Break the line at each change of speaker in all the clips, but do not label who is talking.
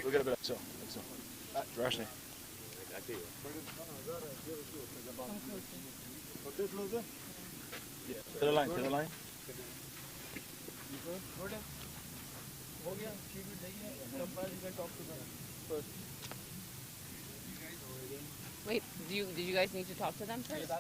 We got a bit. So. Rashni. To the line.
Wait, did you guys need to talk to them first?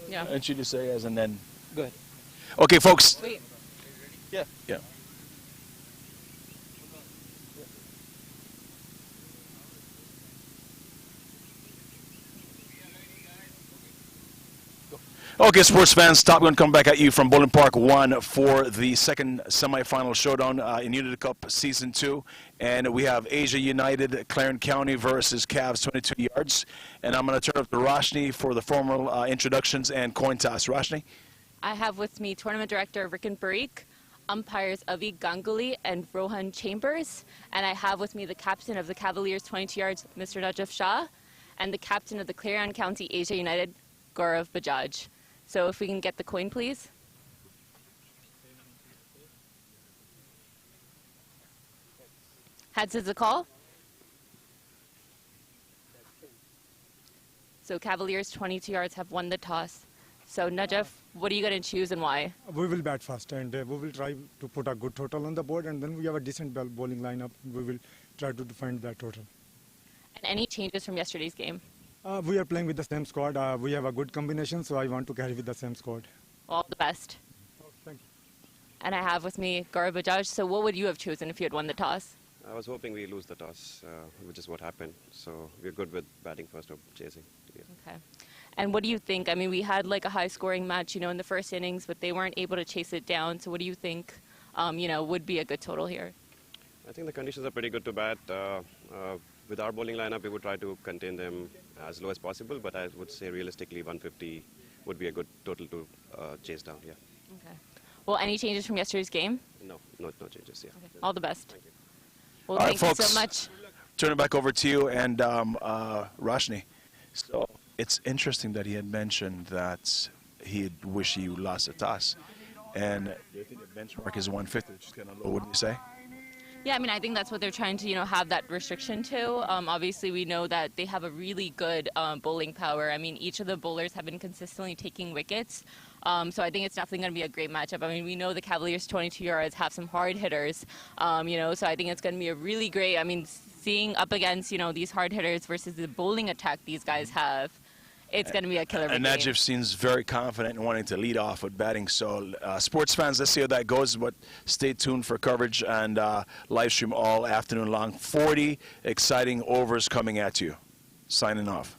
Yeah.
And you just say as and then.
Go ahead.
Okay, folks.
Wait.
Yeah.
Yeah. Okay, sports fans, Top Gun coming back at you from Bowling Park 1 for the second semifinal showdown in UTD Cup Season 2. And we have Asia United, Clarion County versus Cavs 22 yards. And I'm going to turn it over to Roshni for the formal introductions and coin toss. Roshni?
I have with me Tournament Director Rikin Parikh, umpires Avi Ganguly and Rohan Chambers, and I have with me the captain of the Cavaliers 22 yards, Mr. Najaf Shah, and the captain of the Clarion County Asia United, Gaurav Bajaj. So if we can get the coin, please. Heads is the call. So Cavaliers 22 yards have won the toss. So Najaf, what are you going to choose and why?
We will bat first, and we will try to put a good total on the board, and then we have a decent bowling lineup. We will try to defend that total.
And any changes from yesterday's game?
We are playing with the same squad. We have a good combination, so I want to carry with the same squad.
All the best.
Oh, thank you.
And I have with me Gaurav Bajaj. So what would you have chosen if you had won the toss?
I was hoping we lose the toss, which is what happened. So we're good with batting first or chasing. Yeah.
Okay. And what do you think? I mean, we had like a high-scoring match, in the first innings, but they weren't able to chase it down. So what do you think, would be a good total here?
I think the conditions are pretty good to bat. With our bowling lineup, we would try to contain them as low as possible, but I would say realistically 150 would be a good total to chase down, yeah.
Okay. Well, any changes from yesterday's game?
No changes, yeah.
Okay. All the best.
Thank you.
Well,
All right,
thank you
folks.
so much.
Turn it back over to you and Roshni. So it's interesting that he had mentioned that he'd wish he lost the toss. And I think the benchmark is 150, which is kind of low. What do you say?
Yeah, I mean, I think that's what they're trying to, have that restriction to. Obviously, we know that they have a really good bowling power. I mean, each of the bowlers have been consistently taking wickets. So I think it's definitely going to be a great matchup. I mean, we know the Cavaliers 22 yards have some hard hitters, so I think it's going to be a really great, seeing up against, these hard hitters versus the bowling attack these guys have. It's going to be a killer
And
game.
Najaf seems very confident in wanting to lead off with batting. So, sports fans, let's see how that goes. But stay tuned for coverage and live stream all afternoon long. 40 exciting overs coming at you. Signing off.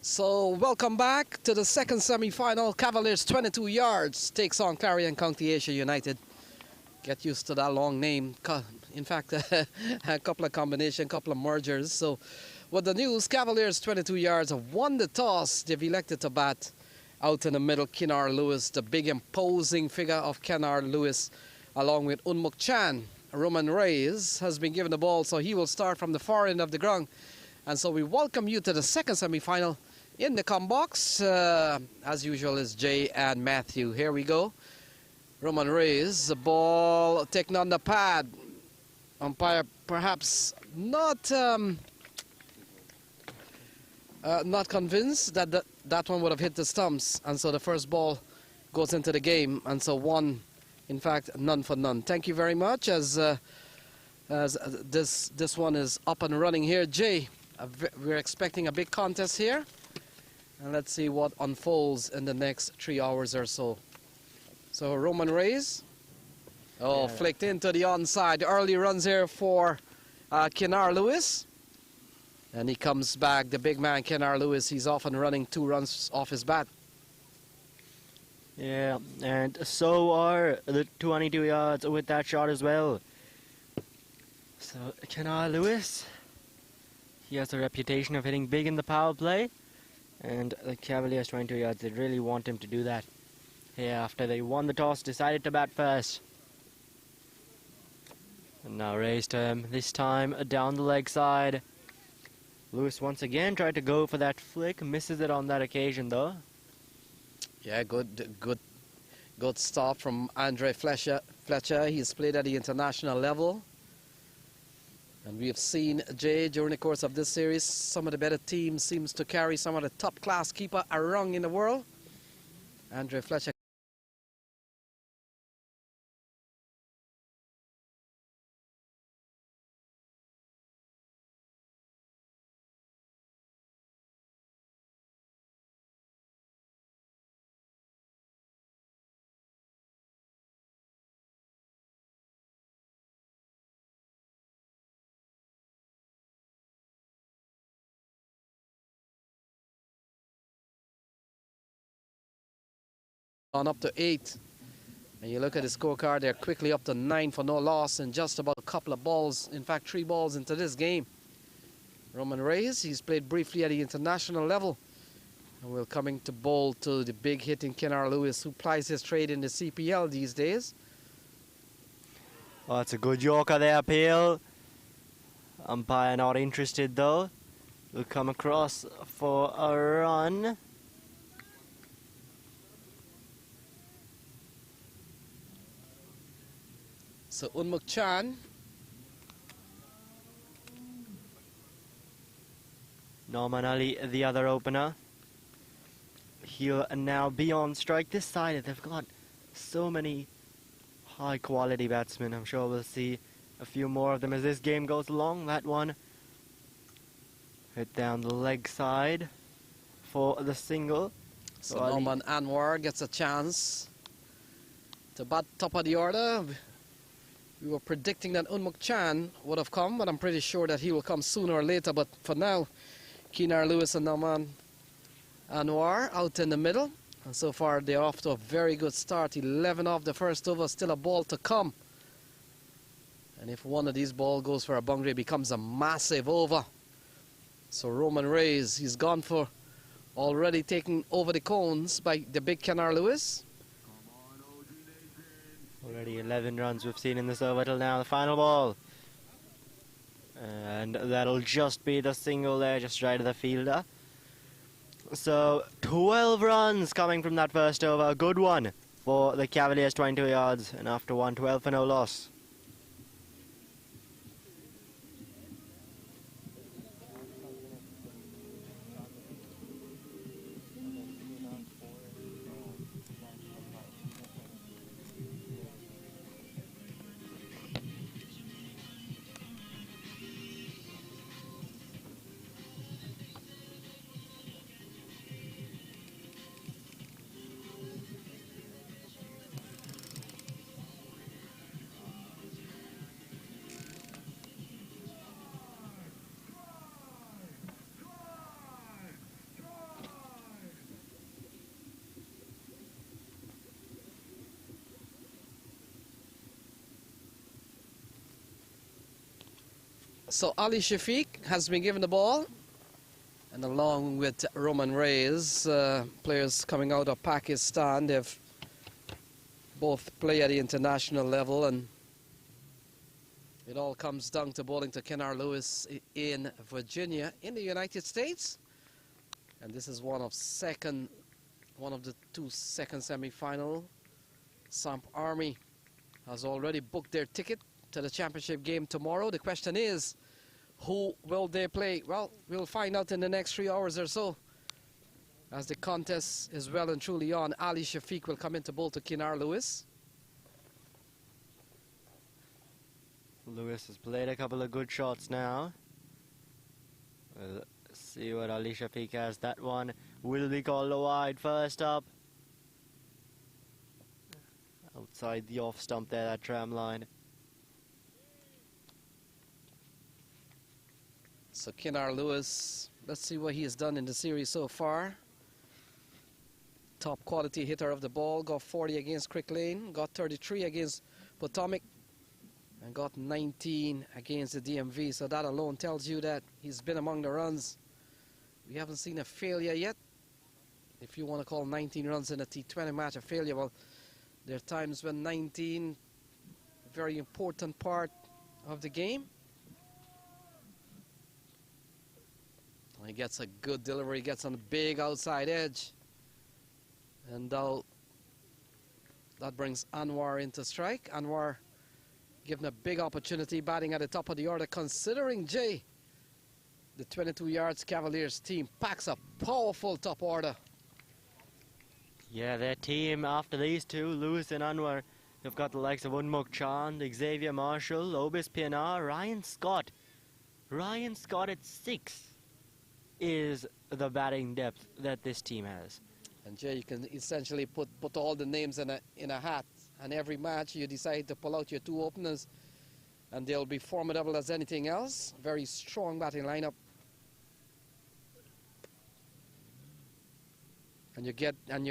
So welcome back to the second semi-final. Cavaliers 22 yards takes on Clarion County Asia United. Get used to that long name. In fact, a couple of combination, couple of mergers. So with the news, Cavaliers 22 yards have won the toss. They've elected to bat out in the middle. Kennard Lewis, the big imposing figure of Kennard Lewis, along with Unmuk Chan. Roman Reyes has been given the ball, so he will start from the far end of the ground. And so we welcome you to the second semi-final. In the come box, as usual, is Jay and Matthew. Here we go. Roman Reyes, the ball taken on the pad. Umpire perhaps not convinced that that one would have hit the stumps. And so the first ball goes into the game. And so one, in fact, none for none. Thank you very much as this one is up and running here. Jay, we're expecting a big contest here. And let's see what unfolds in the next 3 hours or so. So Roman Reyes. Oh, flicked into the onside. Early runs here for Kennard Lewis. And he comes back, the big man Kennard Lewis. He's off and running, 2 runs off his bat.
Yeah, and so are the 22 yards with that shot as well. So Kennard Lewis, he has a reputation of hitting big in the power play. And the Cavaliers 22 yards, they really want him to do that. Yeah, after they won the toss, decided to bat first. And now raised him, this time down the leg side. Lewis once again tried to go for that flick, misses it on that occasion though.
Yeah, good stop from Andre Fletcher. He's played at the international level. And we have seen, Jay, during the course of this series, some of the better teams seems to carry some of the top-class keeper around in the world. Andre Fletcher. On up to 8. And you look at the scorecard, they're quickly up to 9 for no loss and just about a couple of balls, in fact 3 balls into this game. Roman Reyes, he's played briefly at the international level. And we're coming to bowl to the big hitting Kennard Lewis, who plies his trade in the CPL these days.
Oh, it's a good Yorker there, Peel. Umpire not interested though. Will come across for a run.
So Unmuk Chan.
Norman Ali, the other opener. He'll now be on strike. This side, they've got so many high-quality batsmen. I'm sure we'll see a few more of them as this game goes along. That one hit down the leg side for the single.
So Norman Anwar gets a chance to bat top of the order. We were predicting that Unmuk Chan would have come, but I'm pretty sure that he will come sooner or later. But for now, Kennard Lewis and Norman Anwar out in the middle. And so far, they're off to a very good start. 11 off the first over, still a ball to come. And if one of these balls goes for a boundary, it becomes a massive over. So Roman Reyes, he's gone for already taking over the cones by the big Kennard Lewis.
Already 11 runs we've seen in this over till now. The final ball. And that'll just be the single there, just right of the fielder. So 12 runs coming from that first over. A good one for the Cavaliers, 22 yards. And after one, 12 for no loss.
So Ali Shafiq has been given the ball, and along with Roman Reyes, players coming out of Pakistan, they've both play at the international level, and it all comes down to bowling to Kennard Lewis in Virginia, in the United States. And this is one of the two second semi-final. Samp Army has already booked their ticket to the championship game tomorrow. The question is, who will they play? Well, we'll find out in the next 3 hours or so. As the contest is well and truly on, Ali Shafiq will come in to bowl to Kennard Lewis.
Lewis has played a couple of good shots now. We'll see what Ali Shafiq has. That one will be called a wide. First up, outside the off stump there, that tram line.
So Kennard Lewis, let's see what he has done in the series so far. Top quality hitter of the ball, got 40 against Crick Lane, got 33 against Potomac, and got 19 against the DMV. So that alone tells you that he's been among the runs. We haven't seen a failure yet. If you want to call 19 runs in a T20 match a failure, well, there are times when 19, a very important part of the game. He gets a good delivery, gets on the big outside edge. And that brings Anwar into strike. Anwar given a big opportunity, batting at the top of the order, considering Jay, the 22 yards Cavaliers team packs a powerful top order.
Yeah, their team after these two, Lewis and Anwar, they've got the likes of Unmuk Chand, Xavier Marshall, Obis Pianar, Ryan Scott. Ryan Scott at 6 is the batting depth that this team has.
And Jay, you can essentially put all the names in a hat, and every match you decide to pull out your two openers, and they'll be formidable as anything else. Very strong batting lineup. And you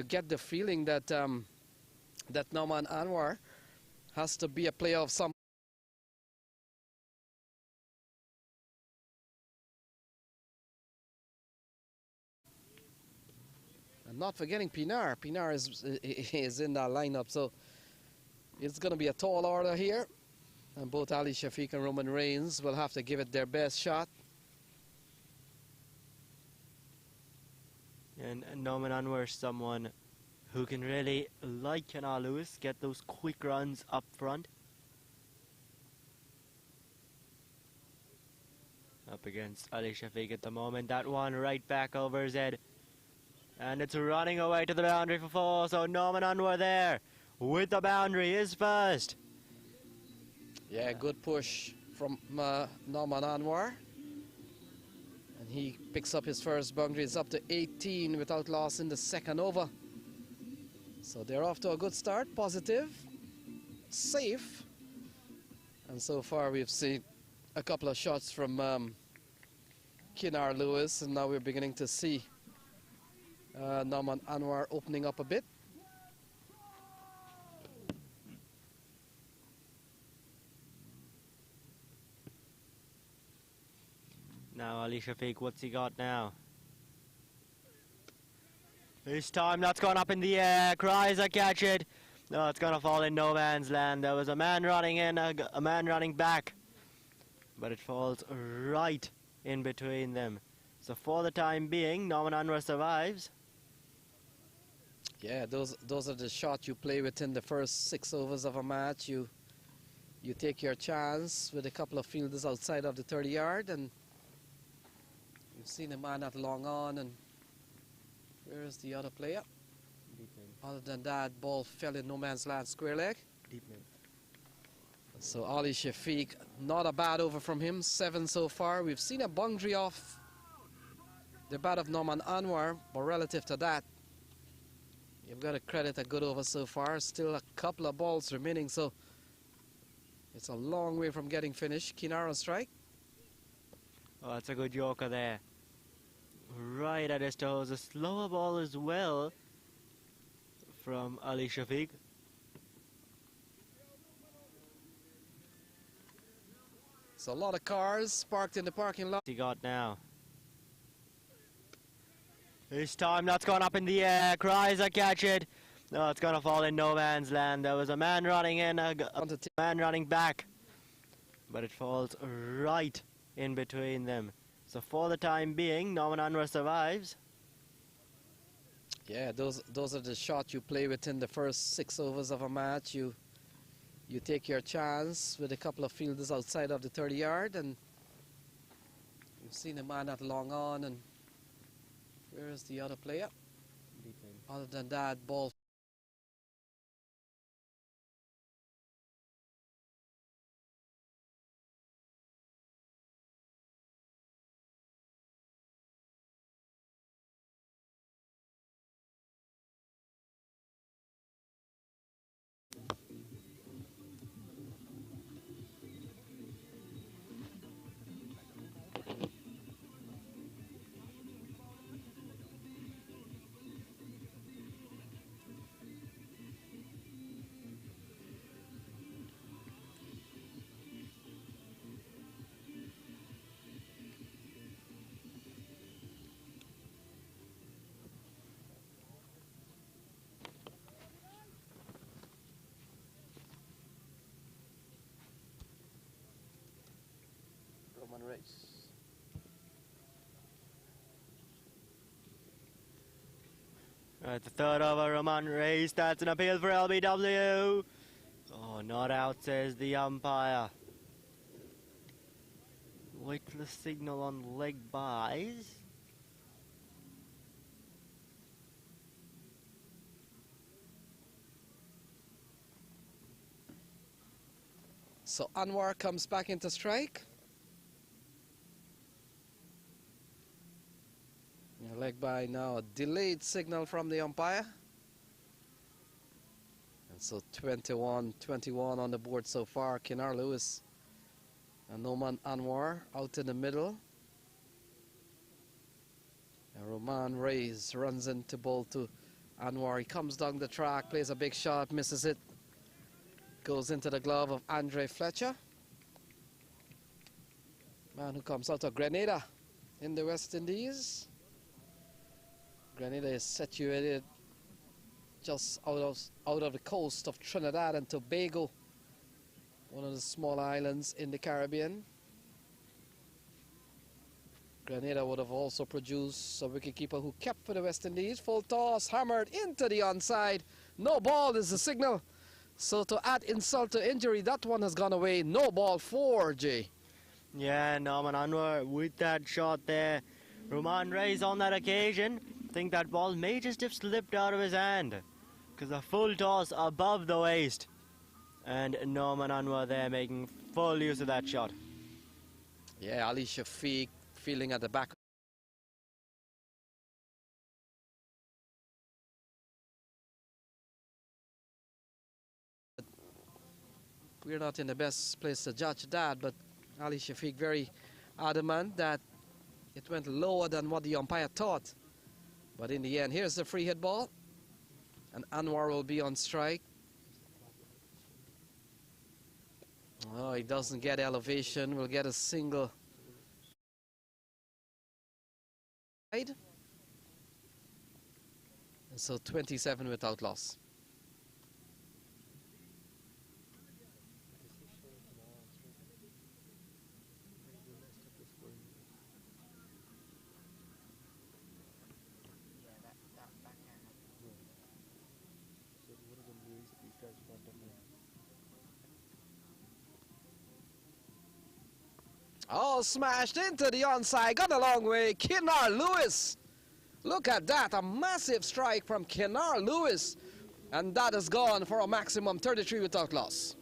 get the feeling that that Nauman Anwar has to be a player of some. And not forgetting Pinar. Pinar is in that lineup, so it's going to be a tall order here. And both Ali Shafiq and Roman Reigns will have to give it their best shot.
And Norman Anwar is someone who can really, like Kennard Lewis, get those quick runs up front. Up against Ali Shafiq at the moment. That one right back over his head. And it's running away to the boundary for 4. So Norman Anwar there with the boundary is first.
Yeah, good push from Norman Anwar. And he picks up his first boundary. It's up to 18 without loss in the second over. So they're off to a good start. Positive, safe. And so far we've seen a couple of shots from Kennard Lewis. And now we're beginning to see Norman Anwar opening up a bit.
Now Ali Shafiq, what's he got now? This time that's gone up in the air. Chrysler catch it. No, it's gonna fall in no man's land. There was a man running in, a man running back, but it falls right in between them. So for the time being, Norman Anwar survives.
Yeah, those are the shots you play within the first 6 overs of a match. You take your chance with a couple of fielders outside of the 30-yard, and you've seen a man not long on, and where is the other player? Other than that, ball fell in no man's land, square leg. So Ali Shafiq, not a bad over from him, 7 so far. We've seen a boundary off the bat of Norman Anwar, but relative to that, you've got to credit a good over so far. Still a couple of balls remaining, so it's a long way from getting finished. Kennard on strike.
Oh, that's a good yorker there. Right at his toes. A slower ball as well from Ali Shafiq.
So a lot of cars parked in the parking lot.
He got now. This time that's gone up in the air. Chrysler catch it. No, it's gonna fall in no man's land. There was a man running in, a man running back, but it falls right in between them. So for the time being, Norman Anwar survives.
Yeah, those are the shots you play within the first 6 overs of a match. You take your chance with a couple of fielders outside of the 30-yard, and you've seen a man not long on. And where is the other player? Other than that, ball. Roman Reis.
At the third over, Roman Reis. That's an appeal for LBW. Oh, not out, says the umpire. Wait for the signal on leg byes.
So Anwar comes back into strike. Leg by now, a delayed signal from the umpire. And so 21 on the board so far. Kenar Lewis and Noman Anwar out in the middle. And Roman Reis runs into ball to Anwar. He comes down the track, plays a big shot, misses it. Goes into the glove of Andre Fletcher. Man who comes out of Grenada in the West Indies. Grenada is situated just out of the coast of Trinidad and Tobago, one of the small islands in the Caribbean. Grenada would have also produced a wicketkeeper who kept for the West Indies. Full toss, hammered into the onside. No ball is the signal. So to add insult to injury, that one has gone away. No ball for Jay.
Yeah, Norman Anwar with that shot there. Roman Reis on that occasion. Think that ball may just have slipped out of his hand, because a full toss above the waist, and Norman Anwar there making full use of that shot.
Yeah, Ali Shafiq feeling at the back. We're not in the best place to judge that, but Ali Shafiq very adamant that it went lower than what the umpire thought. But in the end, here's the free hit ball, and Anwar will be on strike. Oh, he doesn't get elevation. We'll get a single. And so 27 without loss. Oh, smashed into the onside, got a long way. Kenar Lewis. Look at that, a massive strike from Kenar Lewis. And that is gone for a maximum 33 without loss.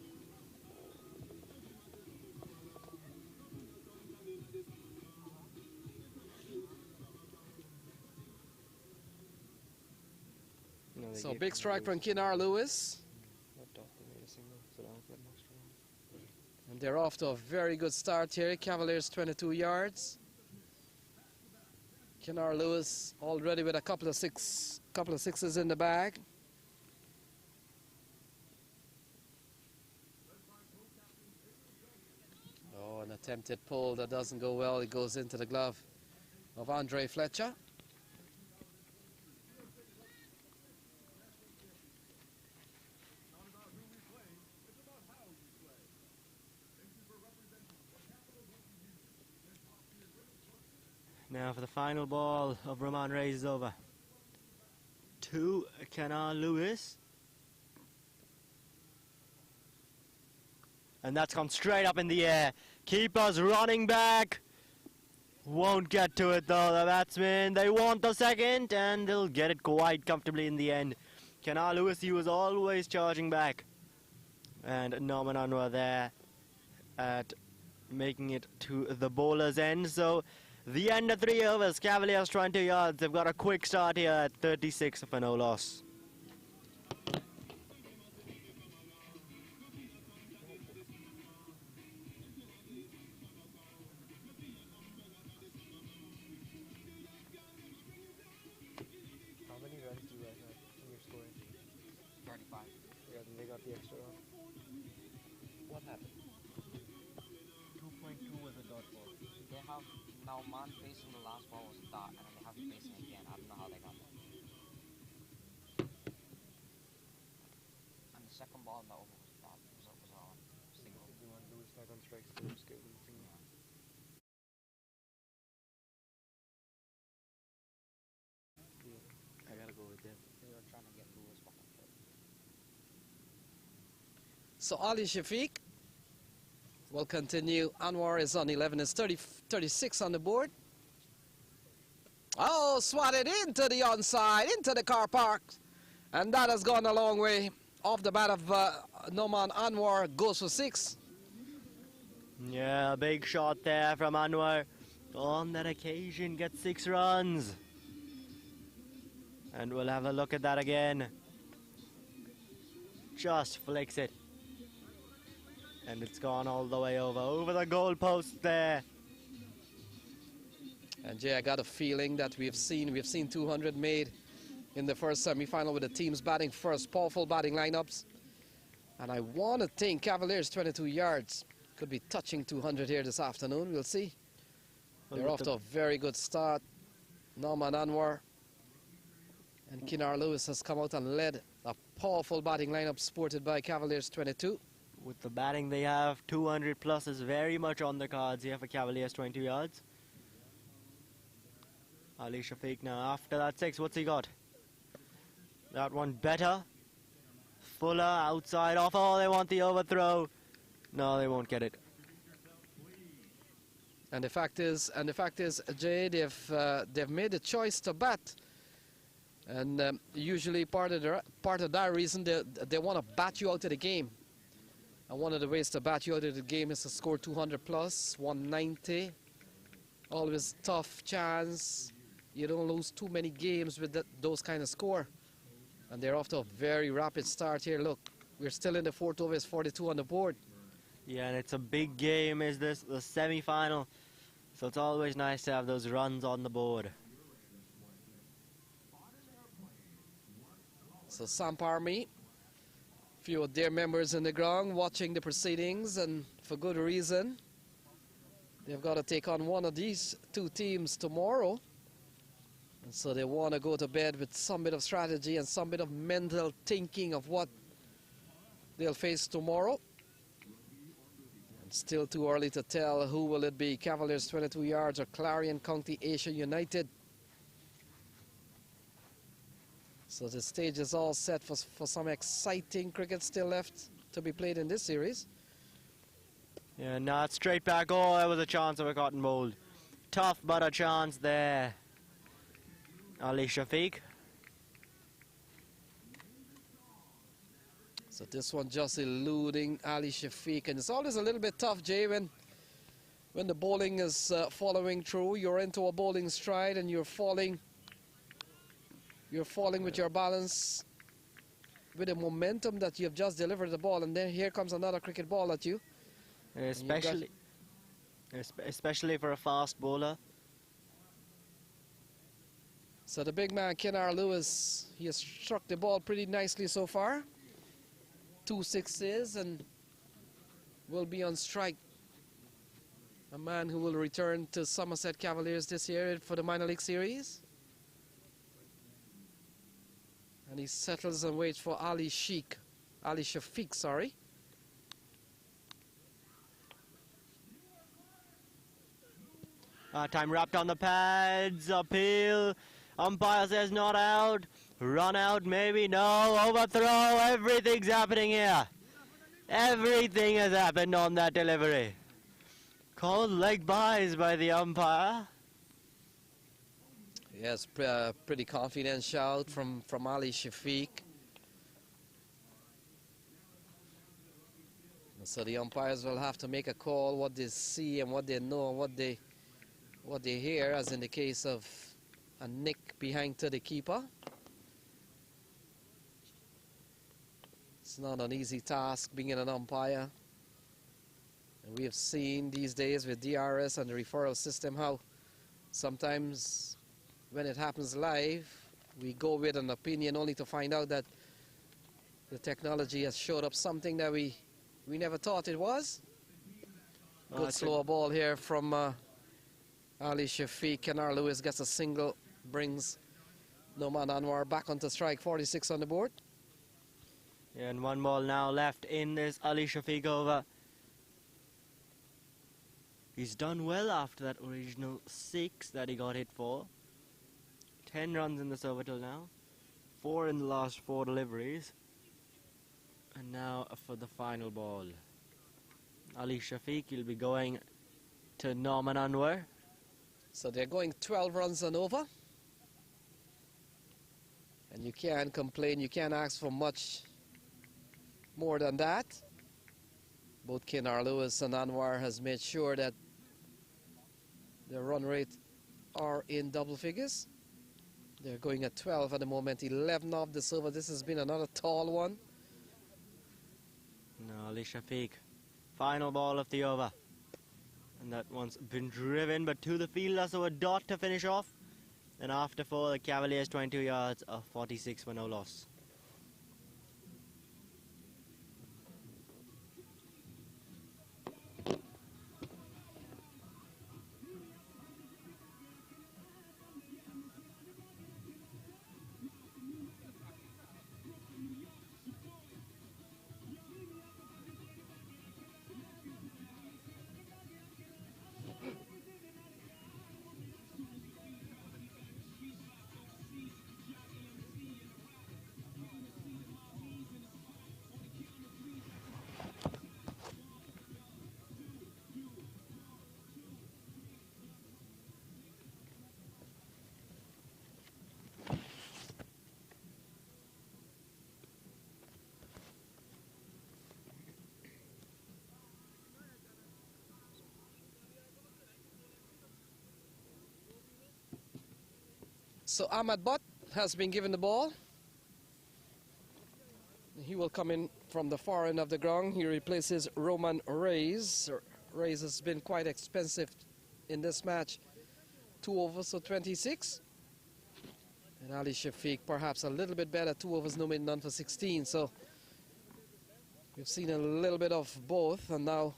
So big strike from Kenar Lewis. And they're off to a very good start here. Cavaliers 22 yards. Kenar Lewis already with a couple of sixes in the bag. Oh, an attempted pull that doesn't go well. It goes into the glove of Andre Fletcher.
Now for the final ball of Roman Reyes over. To Kenar Lewis. And that's gone straight up in the air. Keeper's running back. Won't get to it though, the batsmen. They want the second and they'll get it quite comfortably in the end. Kenar Lewis, he was always charging back. And Norman Anwar there at making it to the bowler's end. So the end of 3 overs, Cavaliers 20 yards. They've got a quick start here at 36 for no loss.
How many runs do you guys have in your scoring? 35. Yeah, then they got the extra run.
What happened?
2.2 was a dot ball.
They have now man facing the last ball was a dot, and then they have it facing again. I don't know how they got that. And the second ball in the over was a dot. Was a single.
If you want Lewis back on strikes, so just give them a single.
I gotta go with them.
They were trying to get Lewis back on foot.
So Ali Shafiq will continue. Anwar is on 11. It's 36 on the board. Oh, swatted into the onside, into the car park. And that has gone a long way. Off the bat of Noman Anwar, goes for 6.
Yeah, a big shot there from Anwar. On that occasion, gets 6 runs. And we'll have a look at that again. Just flicks it. And it's gone all the way over the goal post there.
And Jay, I got a feeling that we've seen 200 made in the first semi-final with the teams batting first, powerful batting lineups. And I want to think Cavaliers 22 yards could be touching 200 here this afternoon. We'll see. They're off to a very good start. Norman Anwar and Kenar Lewis has come out and led a powerful batting lineup supported by Cavaliers 22.
With the batting they have, 200 plus is very much on the cards here for Cavaliers 22 yards. Ali Shafiq now after that 6, what's he got? That one better. Fuller outside off. Oh, they want the overthrow. No, they won't get it.
And the fact is, Jay, they've made the choice to bat. And usually part of that reason they want to bat you out of the game. And one of the ways to bat you out of the game is to score 200 plus, 190. Always tough chance. You don't lose too many games with those kind of score. And they're off to a very rapid start here. Look, we're still in the 4th over, it's 42 on the board.
Yeah, and it's a big game, is this, the semi-final. So it's always nice to have those runs on the board.
So Samp Army, few of their members in the ground watching the proceedings, and for good reason. They've got to take on one of these 2 teams tomorrow. And so they want to go to bed with some bit of strategy and some bit of mental thinking of what they'll face tomorrow. And still too early to tell who will it be, Cavaliers 22 yards or Clarion County Asia United. So the stage is all set for some exciting cricket still left to be played in this series.
Yeah, not straight back. Oh, there was a chance of a cotton mold. Tough, but a chance there. Ali Shafiq.
So this one just eluding Ali Shafiq. And it's always a little bit tough, Jay, when the bowling is following through. You're into a bowling stride and you're falling with your balance, with the momentum that you've just delivered the ball. And then here comes another cricket ball at you.
Especially for a fast bowler.
So the big man, Kenar Lewis, he has struck the ball pretty nicely so far. 2 6s and will be on strike. A man who will return to Somerset Cavaliers this year for the minor league series. And he settles and waits for Ali Shafiq, sorry.
Time wrapped on the pads, appeal. Umpire says not out. Run out, maybe, no. Overthrow, everything's happening here. Everything has happened on that delivery. Called leg buys by the umpire.
Yes, pretty confident shout from Ali Shafiq. So the umpires will have to make a call, what they see and what they know and what they hear, as in the case of a nick behind to the keeper. It's not an easy task being an umpire. And we have seen these days with DRS and the referral system how sometimes when it happens live, we go with an opinion only to find out that the technology has showed up something that we never thought it was. Good slower ball here from Ali Shafiq. Kenar Lewis gets a single, brings Noman Anwar back onto strike, 46 on the board.
Yeah, and one ball now left in this Ali Shafiq over. He's done well after that original 6 that he got hit for. 10 runs in this over till now. 4 in the last 4 deliveries. And now for the final ball. Ali Shafiq will be going to Norman Anwar.
So they're going 12 runs and over. And you can't complain, you can't ask for much more than that. Both Kenar Lewis and Anwar has made sure that their run rate are in double figures. They're going at 12 at the moment, 11 off this over. This has been another tall one.
Now Ali Shafiq, final ball of the over. And that one's been driven, but to the fielder, so a dot to finish off. And after 4, the Cavaliers 22 yards, of 46 for no loss.
So Ahmad Butt has been given the ball. He will come in from the far end of the ground. He replaces Roman Reyes. Reyes has been quite expensive in this match. 2 overs, so 26. And Ali Shafiq perhaps a little bit better, 2 overs, no made, none for 16. So we've seen a little bit of both, and now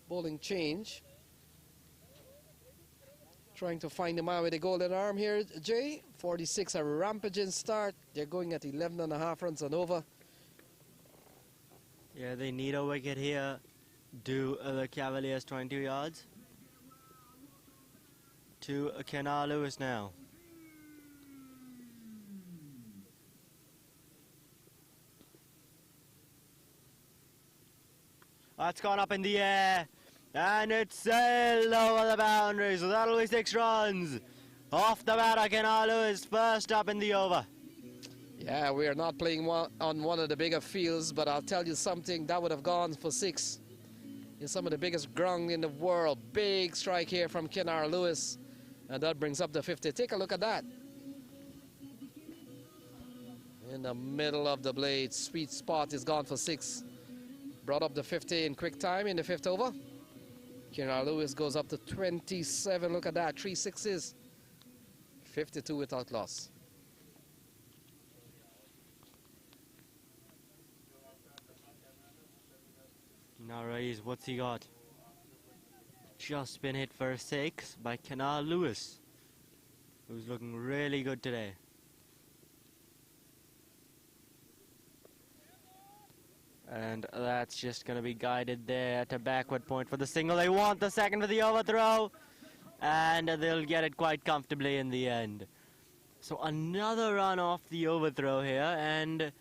bowling change. Trying to find the man with the golden arm here, Jay. 46, a rampaging start. They're going at 11.5 runs and over.
Yeah, they need a wicket here. Do the Cavaliers 22 yards. To Kenar Lewis now. That's gone up in the air. And it's sailed over the boundary, so that'll be 6 runs. Off the batter, Kenar Lewis, first up in the over.
Yeah, we are not playing on one of the bigger fields, but I'll tell you something, that would have gone for 6 in some of the biggest ground in the world. Big strike here from Kenar Lewis, and that brings up the 50. Take a look at that. In the middle of the blade, sweet spot is gone for 6. Brought up the 50 in quick time in the 5th over. Kenar Lewis goes up to 27. Look at that, 3 sixes. 52 without loss.
Now Reyes, what's he got? just been hit for 6 by Canal Lewis, who's looking really good today. And that's just going to be guided there to backward point for the single. They want the second for the overthrow, and they'll get it quite comfortably in the end. So another run off the overthrow here, and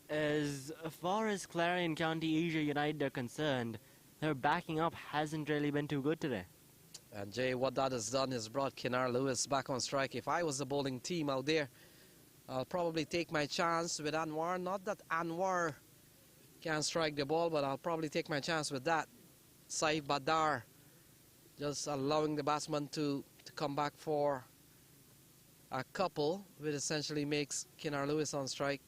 as far as Clarion County Asia United are concerned, their backing up hasn't really been too good today.
And Jay, what that has done is brought Kinar Lewis back on strike. If I was the bowling team out there, I'll probably take my chance with Anwar. Not that Anwar can strike the ball, but I'll probably take my chance with that. Saif Badar, just allowing the batsman to come back for a couple, which essentially makes Kinar Lewis on strike.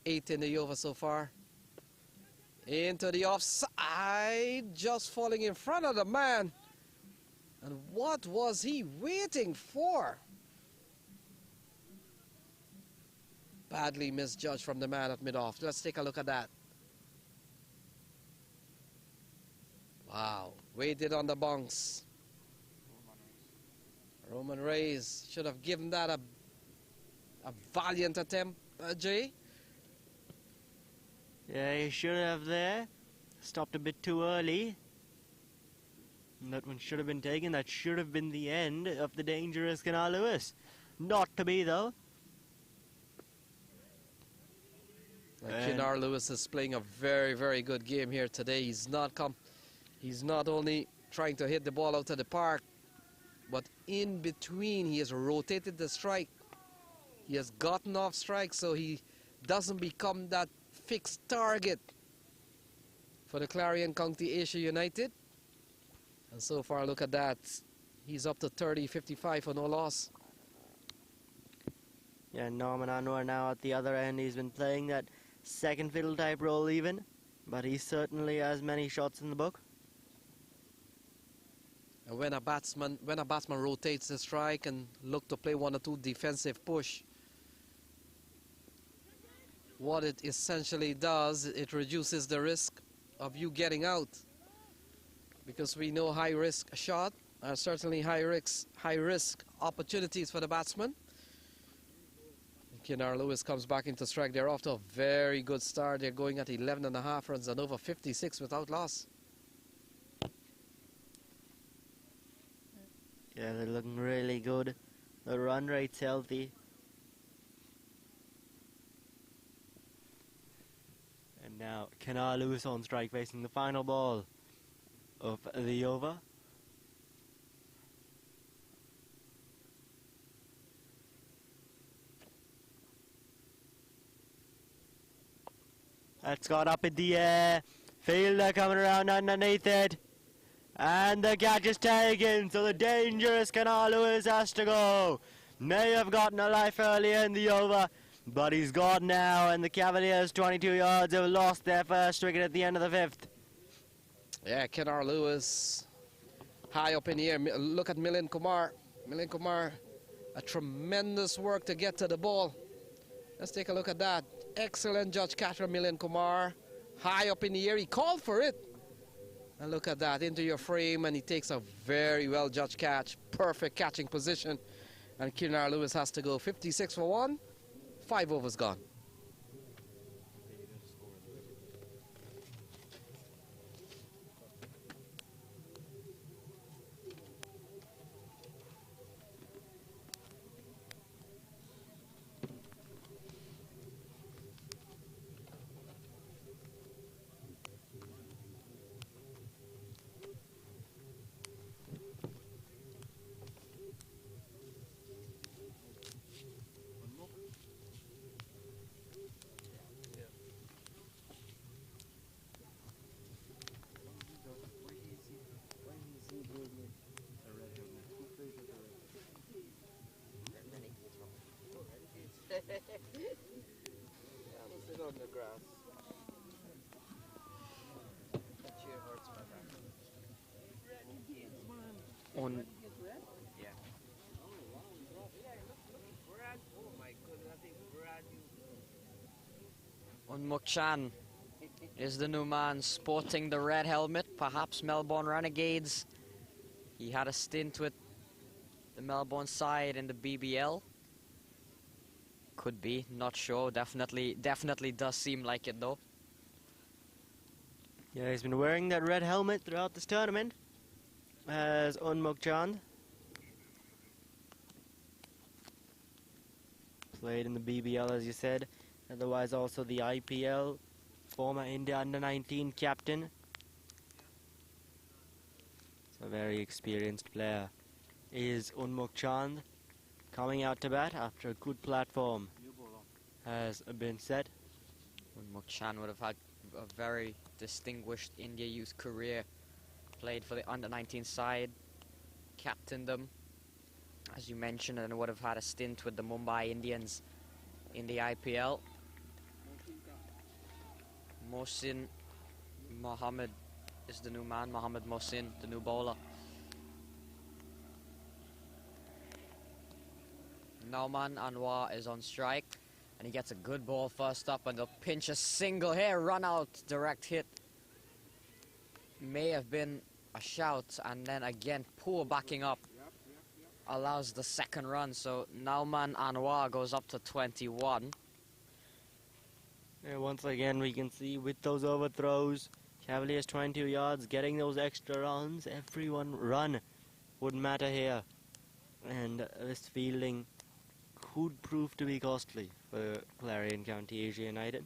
8 in the over so far. Into the offside, just falling in front of the man. And what was he waiting for? Badly misjudged from the man at mid-off. Let's take a look at that. Wow, waited on the bunks. Roman Reis should have given that a valiant attempt, Jay.
Yeah, he should have there. Stopped a bit too early. And that one should have been taken. That should have been the end of the dangerous Canal Lewis. Not to be, though.
Kinar Lewis is playing a very, very good game here today. He's not only trying to hit the ball out of the park, but in between he has rotated the strike. He has gotten off strike, so he doesn't become that fixed target for the Clarion County Asia United. And so far, look at that. He's up to 30-55 for no loss.
Yeah, Norman Anwar now at the other end. He's been playing that second fiddle type role even, but he certainly has many shots in the book.
And when a batsman rotates the strike and look to play 1 or 2 defensive push, what it essentially does, it reduces the risk of you getting out, because we know high risk shot are certainly high risk opportunities for the batsman. Kinar Lewis comes back into strike. They're off to a very good start. They're going at 11.5 runs and over 56 without loss.
Yeah, they're looking really good. The run rate's healthy. And now Kinar Lewis on strike facing the final ball of the over. That's got up in the air. Fielder coming around underneath it. And the catch is taken, so the dangerous Kinar Lewis has to go. May have gotten a life earlier in the over, but he's gone now, and the Cavaliers, 22 yards, have lost their first wicket at the end of the 5th.
Yeah, Kinar Lewis high up in the air. Look at Milind Kumar. Milind Kumar, a tremendous work to get to the ball. Let's take a look at that. Excellent judge catch from Milind Kumar. High up in the air, he called for it. And look at that, into your frame, and he takes a very well judged catch. Perfect catching position. And Kinar Lewis has to go 56 for 1. 5 overs gone.
Sit on the grass. That chair hurts my back.
On
Oh my goodness, I think brand new.
Mokshan
is the new man sporting the red helmet, perhaps Melbourne Renegades. He had a stint with the Melbourne side in the BBL. Could be, not sure. Definitely does seem like it though.
Yeah, he's been wearing that red helmet throughout this tournament as Unmuk Chand. Played in the BBL, as you said. Otherwise, also the IPL. Former India under-19 captain. He's a very experienced player. Is Unmuk Chand coming out to bat after a good platform has been set.
Unmuk Chand would have had a very distinguished India youth career. Played for the under-19 side, captained them, as you mentioned, and would have had a stint with the Mumbai Indians in the IPL. Mohsin Mohammed is the new man. Mohammed Mohsin, the new bowler. Nauman Anwar is on strike, and he gets a good ball first up, and they'll pinch a single here, run out, direct hit. May have been a shout, and then again poor backing up allows the second run, so Nauman Anwar goes up to 21.
Yeah, once again we can see with those overthrows, Cavaliers 22 yards, getting those extra runs, everyone run wouldn't matter here. And this fielding could prove to be costly for Clarion County Asia United.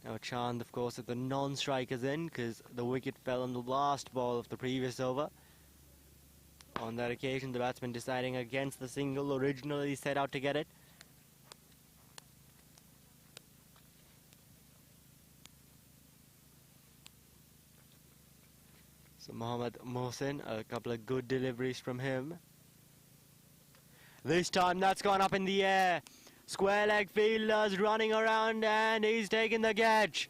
Now Chand, of course, at the non-strikers in because the wicket fell on the last ball of the previous over. On that occasion, the batsman deciding against the single originally set out to get it. So Mohammed Mohsin, a couple of good deliveries from him. This time that's gone up in the air. Square leg fielders running around and he's taking the catch.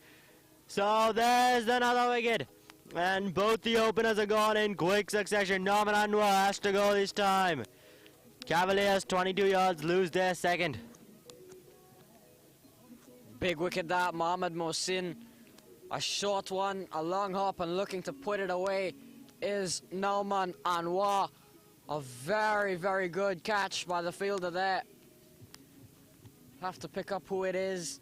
So there's another wicket. And both the openers are gone in quick succession. Norman Anwar has to go this time. Cavaliers 22 yards lose their second.
Big wicket that, Mohammed Mohsin. A short one, a long hop, and looking to put it away is Nauman Anwar. A very, very good catch by the fielder there. Have to pick up who it is.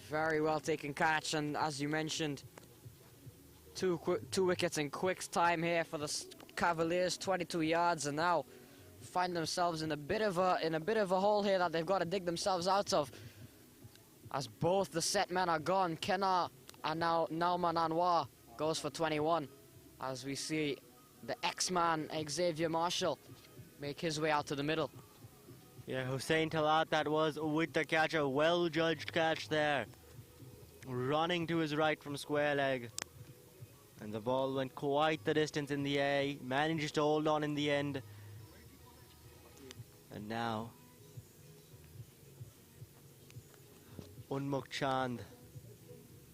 Very well taken catch, and as you mentioned, two wickets in quick time here for the Cavaliers, 22 yards, and now find themselves in a bit of a hole here that they've got to dig themselves out of. As both the set men are gone, Kenna and now Nauman Anwar goes for 21. As we see the X-man Xavier Marshall make his way out to the middle.
Yeah, Hussein Talat, that was with the catch, a well-judged catch there. Running to his right from square leg. And the ball went quite the distance in the air, managed to hold on in the end. And now Unmuk Chand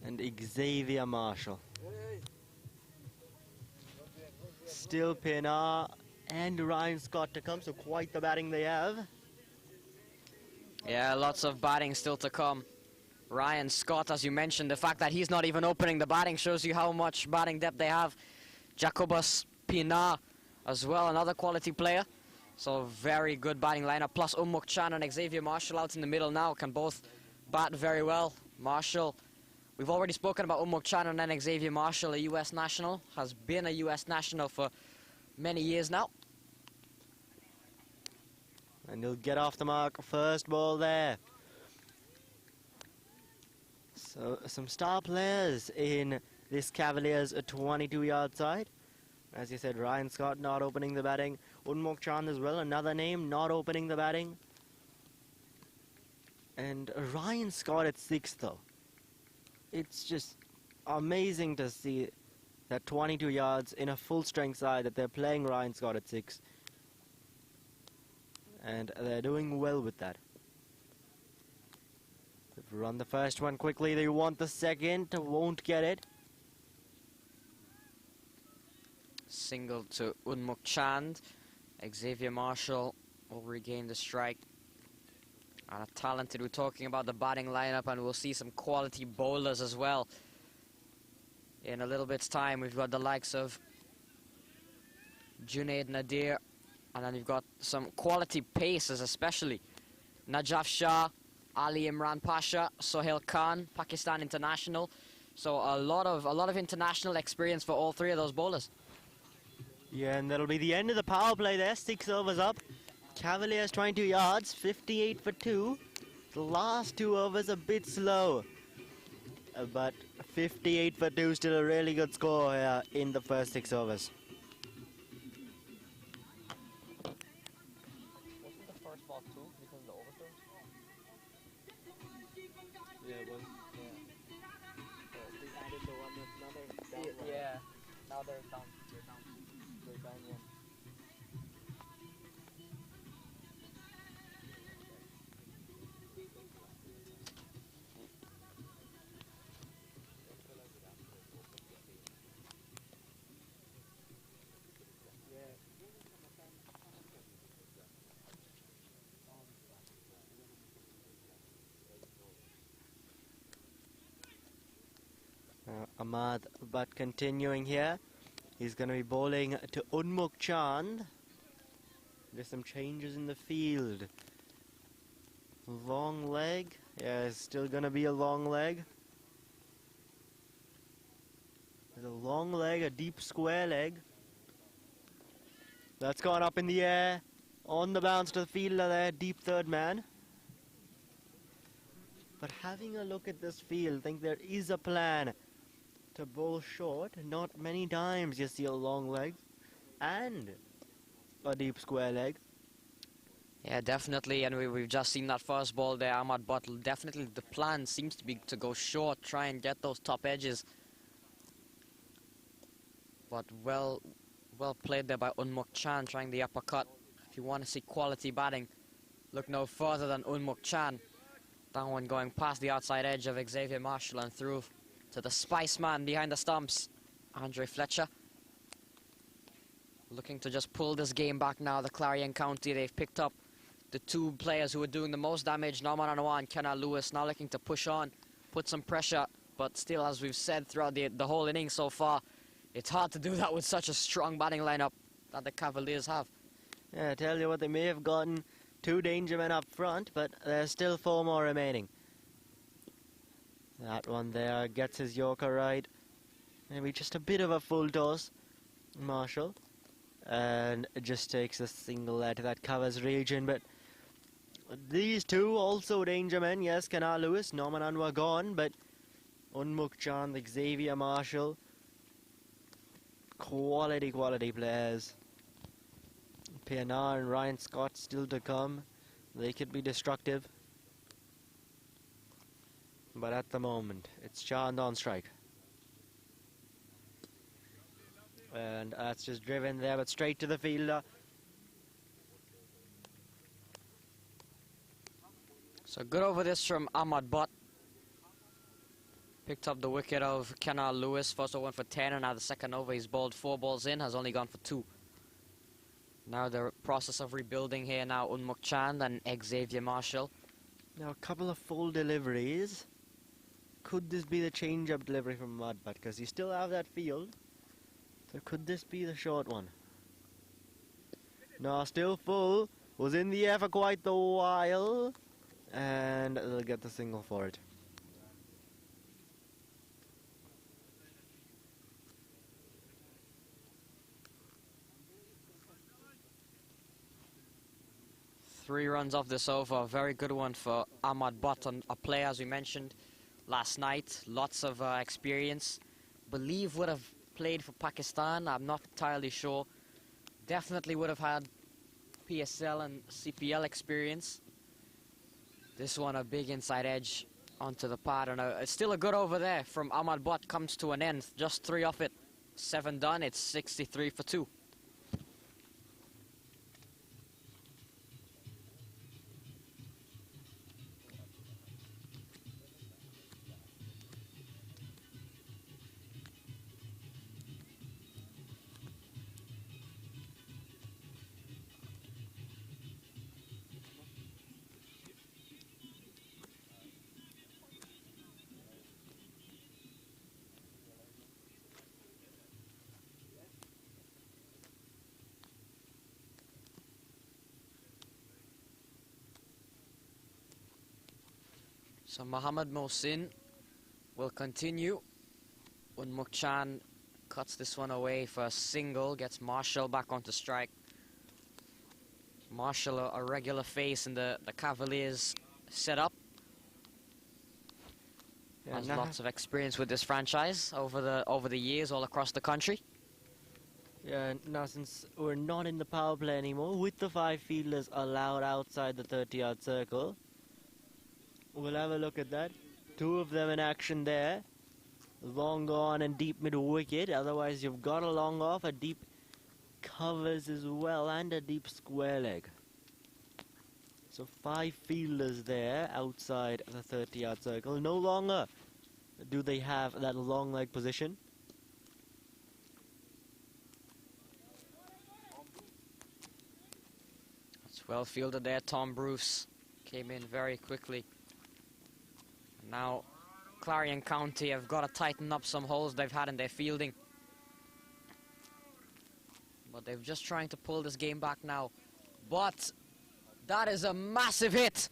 and Xavier Marshall. Still Pinar and Ryan Scott to come, so quite the batting they have.
Yeah, lots of batting still to come. Ryan Scott, as you mentioned, the fact that he's not even opening the batting shows you how much batting depth they have. Jacobus Pinar as well, another quality player. So very good batting lineup. Plus Unmuk Chand and Xavier Marshall out in the middle now can both bat very well. Marshall, we've already spoken about Unmuk Chand and then Xavier Marshall, a US national, has been a US national for many years now.
And he'll get off the mark, first ball there. So some star players in this Cavaliers 22-yard side. As you said, Ryan Scott not opening the batting. Unmuk Chand as well, another name not opening the batting. And Ryan Scott at 6 though. It's just amazing to see that 22 yards in a full strength side that they're playing Ryan Scott at 6. And they're doing well with that. They've run the first one quickly, they want the second, won't get it.
Single to Unmuk Chand. Xavier Marshall will regain the strike. And a talented, we're talking about the batting lineup, and we'll see some quality bowlers as well. In a little bit's time, we've got the likes of Junaid Nadir, and then you've got some quality pacers, especially Najaf Shah, Ali Imran Pasha, Sohail Khan, Pakistan international. So a lot of international experience for all three of those bowlers.
Yeah, and that'll be the end of the power play there. 6 overs up. Cavaliers 22 yards, 58 for 2. The last 2 overs a bit slow. But 58 for 2, still a really good score here in the first 6 overs.
Wasn't the first ball 2 because of the overthrows?
Yeah, it was.
They added the one with another down one. Yeah. Now they're down. They're down one.
Ahmad, but continuing here, he's going to be bowling to Unmukh Chand. There's some changes in the field. Long leg, yeah, it's still going to be a long leg. There's a long leg, a deep square leg. That's gone up in the air, on the bounce to the fielder there, deep third man. But having a look at this field, I think there is a plan to bowl short. Not many times you see a long leg and a deep square leg.
Yeah, definitely, and we've just seen that first ball there, Ahmad Buttle. Definitely the plan seems to be to go short, try and get those top edges. But well played there by Unmukh Chand, trying the uppercut. If you want to see quality batting, look no further than Unmukh Chand. That one going past the outside edge of Xavier Marshall and through to the Spice Man behind the stumps, Andre Fletcher. Looking to just pull this game back now, the Clarion County. They've picked up the 2 players who are doing the most damage, Norman Anwar and Kenna Lewis, now looking to push on, put some pressure, but still, as we've said throughout the whole inning so far, it's hard to do that with such a strong batting lineup that the Cavaliers have.
Yeah, I tell you what, they may have gotten 2 danger men up front, but there's still 4 more remaining. That one there gets his Yorker right. Maybe just a bit of a full toss, Marshall. And it just takes a single there to that covers region, but these 2 also danger men. Yes, Kana Lewis, Norman Anwar gone, but Unmukh Chand, Xavier Marshall, quality players. PNR and Ryan Scott still to come. They could be destructive. But at the moment, it's Chand on strike. And that's just driven there, but straight to the fielder.
So good over this from Ahmad Butt. Picked up the wicket of Kenna Lewis. First over went for 10, and now the second over he's bowled 4 balls in, has only gone for 2. Now the process of rebuilding here now, Unmukh Chand and Xavier Marshall.
Now a couple of full deliveries. Could this be the change-up delivery from Mudbutt? Because you still have that field. So could this be the short one? No, still full. Was in the air for quite a while. And they'll get the single for it.
Three runs off this over. A very good one for Ahmad Butt, a player, as we mentioned last night. Lots of experience. Believe would have played for Pakistan. I'm not entirely sure. Definitely would have had PSL and CPL experience. This one a big inside edge onto the pad. And it's still a good over there from Ahmad Butt. Comes to an end. Just 3 off it. 7 done. It's 63 for 2. So Mohammad Mohsin will continue when Mukchan cuts this one away for a single, gets Marshall back onto strike. Marshall, a regular face in the Cavaliers setup.
Yeah,
Has
now-
lots of experience with this franchise over the years all across the country.
Yeah, now since we're not in the power play anymore, with the 5 fielders allowed outside the 30-yard circle, we'll have a look at that. 2 of them in action there. Long on and deep mid wicket. Otherwise, you've got a long off, a deep covers as well, and a deep square leg. So 5 fielders there outside the 30-yard circle. No longer do they have that long leg position.
It's well fielded there. Tom Bruce came in very quickly. Now Clarion County have got to tighten up some holes they've had in their fielding. But they're just trying to pull this game back now. But that is a massive hit.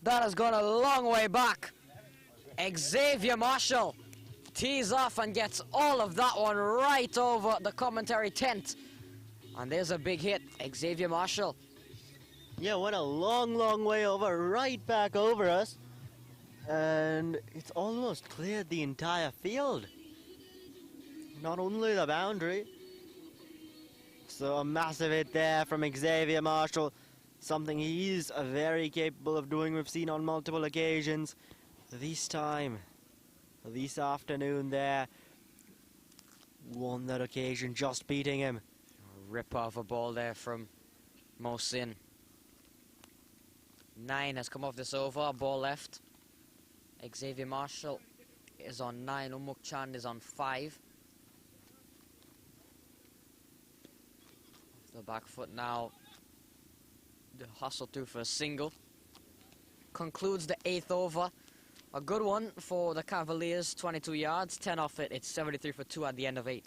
That has gone a long way back. Xavier Marshall tees off and gets all of that one right over the commentary tent. And there's a big hit. Xavier Marshall.
Yeah, went a long, long way over, right back over us. And it's almost cleared the entire field. Not only the boundary. So a massive hit there from Xavier Marshall. Something he's very capable of doing. We've seen on multiple occasions. This time, this afternoon there, won that occasion, just beating him.
A rip off a ball there from Mohsin. 9 has come off this over, ball left. Xavier Marshall is on 9, Umukchan is on 5. The back foot now. The hustle through for a single. Concludes the 8th over. A good one for the Cavaliers, 22 yards, 10 off it. It's 73 for 2 at the end of 8.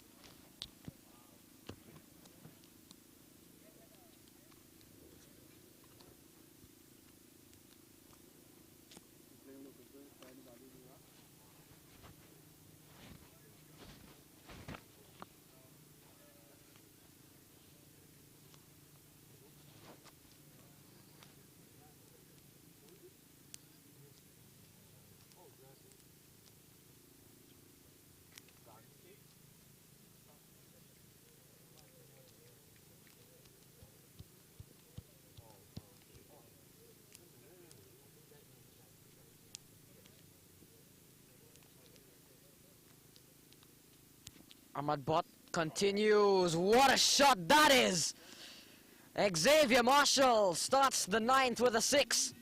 Ahmad Bott continues. What a shot that is! Xavier Marshall starts the 9th with a 6.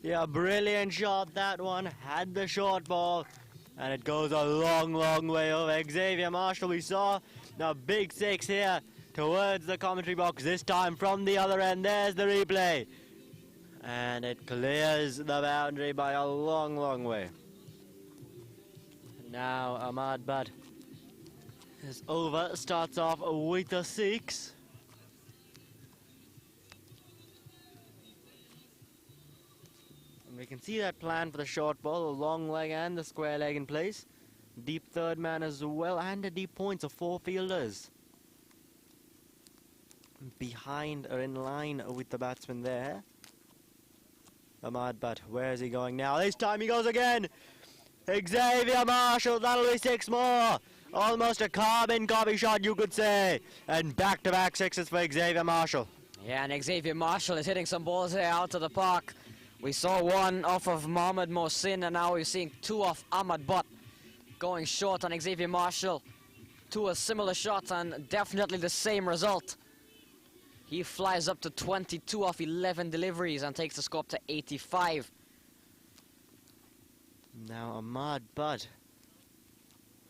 Yeah, brilliant shot that one. Had the short ball. And it goes a long, long way over. Xavier Marshall, we saw the big 6 here towards the commentary box. This time from the other end. There's the replay. And it clears the boundary by a long, long way. Now Ahmad Butt is over. Starts off with a 6. And we can see that plan for the short ball, the long leg and the square leg in place. Deep third man as well, and a deep points of 4 fielders. Behind or in line with the batsman there. Ahmad Butt, where is he going now? This time he goes again! Xavier Marshall, that'll be 6 more! Almost a carbon copy shot, you could say. And back-to-back 6s for Xavier Marshall.
Yeah, and Xavier Marshall is hitting some balls here out of the park. We saw 1 off of Mohammad Mohsin, and now we're seeing 2 off Ahmad Butt. Going short on Xavier Marshall. 2 a similar shot and definitely the same result. He flies up to 22 off 11 deliveries and takes the score up to 85.
Now Ahmad Butt.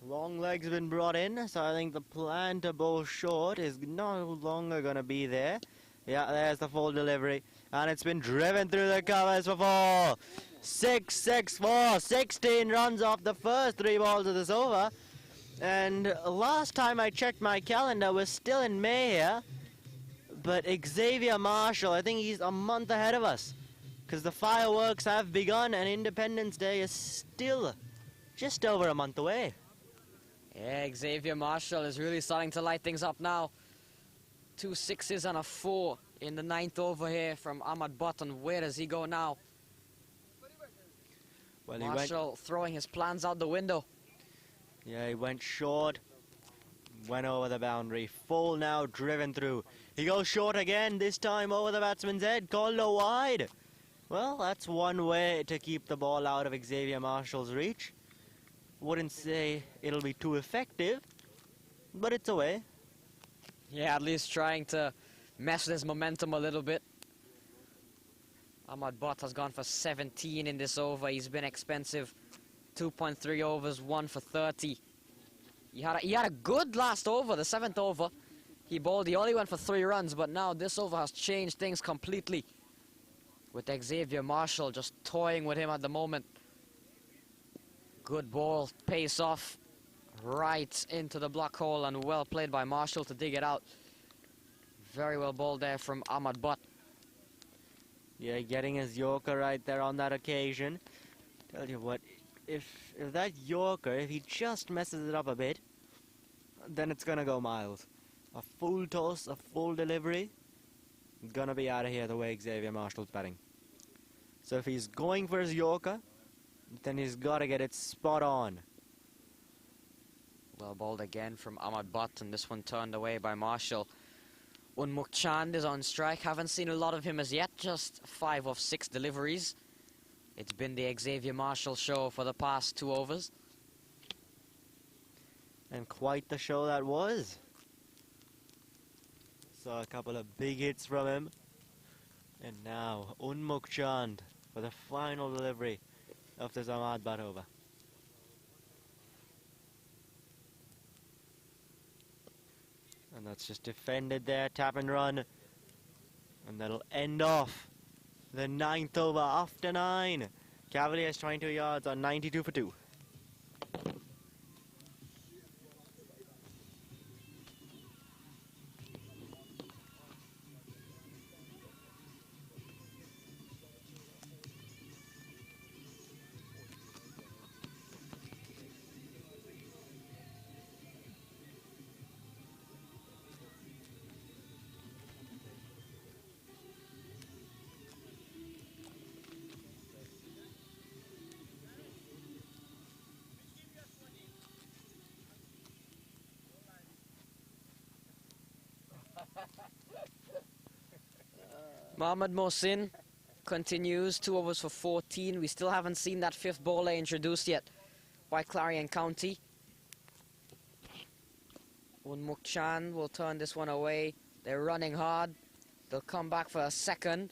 Long legs have been brought in, so I think the plan to bowl short is no longer going to be there. Yeah, there's the full delivery. And it's been driven through the covers for 4. 6, 6, 4. 16 runs off the first 3 balls of this over. And last time I checked my calendar, we're still in May here. But Xavier Marshall, I think he's a month ahead of us. because the fireworks have begun and Independence Day is still just over a month away.
Yeah, Xavier Marshall is really starting to light things up now. 2 sixes and a 4 in the 9th over here from Ahmad Button. Where does he go now?
Well,
Marshall throwing his plans out the window.
he went short, went over the boundary, full now, driven through. He goes short again, this time over the batsman's head, called a wide. Well, that's one way to keep the ball out of Xavier Marshall's reach. Wouldn't say it'll be too effective, but it's a way.
Yeah, at least trying to mess with his momentum a little bit. Ahmad Butt has gone for 17 in this over. He's been expensive. 2.3 overs, 1 for 30. He had a good last over, the 7th over. He only went for 3 runs, but now this over has changed things completely. With Xavier Marshall just toying with him at the moment. Good ball, pace off, right into the block hole, and well played by Marshall to dig it out. Very well bowled there from Ahmad Butt.
Yeah, getting his Yorker right there on that occasion. Tell you what, if that Yorker, if he just messes it up a bit, then it's gonna go miles. A full toss, a full delivery, gonna be out of here the way Xavier Marshall's batting. So if he's going for his Yorker, then he's got to get it spot on.
Well bowled again from Ahmad Butt, and this one turned away by Marshall. Unmuk Chand is on strike. Haven't seen a lot of him as yet, just 5 of 6 deliveries. It's been the Xavier Marshall show for the past 2 overs.
And quite the show that was. Saw a couple of big hits from him. And now Unmuk Chand for the final delivery of this Ahmad Butt over. And that's just defended there, tap and run. And that'll end off the 9th over after 9. Cavaliers 22 yards on 92 for 2.
Mohammad Mohsin continues, 2 overs for 14. We still haven't seen that 5th bowler introduced yet by Clarion County. Unmuk Chan will turn this one away. They're running hard. They'll come back for a second.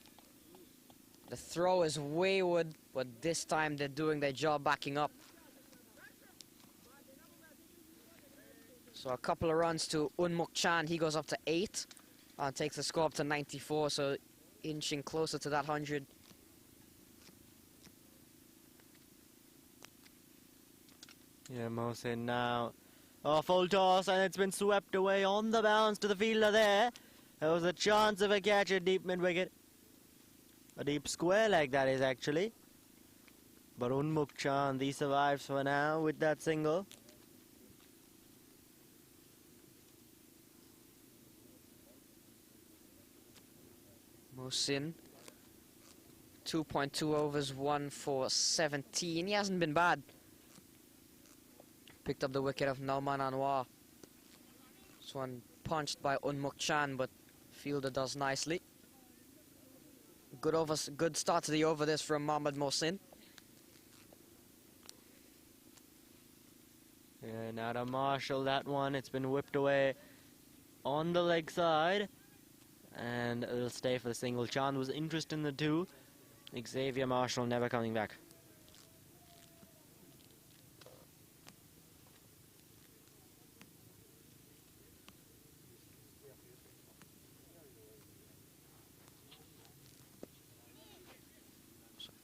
The throw is wayward, but this time they're doing their job backing up. So a couple of runs to Unmuk Chan. He goes up to 8 and takes the score up to 94, so inching closer to that 100.
Yeah, Mohsin now. Oh, full toss, and it's been swept away on the bounce to the fielder there. There was a chance of a catch at deep mid-wicket. A deep square leg, that is, actually. But Unmuk Chand, he survives for now with that single.
Mohsin, 2.2 overs, 1 for 17. He hasn't been bad. Picked up the wicket of Nauman Anwar. This one punched by Unmuk Chan, but fielder does nicely. Good start to the over this from Mohammad Mohsin.
Yeah, now to Marshall, that one. It's been whipped away on the leg side. And it'll stay for the single. Chand was interested in the 2. Xavier Marshall never coming back.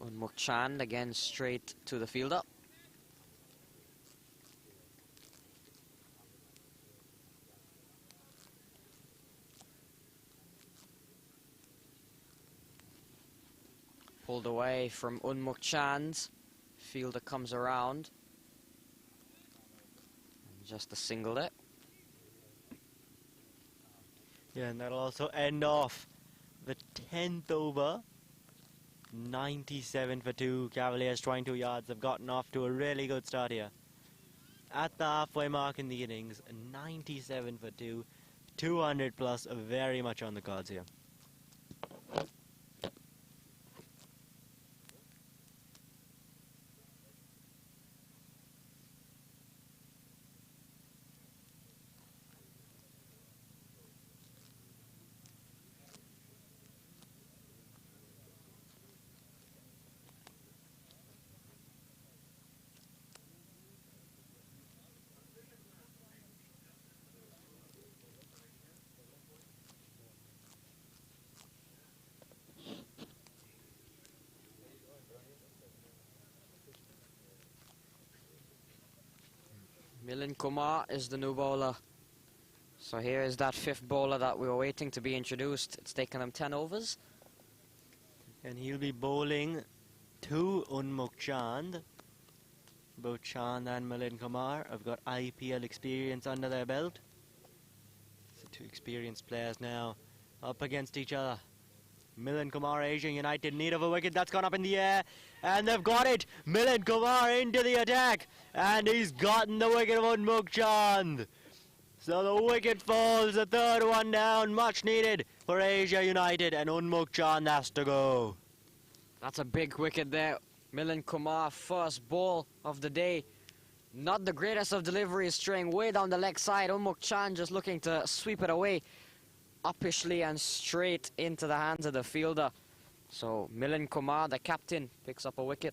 Unmuk Chan again straight to the fielder. pulled away from Unmuk Chand. Fielder comes around. Just a single it.
Yeah, and that'll also end off the 10th over. 97 for 2. Cavaliers 22 yards. Have gotten off to a really good start here. At the halfway mark in the innings, 97 for 2. 200 plus, very much on the cards here.
Milind Kumar is the new bowler. So here is that 5th bowler that we were waiting to be introduced. It's taken them 10 overs.
And he'll be bowling to Unmuk Chand. Both Chand and Milind Kumar have got IPL experience under their belt. So 2 experienced players now up against each other. Milind Kumar, Asia United, in need of a wicket. That's gone up in the air, and they've got it. Milind Kumar into the attack, and he's gotten the wicket of Unmuk Chand. So the wicket falls, the 3rd one down, much needed for Asia United, and Unmuk Chand has to go.
That's a big wicket there. Milind Kumar, first ball of the day. Not the greatest of deliveries, straying way down the leg side. Unmuk Chand just looking to sweep it away. Uppishly and straight into the hands of the fielder. So Milind Kumar, the captain, picks up a wicket.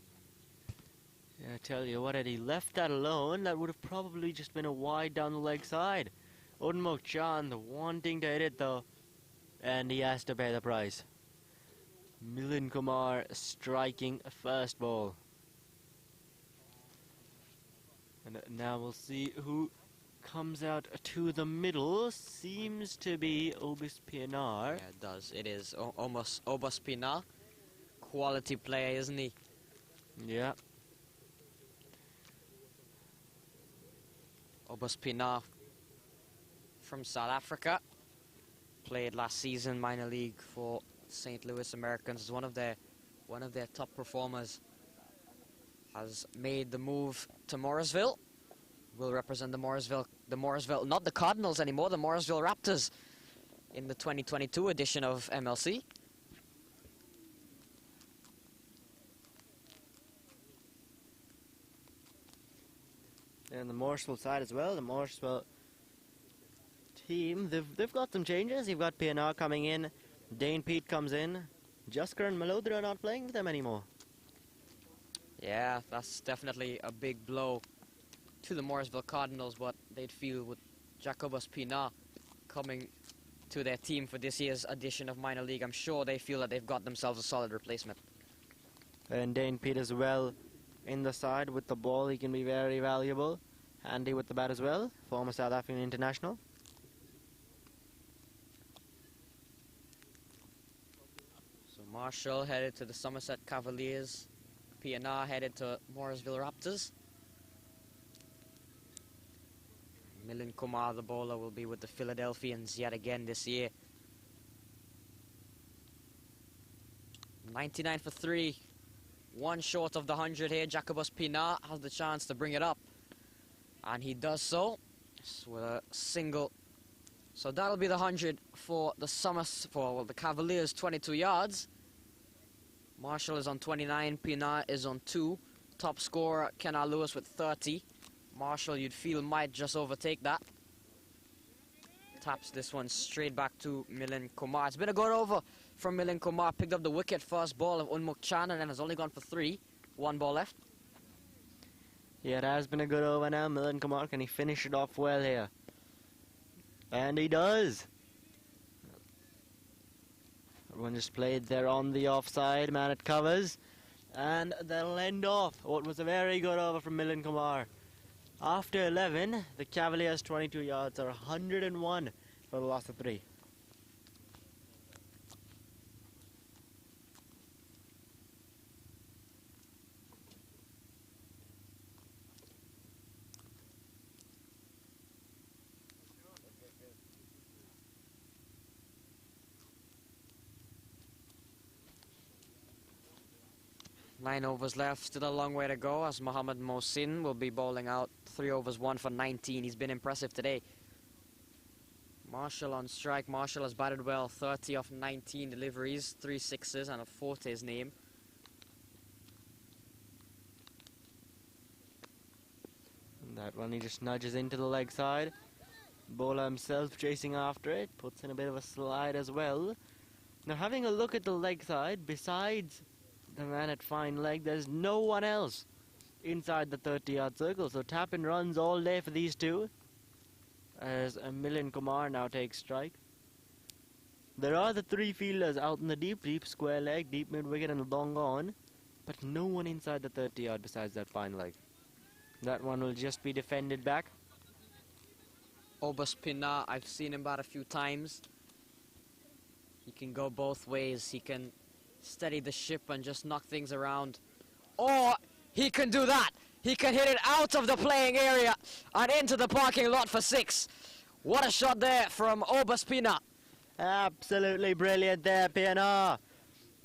Yeah, I tell you what, had he left that alone, that would have probably just been a wide down the leg side. Unmuk Chand wanting to hit it though, and he has to pay the price. Milind Kumar striking a first ball. And now we'll see who comes out to the middle. Seems to be Obis Pianar.
Yeah, it does. It is almost Obas Pinar. Quality player, isn't he?
Yeah.
Obas Pinar from South Africa. Played last season minor league for St. Louis Americans. Is one of their top performers. Has made the move to Morrisville. Will represent the Morrisville, not the Cardinals anymore, the Morrisville Raptors in the 2022 edition of MLC.
And the Morrisville side as well, the Morrisville team, they've got some changes. You've got Pianar coming in, Dane Pete comes in, Jaskar and Malodra are not playing with them anymore.
Yeah, that's definitely a big blow to the Morrisville Cardinals, but they'd feel with Jacobus Pinar coming to their team for this year's edition of minor league, I'm sure they feel that they've got themselves a solid replacement.
And Dane Pete as well in the side with the ball. He can be very valuable. Handy with the bat as well. Former South African international.
So Marshall headed to the Somerset Cavaliers. Pianar headed to Morrisville Raptors. Milind Kumar, the bowler, will be with the Philadelphians yet again this year. 99 for 3. One short of the 100 here. Jacobus Pinar has the chance to bring it up. And he does so with a single. So that'll be the 100 for the Cavaliers, 22 yards. Marshall is on 29. Pinar is on 2. Top scorer, Kenna Lewis with 30. Marshall, you'd feel, might just overtake that. Taps this one straight back to Milind Kumar. It's been a good over from Milind Kumar. Picked up the wicket, first ball of Unmuk Chand, and then has only gone for 3. 1 ball left.
Yeah, it has been a good over now. Milind Kumar, can he finish it off well here? And he does. Everyone just played there on the offside. Man, it covers. And they'll end off what was a very good over from Milind Kumar. After 11, the Cavaliers' 22 yards are 101 for the loss of 3.
9 overs left, still a long way to go as Mohammad Mohsin will be bowling out 3 overs, 1 for 19. He's been impressive today. Marshall on strike. Marshall has batted well, 30 of 19 deliveries, 3 sixes and a 4 to his name.
And that one he just nudges into the leg side. Bowler himself chasing after it, puts in a bit of a slide as well. Now having a look at the leg side, besides the man at fine leg, there's no one else inside the 30-yard circle. So tap and runs all day for these two, as Milind Kumar now takes strike. There are the 3 fielders out in the deep square leg, deep mid wicket and long on, but no one inside the 30-yard besides that fine leg. That one will just be defended back.
Oba Spina, I've seen him bat a few times. He can go both ways. He can steady the ship and just knock things around. Or he can do that. He can hit it out of the playing area and into the parking lot for 6. What a shot there from Oba Spina.
Absolutely brilliant there, PNR.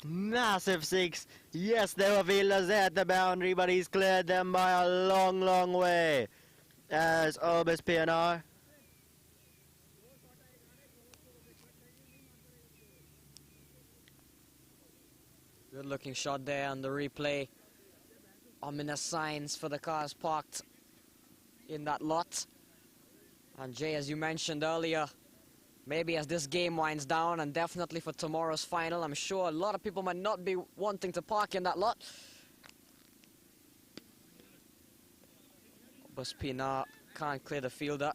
Massive 6. Yes, there were fielders there at the boundary, but he's cleared them by a long, long way. As Obis PNR.
Good looking shot there on the replay. Ominous signs for the cars parked in that lot. And Jay, as you mentioned earlier, maybe as this game winds down and definitely for tomorrow's final, I'm sure a lot of people might not be wanting to park in that lot. Buspina can't clear the fielder.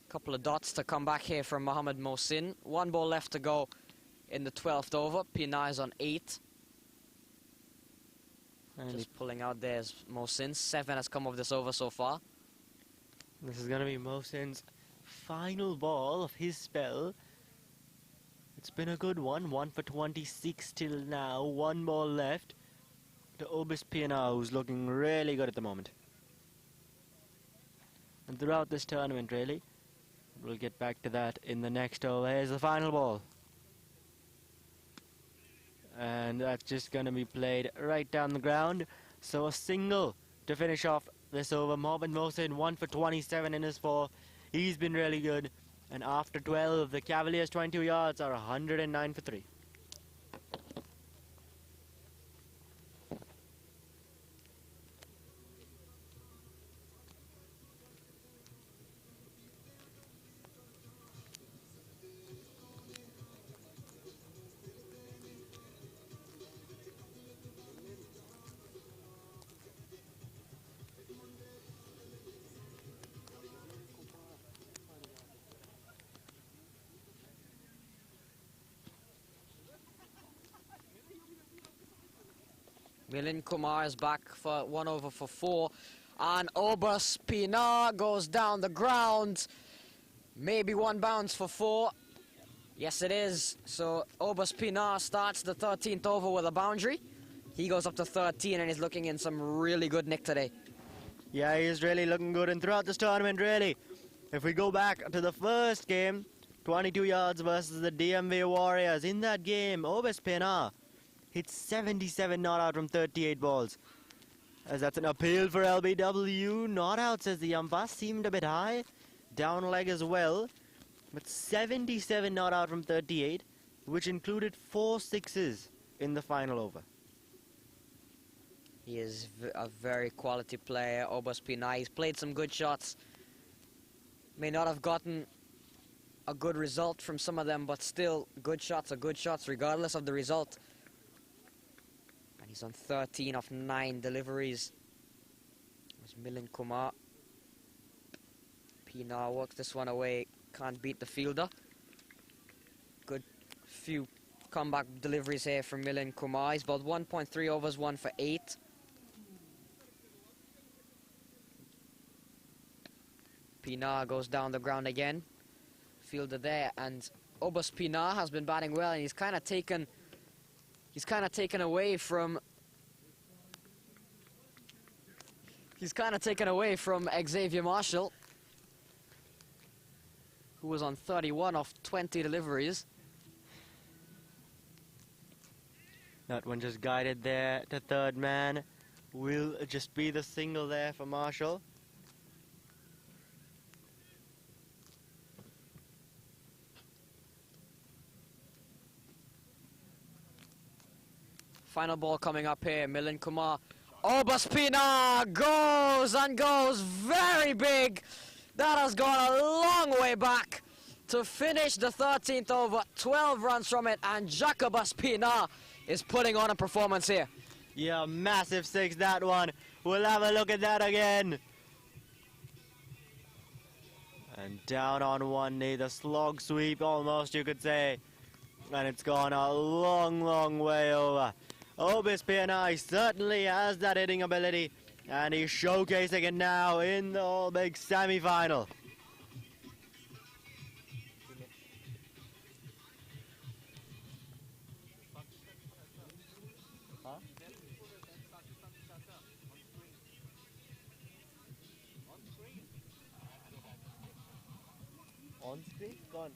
Couple of dots to come back here from Mohammad Mohsin. 1 ball left to go in the 12th over. Pina is on 8.
And
Just pulling out there's Mohsin. 7 has come of this over so far.
this is going to be Mohsin's final ball of his spell. It's been a good one. 1 for 26 till now. 1 ball left to Obis Pina, who's looking really good at the moment. And throughout this tournament, really. We'll get back to that in the next over. Here's the final ball. And that's just going to be played right down the ground. So a single to finish off this over. Mohammad Mohsin 1 for 27 in his 4. He's been really good. And after 12, the Cavaliers 22 yards are 109 for 3.
Milind Kumar is back for 1 over for 4. And Oba Spina goes down the ground. Maybe 1 bounce for 4. Yes, it is. So Oba Spina starts the 13th over with a boundary. He goes up to 13 and he's looking in some really good nick today.
Yeah, he's really looking good. And throughout this tournament, really, if we go back to the first game, 22 yards versus the DMV Warriors. In that game, Obis Pina hit 77 not out from 38 balls. As that's an appeal for LBW. Not out, says the umpire. Seemed a bit high. Down leg as well. But 77 not out from 38, which included 4 sixes in the final over.
He is a very quality player, Oba Spina. He's played some good shots. May not have gotten a good result from some of them, but still, good shots are good shots regardless of the result. And he's on 13 of 9 deliveries. There's Milind Kumar. Pina works this one away, can't beat the fielder. Good few comeback deliveries here from Milind Kumar. He's bowled 1.3 overs, 1 for 8. Pina goes down the ground again. Fielder there, and Obas Pina has been batting well, and he's kind of taken away from Xavier Marshall, who was on 31 of 20 deliveries.
That one just guided there to third man. Will just be the single there for Marshall.
Final ball coming up here. Milind Kumar. Obaspina goes and goes very big. That has gone a long way back to finish the 13th over. 12 runs from it, and Jacob Obaspina is putting on a performance here.
Yeah, massive six, that one. We'll have a look at that again. And down on one knee, the slog sweep almost, you could say. And it's gone a long, long way over. Obaspina certainly has that hitting ability, and he's showcasing it now in the All Big semi-final. On screen? Gone.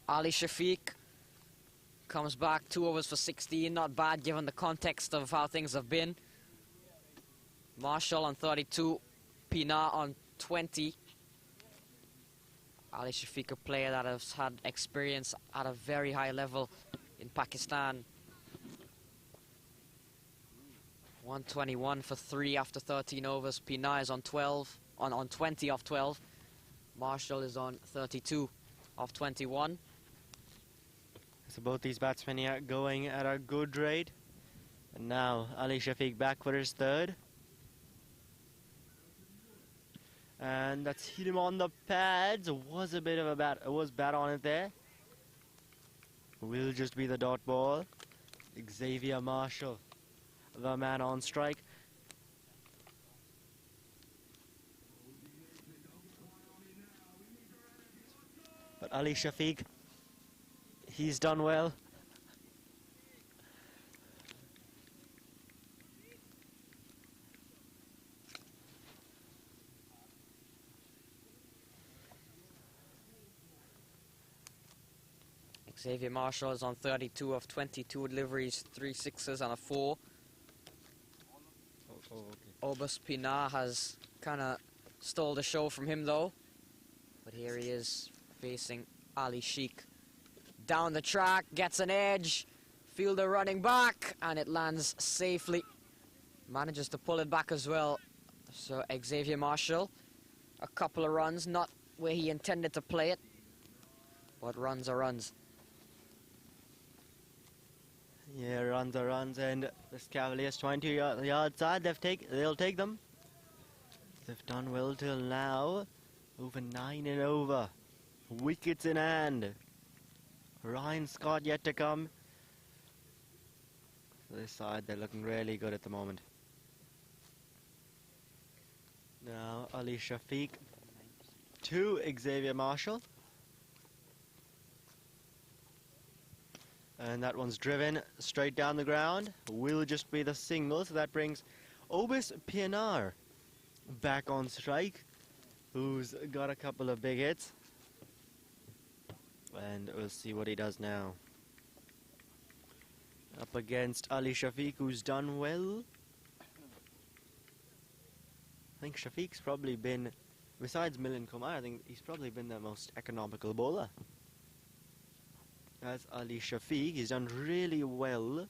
Ali Shafiq comes back 2 overs for 16. Not bad given the context of how things have been. Marshall on 32. Pina on 20. Ali Shafiq, a player that has had experience at a very high level in Pakistan. 121 for 3 after 13 overs. Pina is on 12, on 20 off 12. Marshall is on 32 off 21.
So both these batsmen here going at a good rate. And now Ali Shafiq back for his third. And that's hit him on the pads. Was a bit of a bat. Was bat on it there. Will just be the dot ball. Xavier Marshall, the man on strike. But Ali Shafiq, he's done well.
Xavier Marshall is on 32 of 22 deliveries, 3 sixes and a 4. Obaspina has kind of stole the show from him though. But here he is facing Ali Sheikh. Down the track, gets an edge. Fielder running back, and it lands safely. Manages to pull it back as well. So Xavier Marshall, a couple of runs, not where he intended to play it, but runs are runs.
Yeah, runs are runs, and this Cavaliers 20 yard side, they'll take them. They've done well till now. Over 9 and over. Wickets in hand. Ryan Scott yet to come. This side, they're looking really good at the moment. Now Ali Shafiq to Xavier Marshall. And that one's driven straight down the ground. Will just be the single, so that brings Obaspina back on strike, who's got a couple of big hits. And we'll see what he does now. Up against Ali Shafiq, who's done well. I think Shafiq's probably been, besides Milind Kumar, I think he's probably been the most economical bowler. That's Ali Shafiq. He's done really well.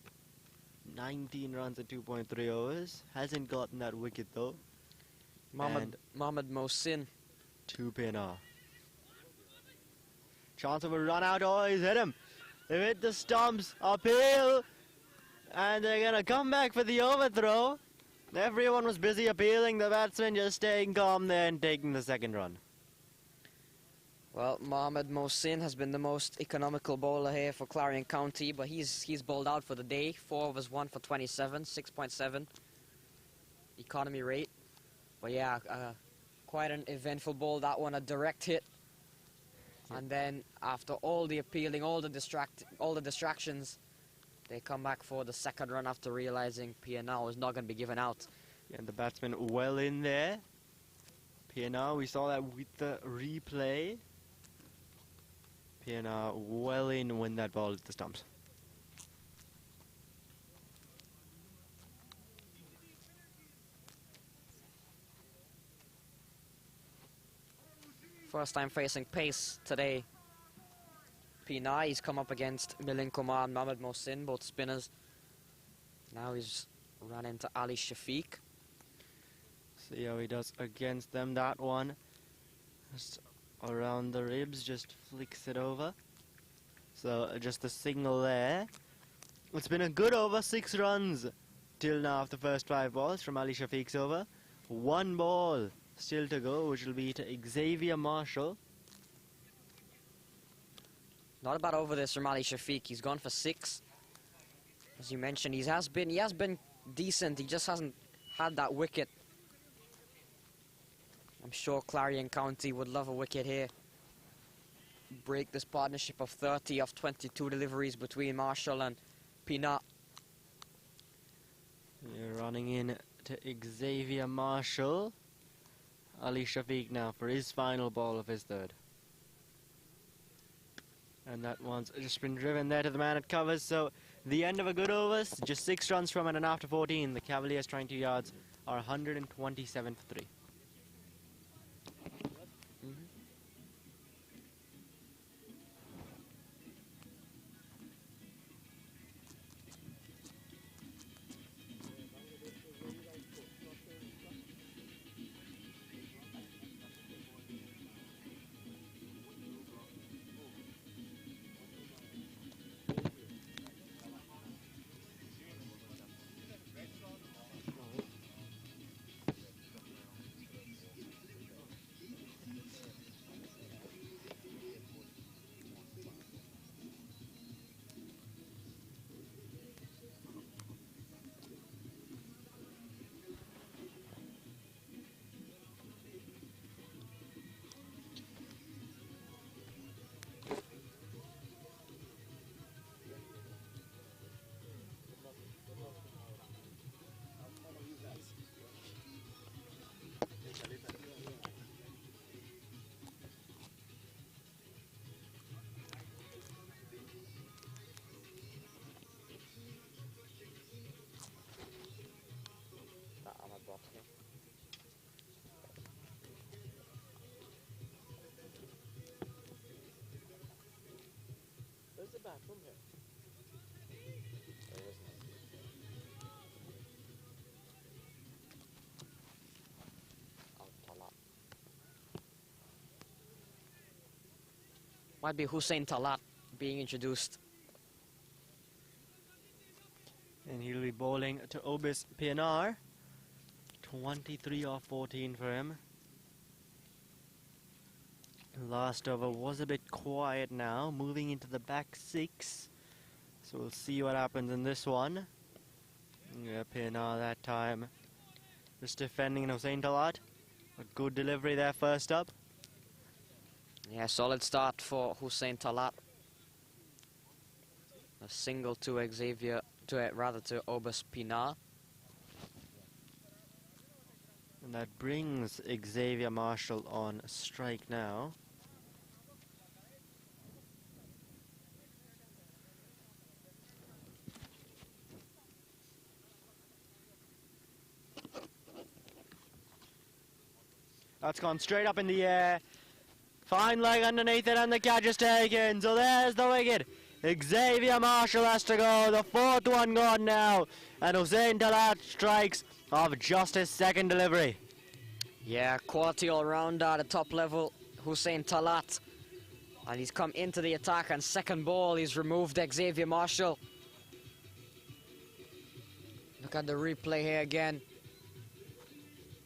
19 runs at 2.3 overs. Hasn't gotten that wicket though.
Mohamed Mohsin.
2 pinner. Chance of a run out. Oh, he's hit him. They've hit the stumps uphill. And they're going to come back for the overthrow. Everyone was busy appealing. The batsman just staying calm there and taking the second run.
Well, Mohamed Mohsin has been the most economical bowler here for Clarion County, but he's bowled out for the day. 4 overs, 1 for 27, 6.7 economy rate. But yeah, quite an eventful bowl. That one, a direct hit And then after all the appealing, all the distractions, they come back for the second run after realizing PNR was not going to be given out.
And the batsman well in there. PNR, we saw that with the replay. PNR well in when that ball hit the stumps.
First time facing pace today. P9, he's come up against Milind Kumar and Mohammad Mohsin, both spinners. Now he's run into Ali Shafiq.
See how he does against them. That one just around the ribs, just flicks it over. So just the signal there. It's been a good over, 6 runs till now after the first 5 balls from Ali Shafiq's over. 1 ball still to go, which will be to Xavier Marshall.
Not a bad over this from Ali Shafiq. He's gone for 6. As you mentioned, he has been decent. He just hasn't had that wicket. I'm sure Clarion County would love a wicket here. Break this partnership of 30 of 22 deliveries between Marshall and Peanut.
You're running in to Xavier Marshall. Ali Shafiq now for his final ball of his third. And that one's just been driven there to the man at covers. So the end of a good overs, just 6 runs from it, and after 14, the Cavaliers trying 2 yards are 127 for 3.
Where's the bat from here? There isn't.
Might be Hussein Talat being introduced.
And he'll be bowling to Obis PNR. 23 off 14 for him. Last over was a bit quiet now, moving into the back 6. So we'll see what happens in this one. Yeah, PNR that time just defending Hussein Talat. A good delivery there first up.
Yeah, solid start for Hussein Talat. A single to Xavier, to Obis Pinar.
And that brings Xavier Marshall on strike now. That's gone straight up in the air. Fine leg underneath it, and the catch is taken. So there's the wicket. Xavier Marshall has to go. The 4th one gone now. And Hussein Talat strikes off just his 2nd delivery.
Yeah, quality all-rounder at the top level, Hussein Talat. And he's come into the attack, and 2nd ball, he's removed Xavier Marshall. Look at the replay here again.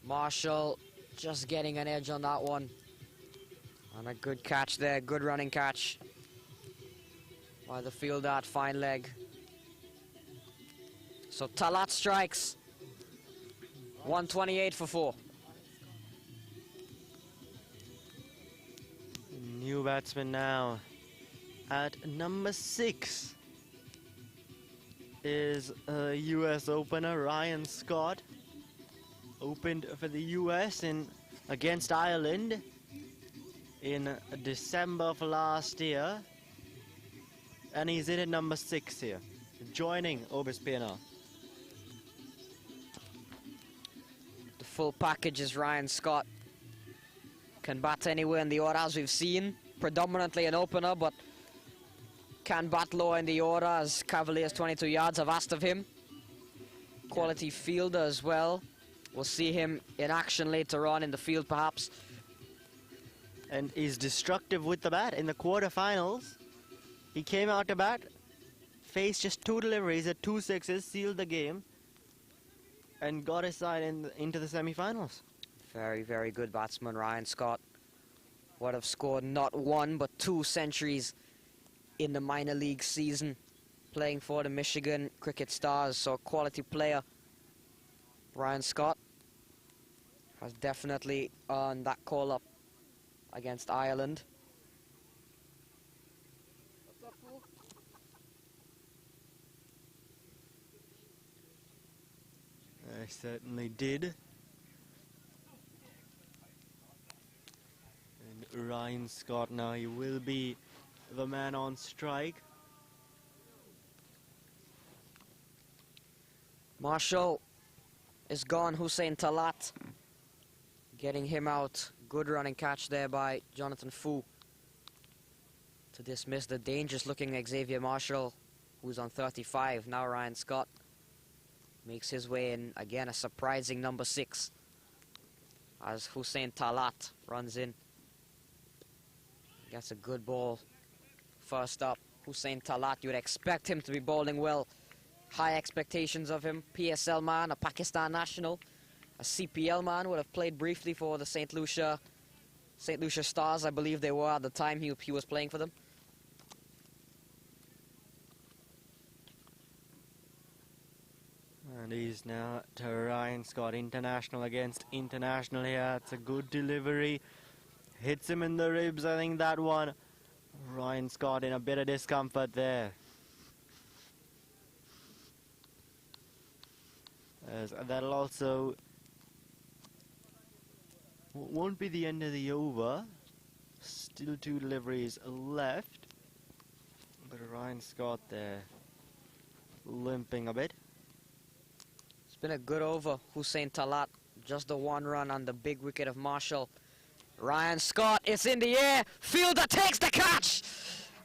Marshall just getting an edge on that one. And a good catch there, good running catch by the fielder at fine leg. So Talat strikes.
New new batsman now. At number 6 is a US opener, Ryan Scott. Opened for the US against Ireland in December of last year. And he's in at number 6 here, joining Obispina.
The full package is Ryan Scott. Can bat anywhere in the order, as we've seen. Predominantly an opener, but can bat low in the order, as Cavaliers 22 yards have asked of him. Quality fielder as well. We'll see him in action later on in the field, perhaps.
And he's destructive with the bat in the quarterfinals. He came out to bat, faced just 2 deliveries at 2 sixes, sealed the game, and got his side into the semi-finals.
Very, very good batsman, Ryan Scott. Would have scored not 1 but 2 centuries in the minor league season, playing for the Michigan Cricket Stars. So quality player, Ryan Scott, has definitely earned that call-up against Ireland.
I certainly did. And Ryan Scott now, he will be the man on strike.
Marshall is gone. Hussein Talat getting him out. Good running catch there by Jonathan Fu to dismiss the dangerous looking Xavier Marshall, who's on 35. Now Ryan Scott makes his way in. Again, a surprising number 6 as Hussein Talat runs in. Gets a good ball. First up, Hussein Talat. You would expect him to be bowling well. High expectations of him. PSL man, a Pakistan national. A CPL man, would have played briefly for the St. Lucia Stars, I believe they were at the time he was playing for them.
And he's now to Ryan Scott, international against international here. It's a good delivery. Hits him in the ribs, I think that one. Ryan Scott in a bit of discomfort there. As that'll also won't be the end of the over. Still 2 deliveries left. But Ryan Scott there limping a bit.
It's been a good over. Hussein Talat, just the 1 run on the big wicket of Marshall. Ryan Scott, it's in the air. Fielder takes the catch.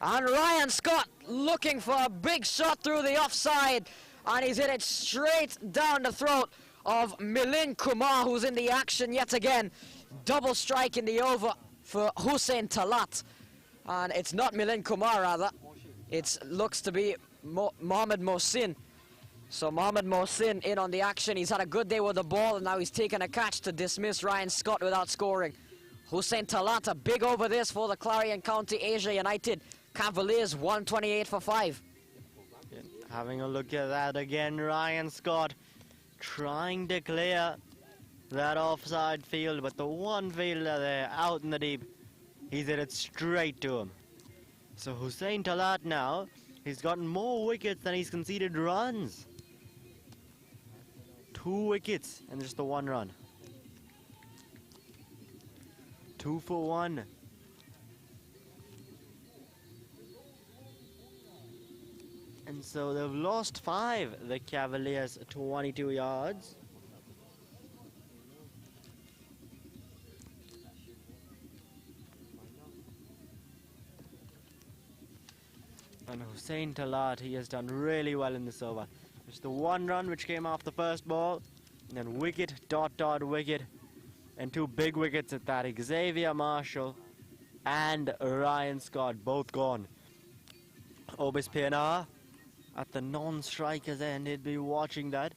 And Ryan Scott looking for a big shot through the offside. And he's hit it straight down the throat of Milind Kumar, who's in the action yet again. Double strike in the over for Hussein Talat. And it's not Milind Kumar, rather. It looks to be Mohammad Mohsin. So Mohammad Mohsin in on the action. He's had a good day with the ball, and now he's taken a catch to dismiss Ryan Scott without scoring. Hussein Talat, a big over this for the Clarion County Asia United Cavaliers, 128 for 5.
Having a look at that again, Ryan Scott trying to clear that offside field, but the one fielder there out in the deep, he's hit it straight to him. So Hussein Talat now, he's gotten more wickets than he's conceded runs. 2 wickets and just the 1 run. 2 for 1. And so they've lost 5, the Cavaliers, 22 yards. And Hussein Talat, he has done really well in this over. Just the 1 run which came off the first ball, and then wicket, dot, wicket, and 2 big wickets at that. Xavier Marshall and Ryan Scott, both gone. Obis Pienaar at the non-striker's end, he'd be watching that.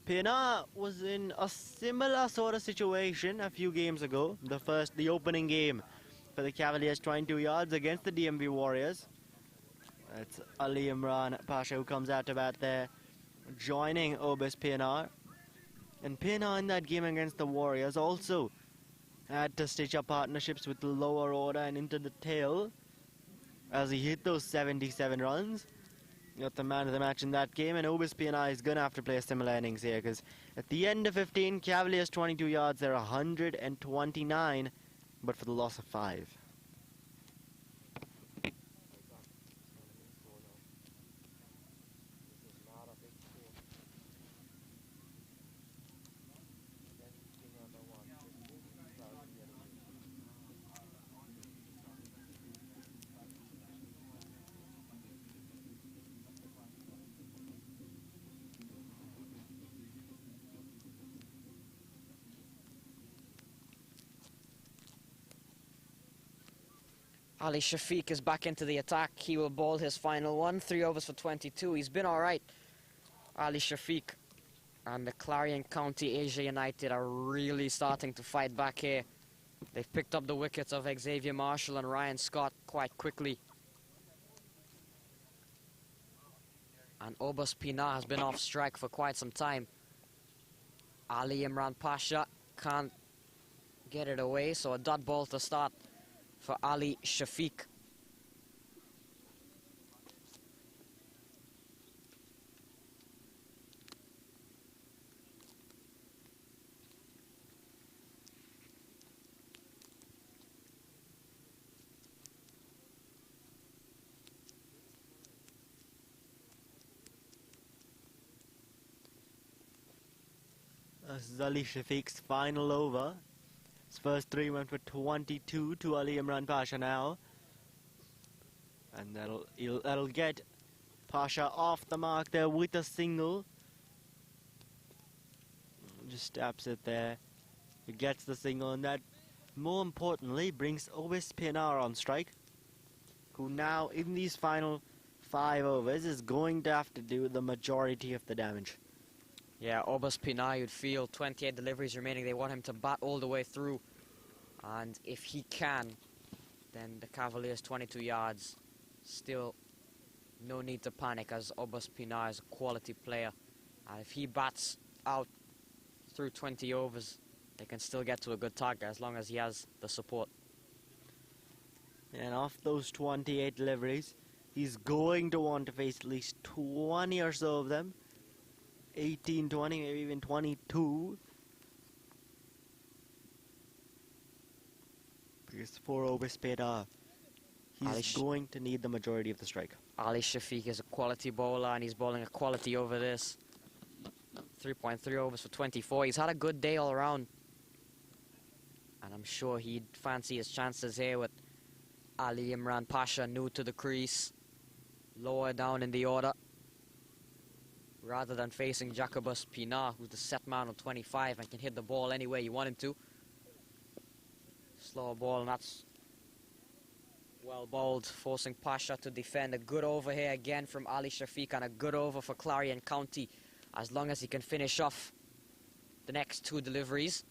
Pienaar was in a similar sort of situation a few games ago. The opening game for the Cavaliers, 22 yards against the DMV Warriors. That's Ali Imran Pasha who comes out to bat there, joining Obis Pienaar. And Pienaar in that game against the Warriors also had to stitch up partnerships with the lower order and into the tail as he hit those 77 runs. Got the man of the match in that game, and Obis PNI is going to have to play a similar innings here because at the end of 15, Cavaliers 22 yards, they're 129, but for the loss of 5.
Ali Shafiq is back into the attack. He will bowl his final one. 3 overs for 22. He's been alright. Ali Shafiq and the Clarion County Asia United are really starting to fight back here. They've picked up the wickets of Xavier Marshall and Ryan Scott quite quickly. And Obas Pina has been off strike for quite some time. Ali Imran Pasha can't get it away, so a dot ball to start for Ali Shafiq.
This is Ali Shafiq's final over. His first 3 went for 22 to Ali Imran Pasha now. And that'll get Pasha off the mark there with a single. Just taps it there. He gets the single, and that, more importantly, brings Obis Pinar on strike, who now, in these final 5 overs, is going to have to do the majority of the damage.
Yeah, Obas Pina, you'd feel 28 deliveries remaining. They want him to bat all the way through. And if he can, then the Cavaliers 22 yards. Still no need to panic, as Obas Pina is a quality player. And if he bats out through 20 overs, they can still get to a good target as long as he has the support.
And off those 28 deliveries, he's going to want to face at least 20 or so of them. 18, 20, maybe even 22. Because for Obis Pina, he's going to need the majority of the strike.
Ali Shafiq is a quality bowler, and he's bowling a quality over this. 3.3 overs for 24. He's had a good day all around. And I'm sure he'd fancy his chances here with Ali Imran Pasha new to the crease, lower down in the order, rather than facing Jacobus Pina, who's the set man on 25 and can hit the ball any way you want him to. Slower ball, and that's well bowled, forcing Pasha to defend. A good over here again from Ali Shafiq, and a good over for Clarion County, as long as he can finish off the next 2 deliveries.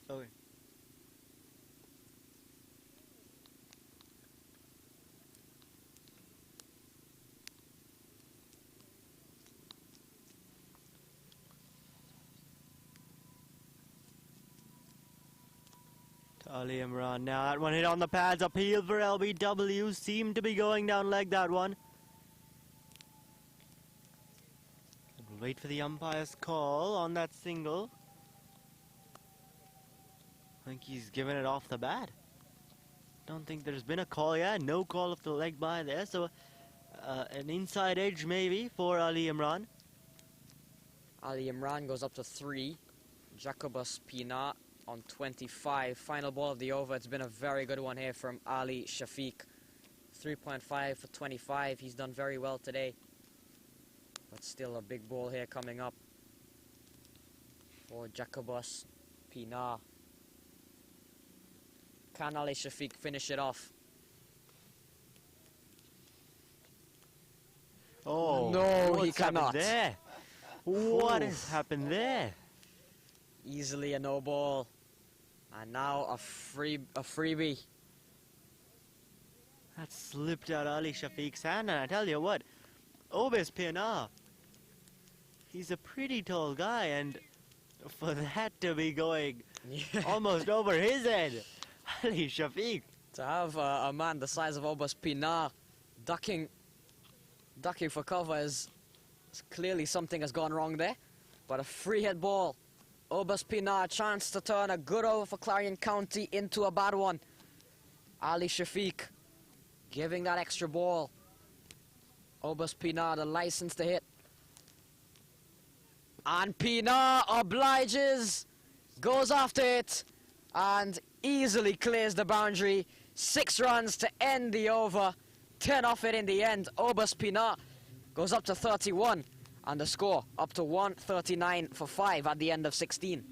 Okay. Ali Imran now, that one hit on the pads, appeal for LBW, seemed to be going down leg, that one. We'll wait for the umpire's call on that single. I think he's given it off the bat. Don't think there's been a call yet, no call off the leg by there, so an inside edge maybe for Ali Imran.
Ali Imran goes up to 3. Jacobus Pina on 25. Final ball of the over. It's been a very good one here from Ali Shafiq. 3.5 for 25. He's done very well today. But still a big ball here coming up for Jacobus Pina. Can Ali Shafiq finish it off?
Oh,
no, he
what's happened
cannot.
There? What has happened there?
Easily a no ball. And now a freebie.
That slipped out Ali Shafiq's hand, and I tell you what, Obis Pina, He's a pretty tall guy, and for that to be going almost over his head, Ali Shafiq.
To have a man the size of Obas Pinar ducking for cover is clearly something has gone wrong there. But a free hit ball. Obas Pinar, chance to turn a good over for Clarion County into a bad one. Ali Shafiq giving that extra ball. Obas Pinar, the license to hit. And Pinar obliges, goes after it, and easily clears the boundary. 6 runs to end the over. 10 off it in the end. Obas Pinar goes up to 31, and the score up to 139 for 5 at the end of 16.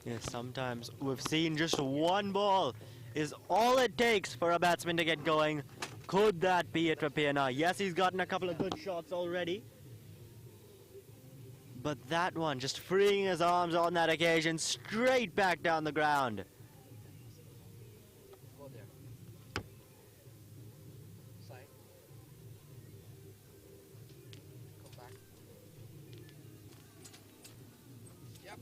Yes, sometimes we've seen just one ball is all it takes for a batsman to get going. Could that be it for Pinar? Yes, he's gotten a couple of good shots already. But that one, just freeing his arms on that occasion, straight back down the ground.
Go there. Side. Come back. Yep.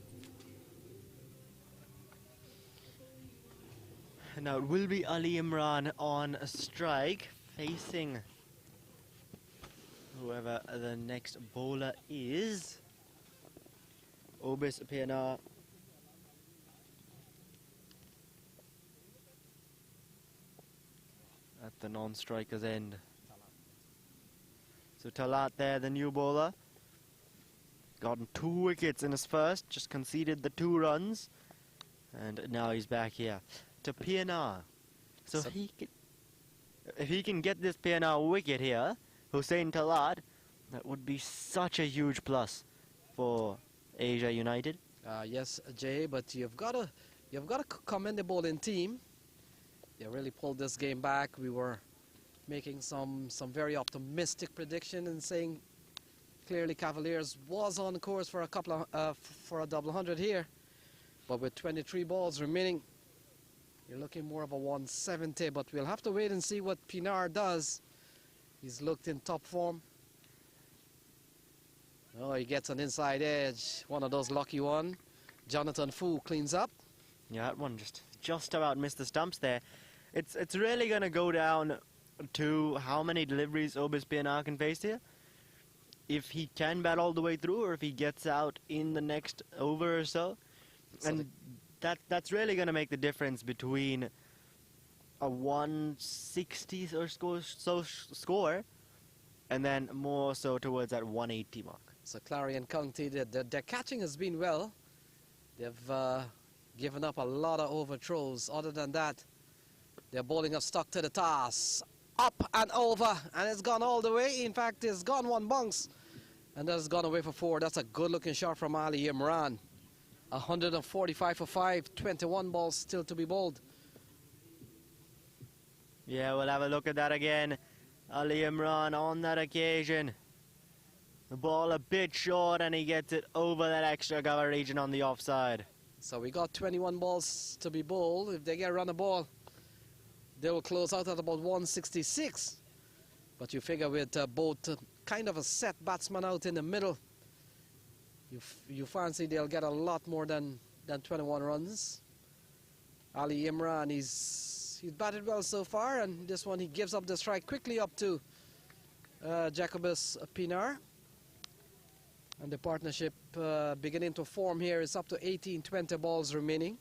Now it will be Ali Imran on a strike, facing whoever the next bowler is. Obis Pinar. At the non-striker's end. So Talat there, the new bowler. Gotten 2 wickets in his first, just conceded the 2 runs. And now he's back here to Pinar. So if he can get this Pinar wicket here, Hussein Talat, that would be such a huge plus for Asia United.
Yes, Jay, but you've got to commend the bowling team. They really pulled this game back. We were making some very optimistic prediction and saying clearly Cavaliers was on course for a couple of for a double hundred here, but with 23 balls remaining, you're looking more of a 170. But we'll have to wait and see what Pinar does. He's looked in top form. Oh, he gets an inside edge. One of those lucky one. Jonathan Fu cleans up.
Yeah, that one just about missed the stumps there. It's really going to go down to how many deliveries Obis Pinar can face here. If he can bat all the way through, or if he gets out in the next over or so. And that's really going to make the difference between a 160 or score and then more so towards that 180 mark.
So Clarion County, their catching has been well. They've given up a lot of overthrows. Other than that, their bowling have stuck to the task. Up and over, and it's gone all the way. In fact, it's gone 1 bounce, and that's gone away for 4. That's a good-looking shot from Ali Imran. 145 for 5, 21 balls still to be bowled.
Yeah, we'll have a look at that again. Ali Imran on that occasion. The ball a bit short, and he gets it over that extra cover region on the offside.
So we got 21 balls to be bowled. If they get run the ball, they will close out at about 166. But you figure with both kind of a set batsman out in the middle, you fancy they'll get a lot more than 21 runs. Ali Imran, he's batted well so far, and this one he gives up the strike quickly up to Jacobus Pinar. And the partnership beginning to form here is up to 18-20 balls remaining.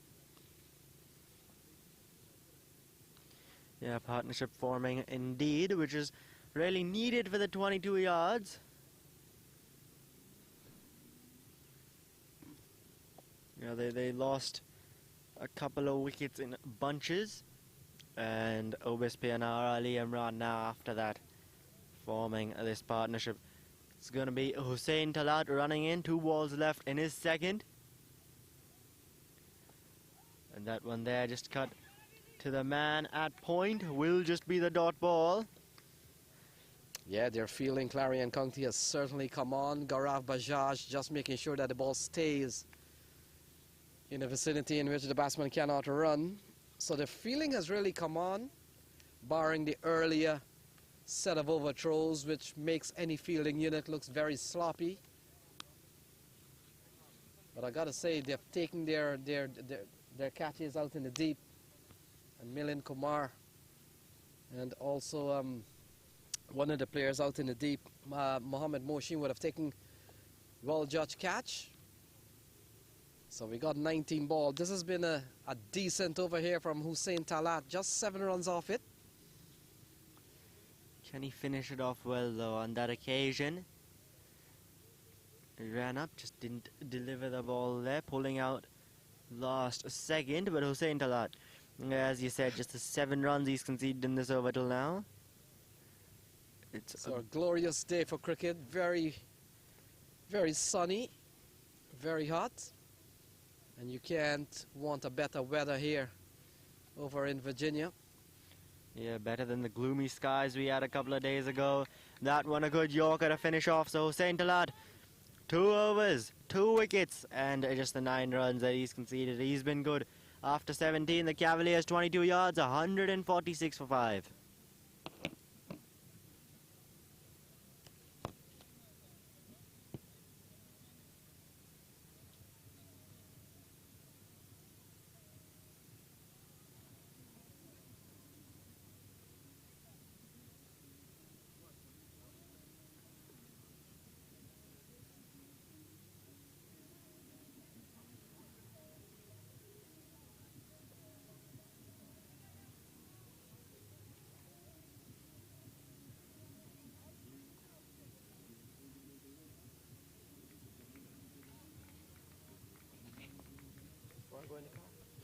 Yeah, partnership forming indeed, which is really needed for the 22 yards. Yeah, they lost a couple of wickets in bunches, and Obis Pinar, Ali Imran now after that forming this partnership. It's going to be Hussein Talat running in, 2 balls left in his second. And that one there just cut to the man at point, will just be the dot ball.
Yeah, their fielding, Clarion County, has certainly come on. Gaurav Bajaj just making sure that the ball stays in a vicinity in which the batsman cannot run. So the fielding has really come on, barring the earlier set of overthrows, which makes any fielding unit looks very sloppy. But I gotta say, they've taken their catches out in the deep. And Milind Kumar, and also one of the players out in the deep, Mohammed Mohsin, would have taken well-judged catch. So we got 19 ball. This has been a decent over here from Hussein Talat. Just 7 runs off it.
Can he finish it off well though on that occasion? He ran up, just didn't deliver the ball there, pulling out last second, but Hussein Talat, as you said, just the 7 runs he's conceded in this over till now. It's
So a glorious day for cricket. Very, very sunny, very hot. And you can't want a better weather here over in Virginia.
Yeah, better than the gloomy skies we had a couple of days ago. That one a good Yorker to finish off. So Hussein Talat, 2 overs, 2 wickets, and just the 9 runs that he's conceded. He's been good. After 17, the Cavaliers 22 yards, 146 for 5.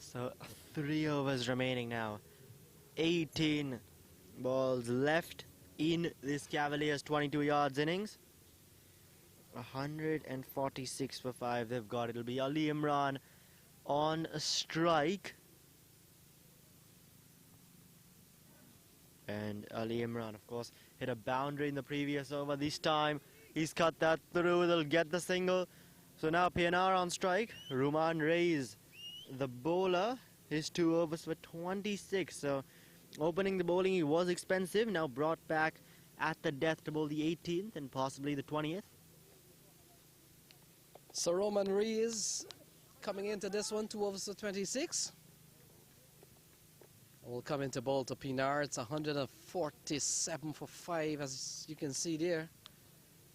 So 3 overs remaining now. 18 balls left in this Cavaliers 22 yards innings. 146 for 5 they've got. It'll be Ali Imran on a strike. And Ali Imran, of course, hit a boundary in the previous over. This time he's cut that through. They'll get the single. So now PNR on strike. Ruman Reis, the bowler, his 2 overs for 26. So opening the bowling, he was expensive. Now brought back at the death to bowl the 18th and possibly the 20th.
So Roman Reis coming into this one, 2 overs for 26. Will come into bowl to Pinar. It's 147 for 5, as you can see there.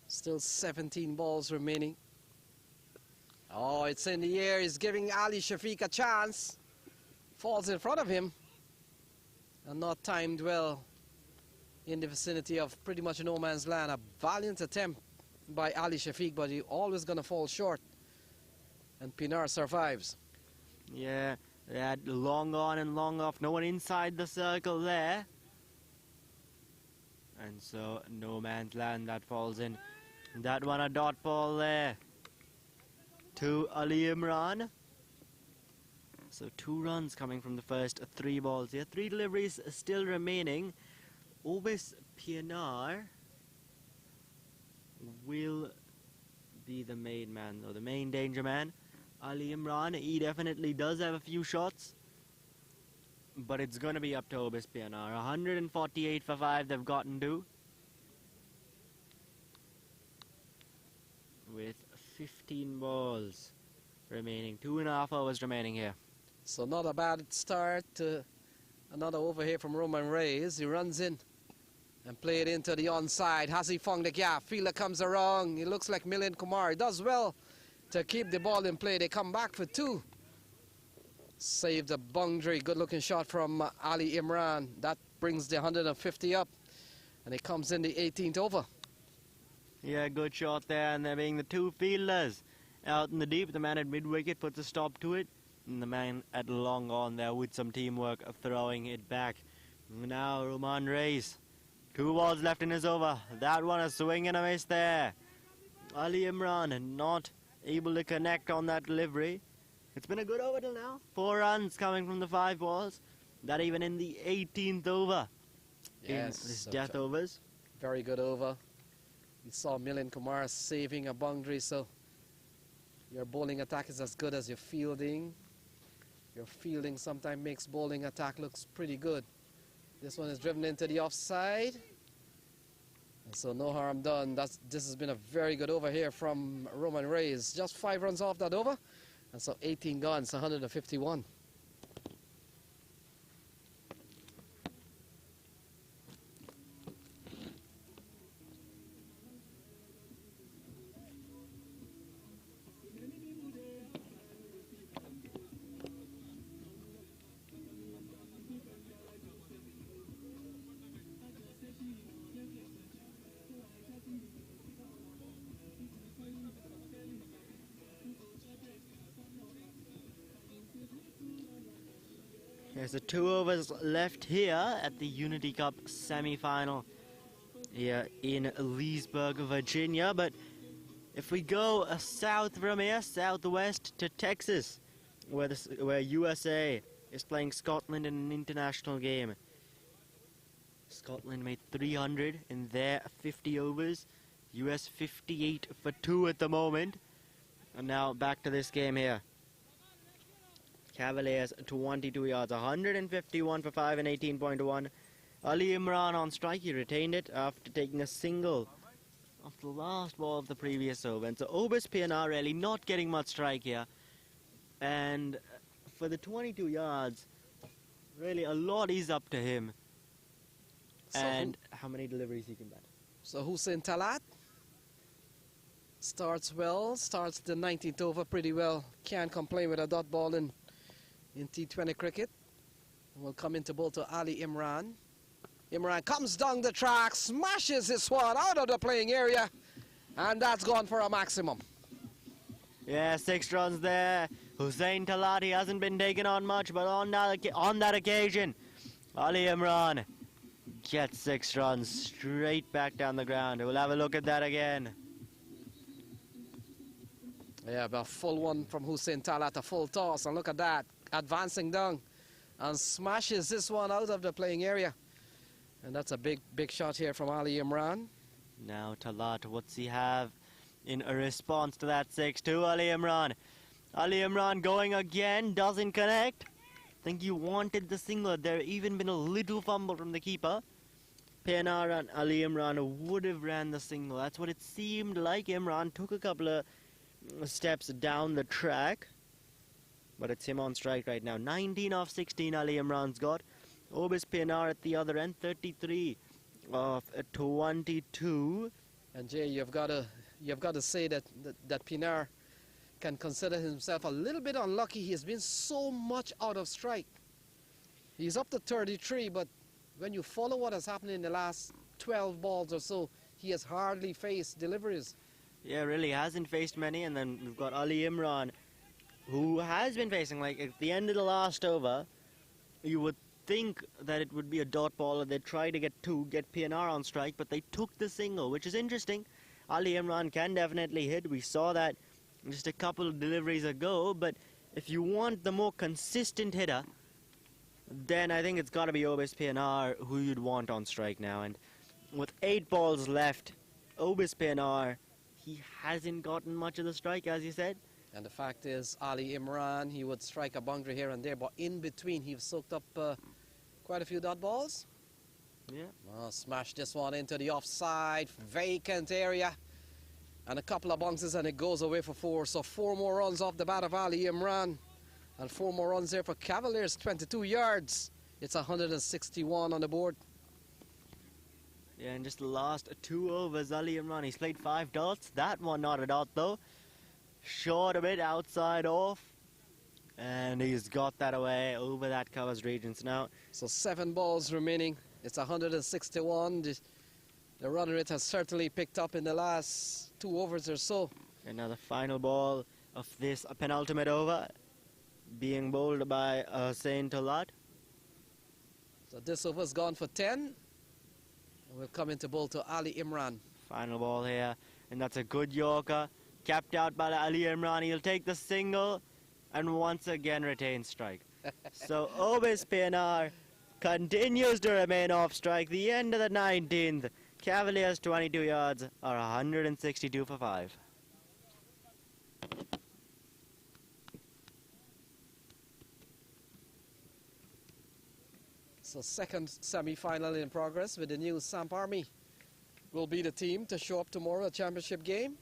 Still 17 balls remaining. Oh, it's in the air. He's giving Ali Shafiq a chance. Falls in front of him. And not timed well in the vicinity of pretty much no man's land. A valiant attempt by Ali Shafiq, but he always going to fall short. And Pinar survives.
Yeah, they had long on and long off. No one inside the circle there. And so no man's land that falls in. That one a dot ball there to Ali Imran. So 2 runs coming from the first 3 balls here. 3 deliveries still remaining. Obis Pienaar will be the main man, though, the main danger man. Ali Imran, he definitely does have a few shots, but it's going to be up to Obis Pienaar. 148 for 5 they've gotten to, with 15 balls remaining. 2.5 hours remaining here.
So not a bad start. Another over here from Roman Reis. He runs in and play it into the onside. Has he found the gap? Fielder comes around. He looks like Milind Kumar. He does well to keep the ball in play. They come back for 2. Saved the boundary. Good looking shot from Ali Imran. That brings the 150 up. And it comes in the 18th over.
Yeah, good shot there, and there being the 2 fielders out in the deep. The man at mid-wicket puts a stop to it, and the man at long on there with some teamwork throwing it back. Now Roman Reis, 2 balls left in his over. That one a swing and a miss there. Ali Imran not able to connect on that delivery. It's been a good over till now. 4 runs coming from the 5 balls. That even in the 18th over in this death overs.
Very good over. We saw Milind Kumar saving a boundary, so your bowling attack is as good as your fielding. Your fielding sometimes makes bowling attack looks pretty good. This one is driven into the offside. So no harm done. This has been a very good over here from Roman Reyes. Just 5 runs off that over. And so 18 guns, 151.
There's the 2 overs left here at the Unity Cup semi-final here in Leesburg, Virginia. But if we go south from here, southwest to Texas, where USA is playing Scotland in an international game. Scotland made 300 in their 50 overs. US 58 for 2 at the moment. And now back to this game here. Cavaliers 22 yards, 151 for 5 and 18.1. Ali Imran on strike, he retained it after taking a single off the last ball of the previous over. And so Obis PNR really not getting much strike here. And for the 22 yards, really a lot is up to him.
So
And how many deliveries he can bat.
So Hussein Talat starts well, starts the 19th over pretty well. Can't complain with a dot ball in T20 cricket. Will come into bowl to Ali Imran. Imran comes down the track, smashes this one out of the playing area, and that's gone for a maximum.
Yeah, 6 runs there. Hussein Talati hasn't been taken on much, but on that occasion, Ali Imran gets 6 runs straight back down the ground. We'll have a look at that again.
Yeah, but a full one from Hussein Talat, a full toss, and look at that, advancing down, and smashes this one out of the playing area. And that's a big shot here from Ali Imran.
Now Talat, what's he have in a response to that 6-2? Ali Imran. Ali Imran going again, doesn't connect. I think you wanted the single. There even been a little fumble from the keeper. PNR and Ali Imran would have ran the single. That's what it seemed like. Imran took a couple of steps down the track. But it's him on strike right now. 19 off 16 Ali Imran's got. Obis PNR at the other end, 33 of 22.
And Jay, you've got to say that Pinar can consider himself a little bit unlucky. He has been so much out of strike. He's up to 33, but when you follow what has happened in the last 12 balls or so, he has hardly faced deliveries.
Yeah, really hasn't faced many. And then we've got Ali Imran, who has been facing, like, at the end of the last over, you would think that it would be a dot ball or they'd try to get PNR on strike, but they took the single, which is interesting. Ali Imran can definitely hit. We saw that just a couple of deliveries ago, but if you want the more consistent hitter, then I think it's got to be Obis PNR who you'd want on strike now. And with 8 balls left, Obis PNR, he hasn't gotten much of the strike, as you said.
And the fact is, Ali Imran, he would strike a boundary here and there, but in between, he's soaked up quite a few dot balls.
Yeah.
Oh, smash this one into the offside, vacant area. And a couple of bounces, and it goes away for 4. So 4 more runs off the bat of Ali Imran. And 4 more runs there for Cavaliers, 22 yards. It's 161 on the board.
Yeah, and just the last 2 overs, Ali Imran, he's played 5 dots. That one not a dot, though. Short a bit, outside off. And he's got that away over that covers regions now.
So 7 balls remaining. It's 161. The run rate has certainly picked up in the last 2 overs or so.
And now the final ball of this penultimate over, being bowled by Hussein Talat.
So this over's gone for 10. And we'll come into bowl to Ali Imran.
Final ball here, and that's a good Yorker. Capped out by Ali Imran. He'll take the single and once again retain strike. So Obis PNR continues to remain off strike. The end of the 19th. Cavaliers 22 yards are 162 for 5.
So second semi-final in progress with the new Samp Army. will be the team to show up tomorrow at championship game.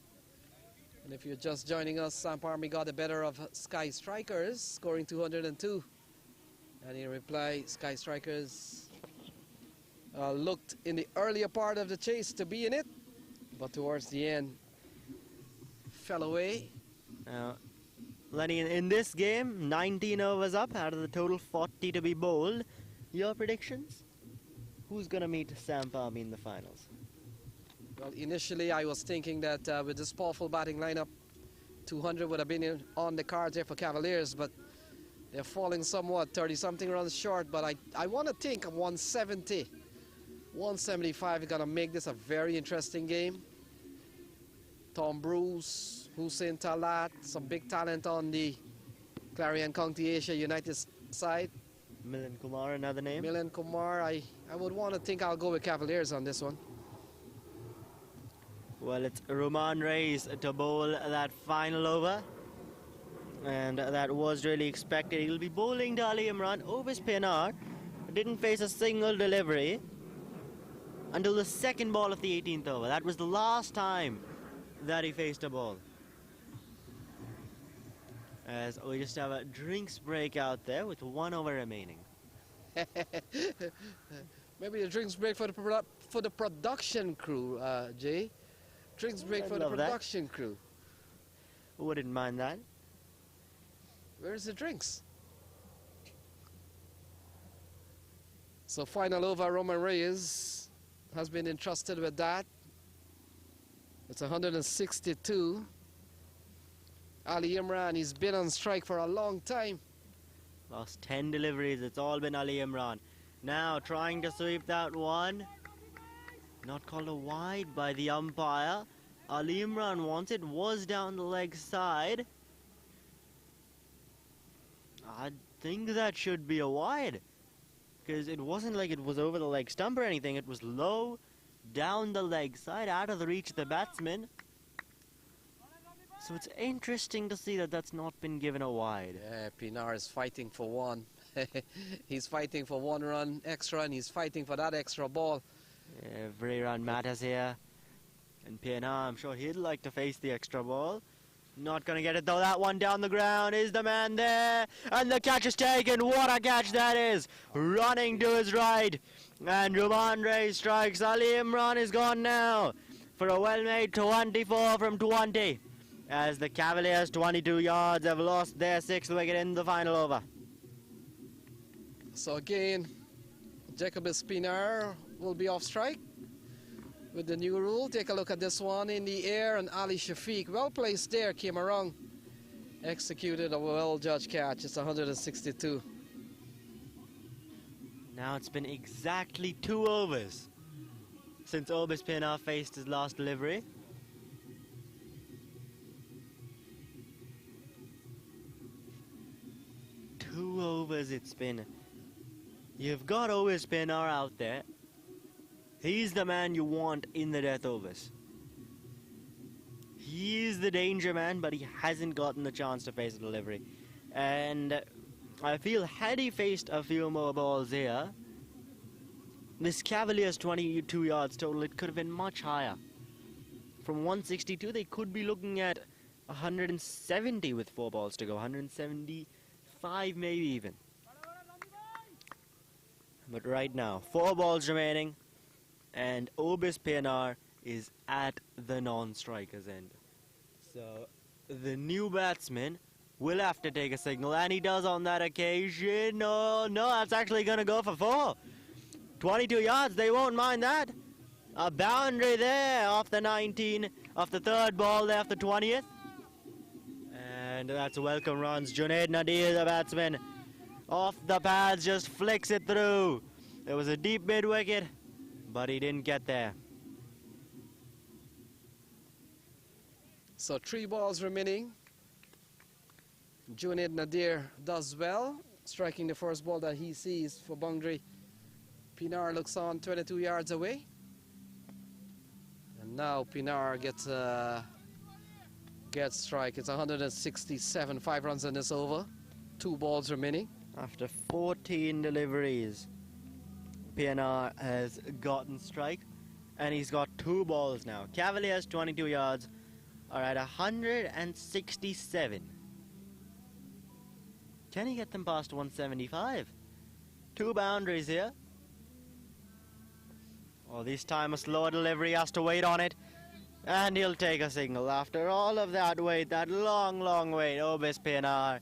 And if you're just joining us, Samp Army got the better of Sky Strikers, scoring 202. And in reply, Sky Strikers looked in the earlier part of the chase to be in it, but towards the end, fell away.
Now, Lenny, in this game, 19 overs up out of the total 40 to be bowled. Your predictions? Who's going to meet Samp Army in the finals?
Well, initially I was thinking that with this powerful batting lineup, 200 would have been on the cards here for Cavaliers, but they're falling somewhat, 30-something runs short. But I want to think 170, 175 is going to make this a very interesting game. Tom Bruce, Hussein Talat, some big talent on the Clarion County Asia United side.
Milan Kumar, another name?
Milan Kumar, I would want to think I'll go with Cavaliers on this one.
Well, it's Roman Reis to bowl that final over. And that was really expected. He'll be bowling to Ali Imran. Over spinner didn't face a single delivery until the second ball of the 18th over. That was the last time that he faced a ball. As we just have a drinks break out there with 1 over remaining.
Maybe a drinks break for the production crew, Jay. Drinks break for the production crew.
Wouldn't mind that.
Where's the drinks? So final over, Roman Reyes has been entrusted with that. It's 162. Ali Imran, he's been on strike for a long time.
Last 10 deliveries, it's all been Ali Imran. Now trying to sweep that one. Not called a wide by the umpire. Ali Imran wants it, was down the leg side. I think that should be a wide. Because it wasn't like it was over the leg stump or anything. It was low, down the leg side, out of the reach of the batsman. So it's interesting to see that that's not been given a wide.
Yeah, Pinar is fighting for one. He's fighting for 1 run extra, and he's fighting for that extra ball.
Every run matters here. And Pinar, I'm sure he'd like to face the extra ball. Not going to get it though. That one down the ground. Is the man there? And the catch is taken. What a catch that is. Running to his right. And Roman Reis strikes. Ali Imran is gone now for a well-made 24 from 20. As the Cavaliers, 22 yards, have lost their 6th wicket in the final over.
So again, Jacobus Pinar will be off strike with the new rule. Take a look at this one in the air, and Ali Shafiq, well placed there, came around, executed a well-judged catch. It's 162.
Now it's been exactly 2 overs since Obis Pinar faced his last delivery. Two overs it's been. You've got Obis Pinar out there. He's the man you want in the death overs. He's the danger man, but he hasn't gotten the chance to face a delivery. And I feel had he faced a few more balls here, this Cavaliers 22 yards total, it could have been much higher. From 162, they could be looking at 170 with 4 balls to go, 175 maybe even. But right now, 4 balls remaining, and Obis Pinar is at the non-striker's end. So the new batsman will have to take a signal, and he does on that occasion. No, that's actually going to go for 4. 22 yards, they won't mind that. A boundary there off the 19, off the 3rd ball there, off the 20th. And that's welcome runs. Junaid Nadir, the batsman, off the pads, just flicks it through. There was a deep mid-wicket, but he didn't get there.
So 3 balls remaining. Junaid Nadir does well, striking the first ball that he sees for boundary. Pinar looks on 22 yards away. And now Pinar gets strike. It's 167, 5 runs in this over. 2 balls remaining.
After 14 deliveries, Pinar has gotten strike. and he's got 2 balls now. Cavaliers 22 yards are at 167. Can he get them past 175? 2 boundaries here. Oh, this time a slower delivery, has to wait on it. And he'll take a signal. After all of that wait, that long wait, Obis Pinar,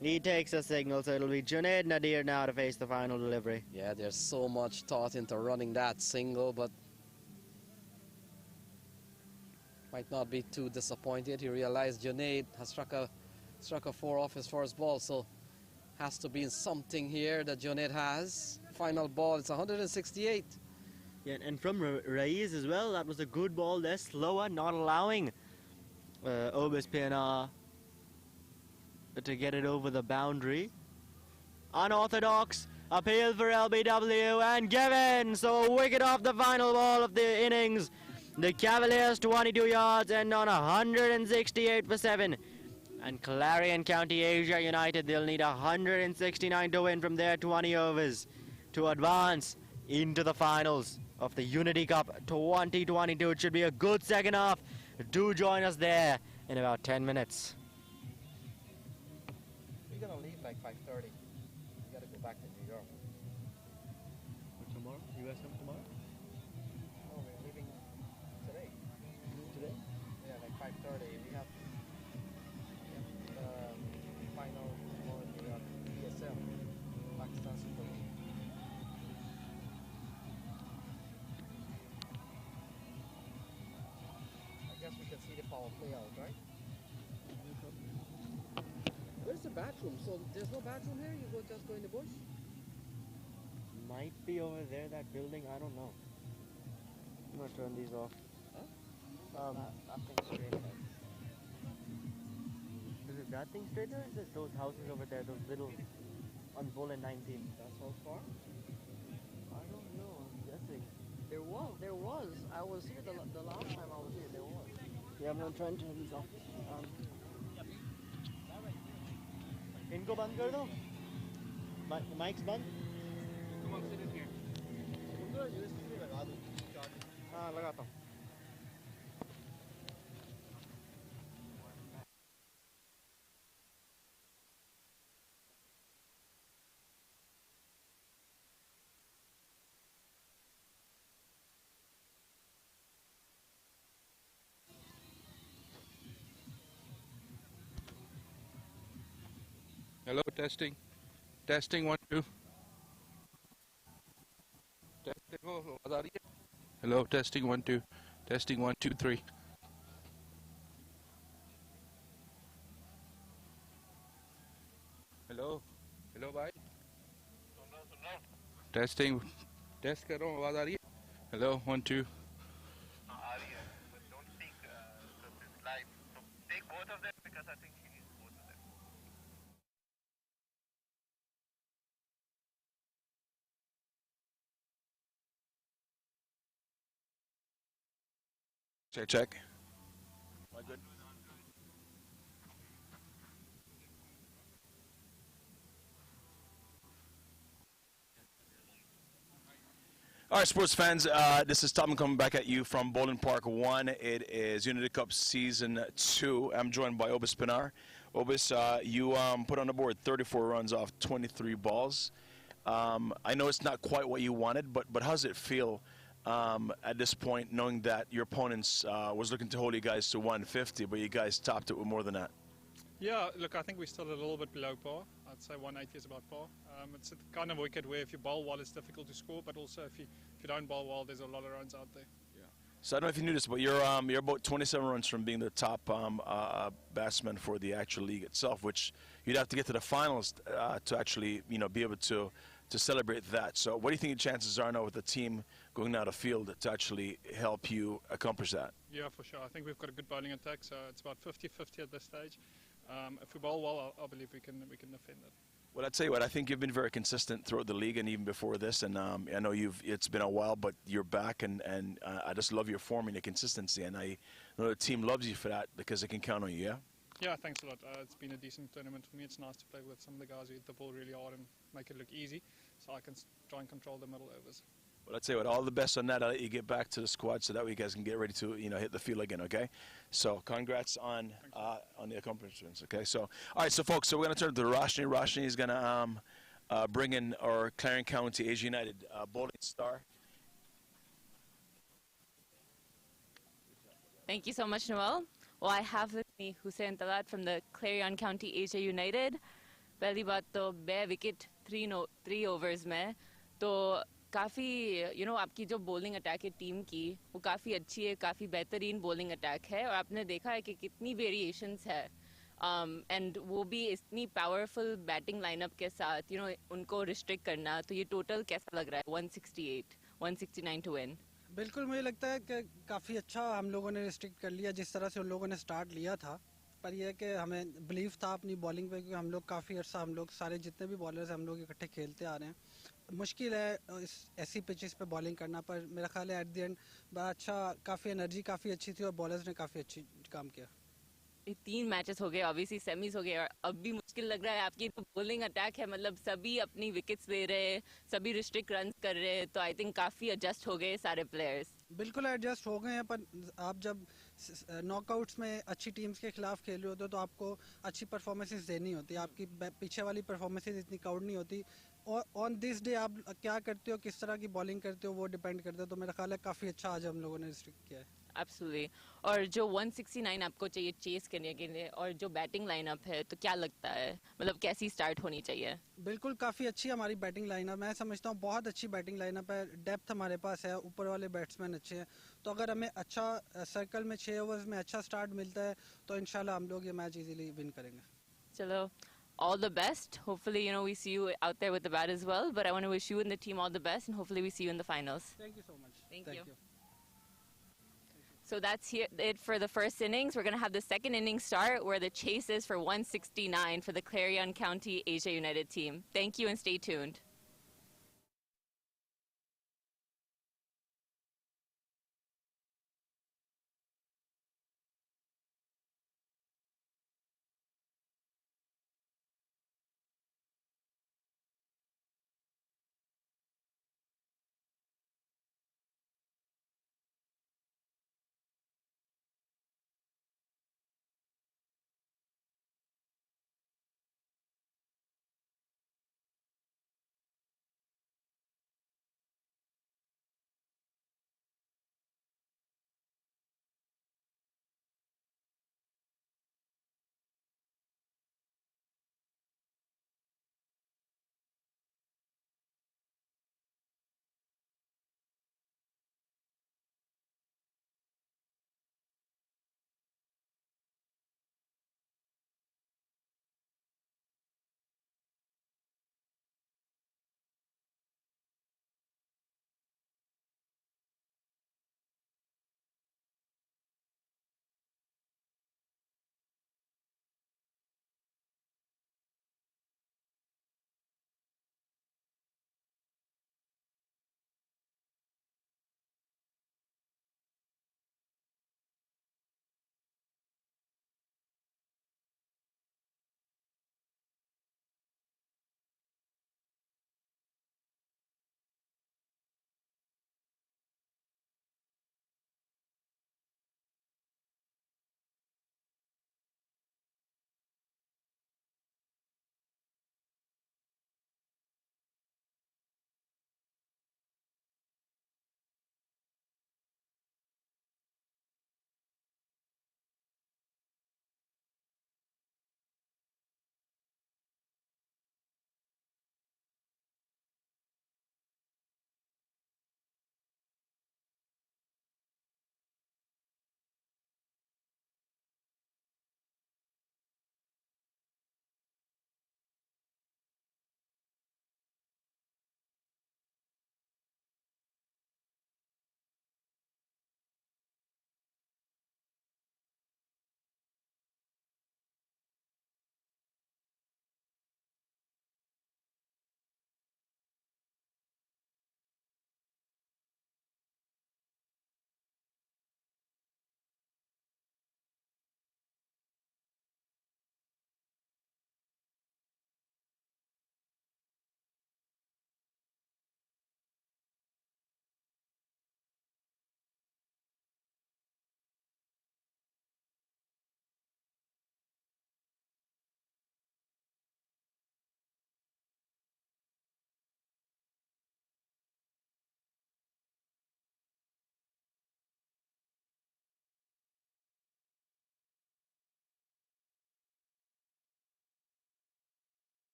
he takes a signal, so it'll be Junaid Nadir now to face the final delivery.
Yeah, there's so much thought into running that single, but might not be too disappointed. He realized Junaid has struck a 4 off his first ball, so has to be in something here that Junaid has. Final ball, it's 168.
Yeah, and from Raiz as well, that was a good ball there, slower, not allowing Obis Pinar to get it over the boundary. Unorthodox appeal for LBW and given, so a wicket off the final ball of the innings. The Cavaliers 22 yards and on 168 for 7. And Clarion County Asia United, they'll need 169 to win from their 20 overs to advance into the finals of the Unity Cup 2022. It should be a good second half. Do join us there in about 10 minutes.
We're gonna leave like 5:30. We gotta go back to New York.
Tomorrow? You guys come tomorrow?
No, we're leaving today.
Today?
Yeah, like 5:30. We have final for the PSL, Pakistan Super League. I guess we can see the power play out, right?
Where's the bathroom? So there's no bathroom here? You just go in the bush?
Might be over there, that building, I don't know. I'm gonna turn these off.
Nothing straight ahead.
Is it that thing straight there? Or is it those houses over there, those little on Bull and 19?
That's how far?
I don't know, I'm guessing.
There was. I was here the last time I was here. There was.
Yeah, I'm gonna try and turn these off. इनको बंद कर दो mics बंद
हाँ लगाता हूँ.
Hello, testing. Testing 1 2. Testing. Oh, आवाज आ रही है? Hello, testing 1 2. Testing 1 2 3. Hello. Hello, bhai. Testing. Test कर रहा हूँ, आवाज आ रही है? Hello, 1 2.
आ रही है, but don't speak because it's live. So take both of them because I think she needs both of them.
Check. All right, sports fans, this is Tom coming back at you from Bowling Park 1. It is Unity Cup Season 2. I'm joined by Obis Pinar. Obis, you put on the board 34 runs off 23 balls. I know it's not quite what you wanted, but how does it feel at this point, knowing that your opponents was looking to hold you guys to 150, but you guys topped it with more than that?
Yeah, look, I think we're still a little bit below par. I'd say 180 is about par. It's a kind of wicket where if you bowl well, it's difficult to score, but also if you don't bowl well, there's a lot of runs out there.
Yeah. So I don't know if you knew this, but you're about 27 runs from being the top batsman for the actual league itself, which you'd have to get to the finals to actually, be able to celebrate that. So what do you think the chances are now with the team going out of field to actually help you accomplish that?
Yeah, for sure. I think we've got a good bowling attack, so it's about 50-50 at this stage. If we bowl well, I believe we can defend it.
Well, I tell you what, I think you've been very consistent throughout the league and even before this, and I know it's been a while, but you're back, and I just love your form and your consistency, and I know the team loves you for that because they can count on you, yeah?
Yeah, thanks a lot. It's been a decent tournament for me. It's nice to play with some of the guys who hit the ball really hard and make it look easy, so I can try and control the middle overs.
Well, I'd say what all the best on that. I'll let you get back to the squad so that way you guys can get ready to hit the field again. Okay, so congrats on the accomplishments. Okay, so all right, so folks, so we're gonna turn to Roshni. Roshni is gonna bring in our Clarion County Asia United bowling star.
Thank you so much, Noel. Well, I have with me Hussein Talat from the Clarion County Asia United. पहली बात तो 2 wicket 3 overs में तो काफ़ी आपकी जो bowling attack है team की वो काफ़ी अच्छी है, काफ़ी बेहतरीन बॉलिंग अटैक है और आपने देखा है कि कितनी वेरिएशंस है एंड वो भी इतनी पावरफुल बैटिंग लाइनअप के साथ उनको रिस्ट्रिक्ट करना, तो ये टोटल कैसा लग रहा है 168 169 टू विन?
बिल्कुल, मुझे लगता है कि काफ़ी अच्छा हम लोगों ने रिस्ट्रिक्ट कर लिया जिस तरह से उन लोगों ने स्टार्ट लिया था, पर यह कि हमें बिलीव था अपनी बॉलिंग पे, क्योंकि हम लोग काफ़ी अर्सा हम लोग सारे जितने भी बॉलर्स हम लोग इकट्ठे खेलते आ रहे हैं। मुश्किल है ऐसी पिचेस पे बॉलिंग करना, पर मेरा ख्याल है एट द एंड बड़ा अच्छा, काफ़ी एनर्जी काफ़ी अच्छी थी और बॉलर्स ने काफ़ी अच्छी काम किया।
3 मैचेस हो गए, ऑब्वियसली सेमीज हो गए और अब भी मुश्किल लग रहा है। आपकी तो बॉलिंग अटैक है, मतलब सभी अपनी विकेट्स ले रहे हैं, सभी रिस्ट्रिक्ट रन कर रहे हैं, तो आई थिंक काफ़ी एडजस्ट हो गए सारे प्लेयर्स।
बिल्कुल एडजस्ट हो गए हैं, पर आप जब नॉकआउट्स में अच्छी टीम्स के खिलाफ खेल रहे होते हो तो आपको अच्छी परफॉर्मेंसेस देनी होती है, आपकी पीछे वाली परफॉर्मेंसेस इतनी काउंट नहीं होती और ऑन दिस डे आप क्या करते हो, किस तरह की बॉलिंग करते हो वो डिपेंड करता है। तो मेरा ख्याल है काफ़ी अच्छा आज हम लोगों ने रिस्ट्रिक्ट किया है।
एब्सोल्युटली। और जो 169 आपको चाहिए चेस करने के लिए और जो बैटिंग लाइनअप है, तो क्या लगता है मतलब कैसी स्टार्ट होनी चाहिए?
बिल्कुल काफ़ी अच्छी हमारी बैटिंग लाइनअप, मैं समझता हूँ बहुत अच्छी बैटिंग लाइनअप है, डेप्थ हमारे पास है, ऊपर वाले बैट्समैन अच्छे हैं, तो अगर हमें अच्छा सर्कल में 6 ओवर्स में अच्छा स्टार्ट मिलता है तो इंशाल्लाह हम लोग ये मैच इजीली विन करेंगे।
चलो, all the best. Hopefully, we see you out there with the bat as well. But I want to wish you and the team all the best, and hopefully we see you in the finals.
Thank you so much.
Thank you. So that's it for the first innings. We're going to have the second inning start where the chase is for 169 for the Clarion County Asia United team. Thank you and stay tuned.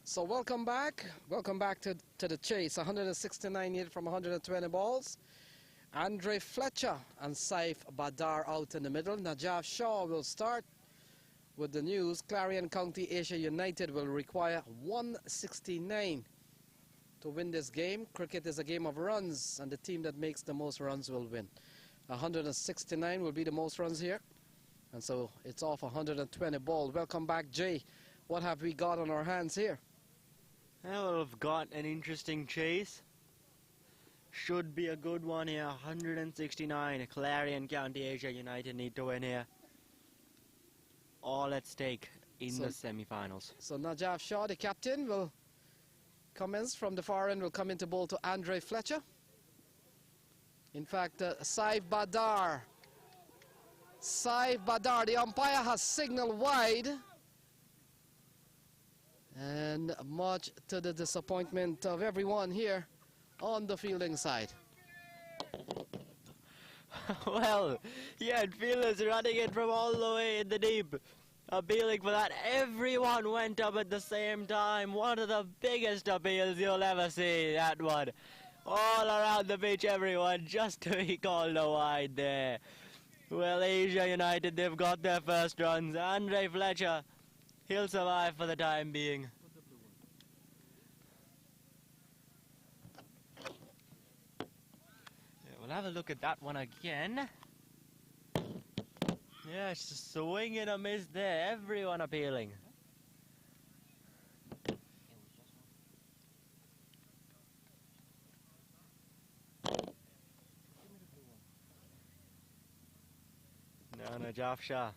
So welcome back to the chase. 169 hit from 120 balls. Andre Fletcher and Saif Badar out in the middle. Najaf Shaw will start with the news. Clarion County Asia United will require 169 to win this game. Cricket is a game of runs, and the team that makes the most runs will win. 169 will be the most runs here, and so it's off 120 ball. Welcome back, Jay. What have we got on our hands here?
Well, we've got an interesting chase. Should be a good one here. 169. Clarion County Asia United need to win here. All at stake in the semi-finals.
So Najaf Shaw, the captain, will commence from the far end, will come into bowl to Andre Fletcher. In fact, Saif Badar, the umpire has signaled wide. And much to the disappointment of everyone here on the fielding side.
Well, yeah, fielders running it from all the way in the deep. Appealing for that. Everyone went up at the same time. One of the biggest appeals you'll ever see, that one. All around the pitch, everyone, just to be called a wide there. Well, Asia United, they've got their first runs. Andre Fletcher, he'll survive for the time being. Yeah, we'll have a look at that one again. Yeah, it's a swing and a miss there. Everyone appealing. No, Najaf Shah.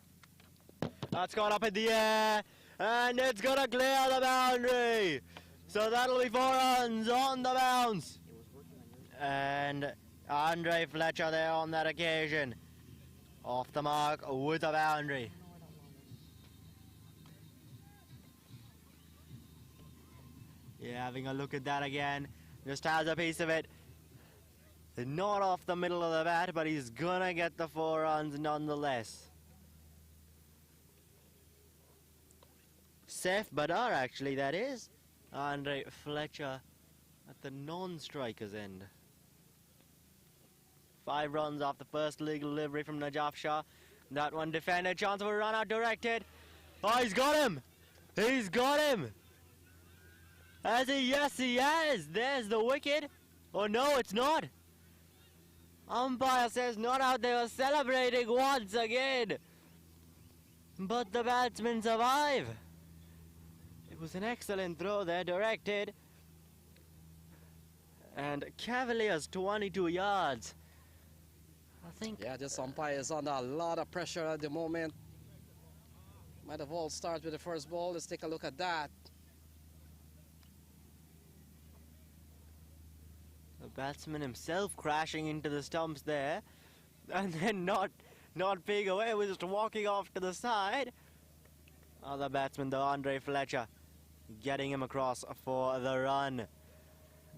That's gone up in the air, and it's gonna clear the boundary. So that'll be 4 runs on the bounce. And Andre Fletcher there on that occasion. Off the mark with a boundary. Yeah, having a look at that again. Just has a piece of it. Not off the middle of the bat, but he's gonna get the 4 runs nonetheless. Saif Badar, actually, that is. Andre Fletcher at the non-striker's end. 5 runs off the first legal delivery from Najaf Shah. That one defended. Chance for a run out directed. Oh, he's got him! He's got him! Has he? Yes, he has! There's the wicket. Oh, no, it's not. Umpire says not out. They were celebrating once again. But the batsmen survive. It was an excellent throw there, directed. And Cavaliers 22 yards. I think.
Yeah, this umpire is under a lot of pressure at the moment. Might have all started with the first ball. Let's take a look at that.
The batsman himself crashing into the stumps there. And then not being away, was just walking off to the side. Other batsman, though, Andre Fletcher, getting him across for the run.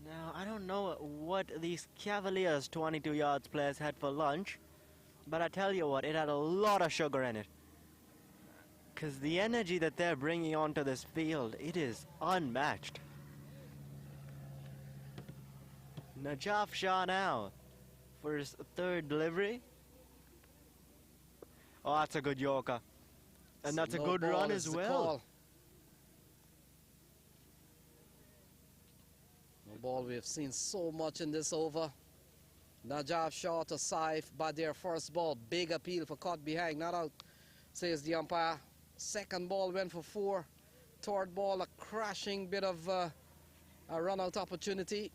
Now, I don't know what these Cavaliers 22 yards players had for lunch, but I tell you what, it had a lot of sugar in it. Because the energy that they're bringing onto this field, it is unmatched. Najaf Shah now for his 3rd delivery. Oh, that's a good Yorker. And that's a good run as well.
No ball, we have seen so much in this over. Najaf Shah to Saif Badar, first ball, big appeal for caught behind, not out, says the umpire. 2nd ball went for 4. 3rd ball, a crashing bit of a run-out opportunity.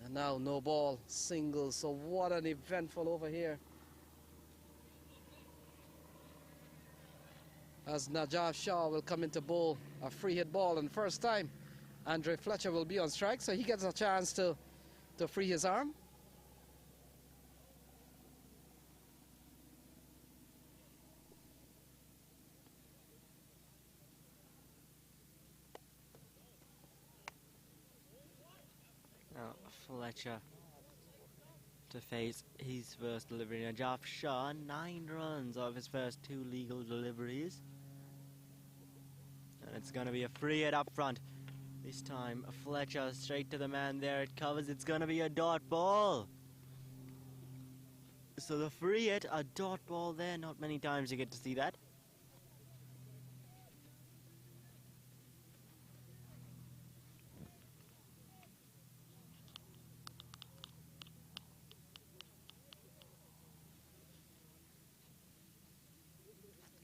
And now no ball, single. So what an eventful over here. As Najaf Shah will come into bowl, a free hit ball, and first time Andre Fletcher will be on strike, so he gets a chance to free his arm.
Now Fletcher to face his first delivery. Najaf Shah, 9 runs of his first 2 legal deliveries. And it's going to be a free hit up front. This time, Fletcher straight to the man there. It covers. It's going to be a dot ball. So the free hit, a dot ball there. Not many times you get to see that.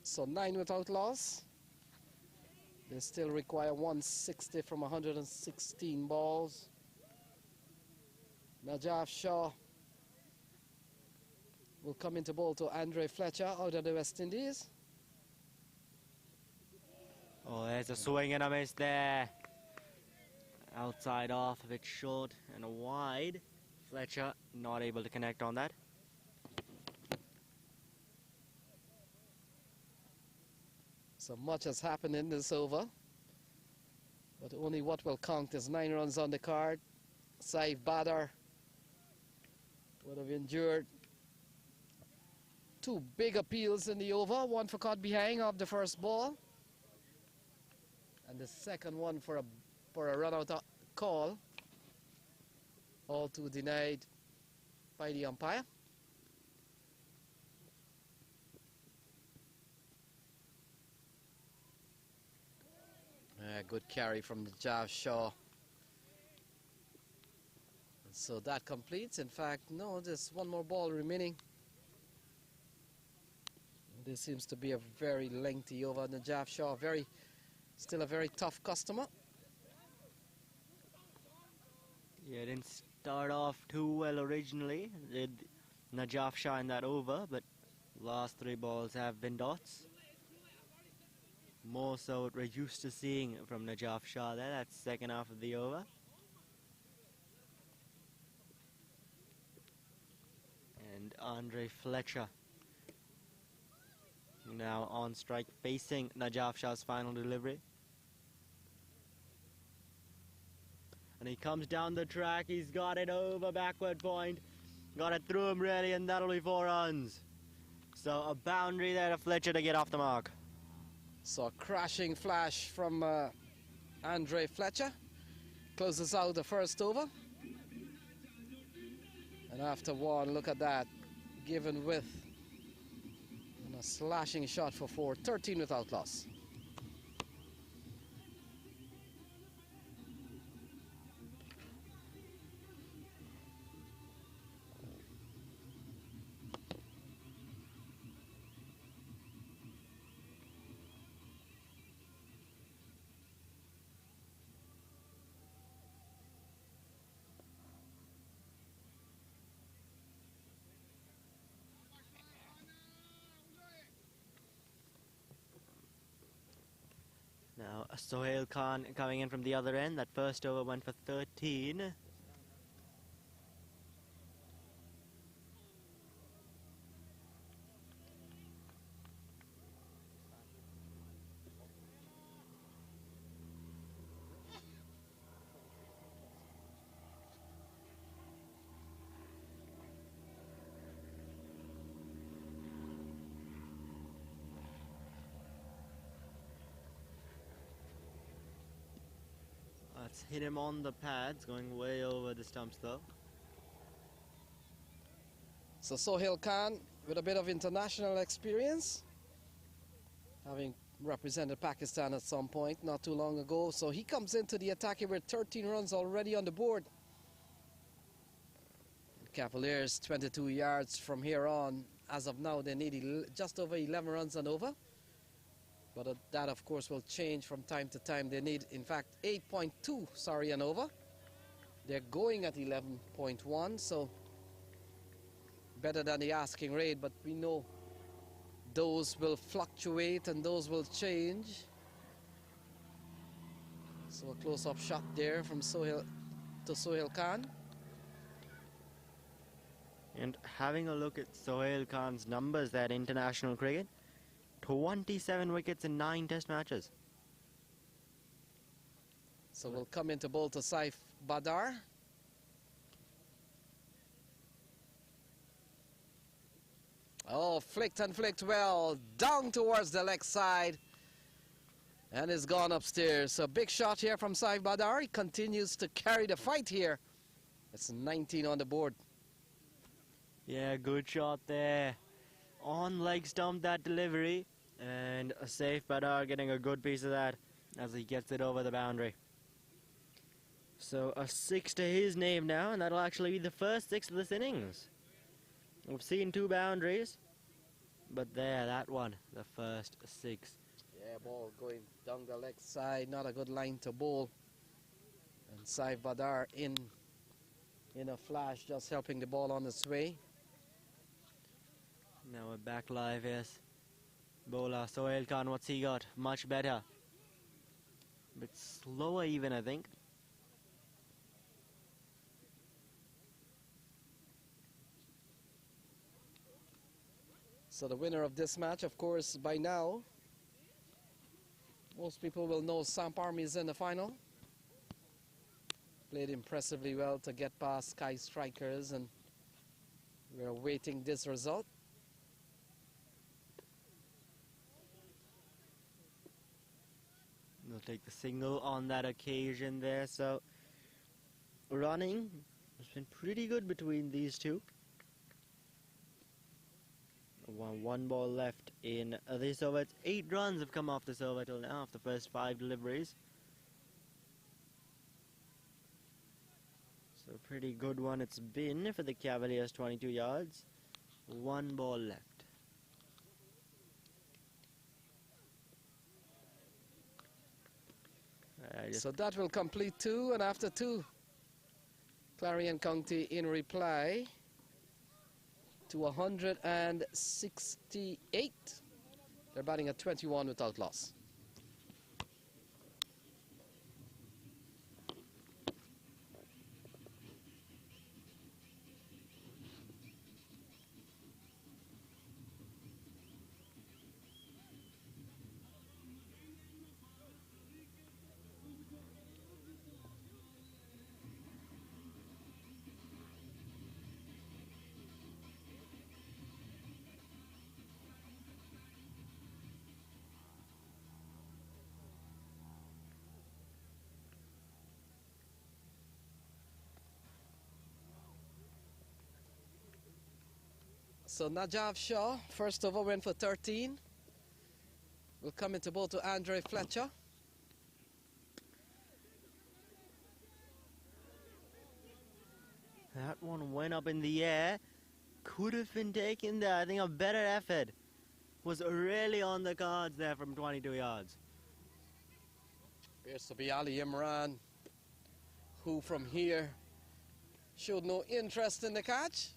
So 9 without loss. They still require 160 from 116 balls. Najaf Shah will come into bowl to Andre Fletcher out of the West Indies.
Oh, there's a swing and a miss there. Outside off, a bit short and a wide. Fletcher not able to connect on that.
So much has happened in this over, but only what will count is 9 runs on the card. Saif Badar would have endured 2 big appeals in the over, one for caught behind off the first ball, and the second one for a run-out call, all 2 denied by the umpire. Good carry from the Jav Shaw. And so that completes. In fact, no, there's one more ball remaining. This seems to be a very lengthy over. The Jav Shaw, still a very tough customer.
Yeah, didn't start off too well originally. Did Najaf Shah in that over, but last 3 balls have been dots. More so what we're used to seeing from Najaf Shah there. That's second half of the over. And Andre Fletcher now on strike facing Najaf Shah's final delivery. And he comes down the track. He's got it over backward point. Got it through him really, and that'll be 4 runs. So a boundary there to Fletcher to get off the mark.
So a crashing flash from Andre Fletcher closes out the first over. And after 1, look at that, given width and a slashing shot for 4, 13 without loss.
Now Sohail Khan coming in from the other end. That first over went for 13. Let's hit him on the pads, going way over the stumps though.
So Sohail Khan with a bit of international experience, having represented Pakistan at some point not too long ago. So he comes into the attack here with 13 runs already on the board. Cavaliers 22 yards from here on. As of now, they need just over 11 runs and over. But that, of course, will change from time to time. They need, in fact, 8.2, and over. They're going at 11.1, so better than the asking rate. But we know those will fluctuate and those will change. So a close-up shot there from Sohail Khan.
And having a look at Sohail Khan's numbers there at international cricket, 27 wickets in 9 test matches.
So we'll come into bowl to Saif Badar. Oh, flicked and flicked well, down towards the leg side. And it's gone upstairs. So big shot here from Saif Badar. He continues to carry the fight here. It's 19 on the board.
Yeah, good shot there. On leg stump that delivery. And a safe Badar getting a good piece of that as he gets it over the boundary. So a 6 to his name now, and that'll actually be the first 6 of this innings. We've seen 2 boundaries, but there, that one, the first 6.
Yeah, ball going down the leg side. Not a good line to bowl. And Saif Badar in a flash, just helping the ball on its way.
Now we're back live, yes. Bowler Sohail Khan, what's he got? Much better. A bit slower even, I think.
So the winner of this match, of course, by now, most people will know Samp Army is in the final. Played impressively well to get past Sky Strikers, and we're awaiting this result.
They'll take the single on that occasion there, so running has been pretty good between these two. One ball left in this over. It's 8 runs have come off this over till now, off the first 5 deliveries. So a pretty good one it's been for the Cavaliers, 22 yards. 1 ball left.
So that will complete 2, and after 2, Clarion County in reply to 168. They're batting at 21 without loss. So Najaf Shaw, first over, went for 13. Will come into bowl to Andre Fletcher.
That one went up in the air. Could have been taken there. I think a better effort was really on the cards there from 22 yards.
Appears to be Ali Imran, who from here showed no interest in the catch.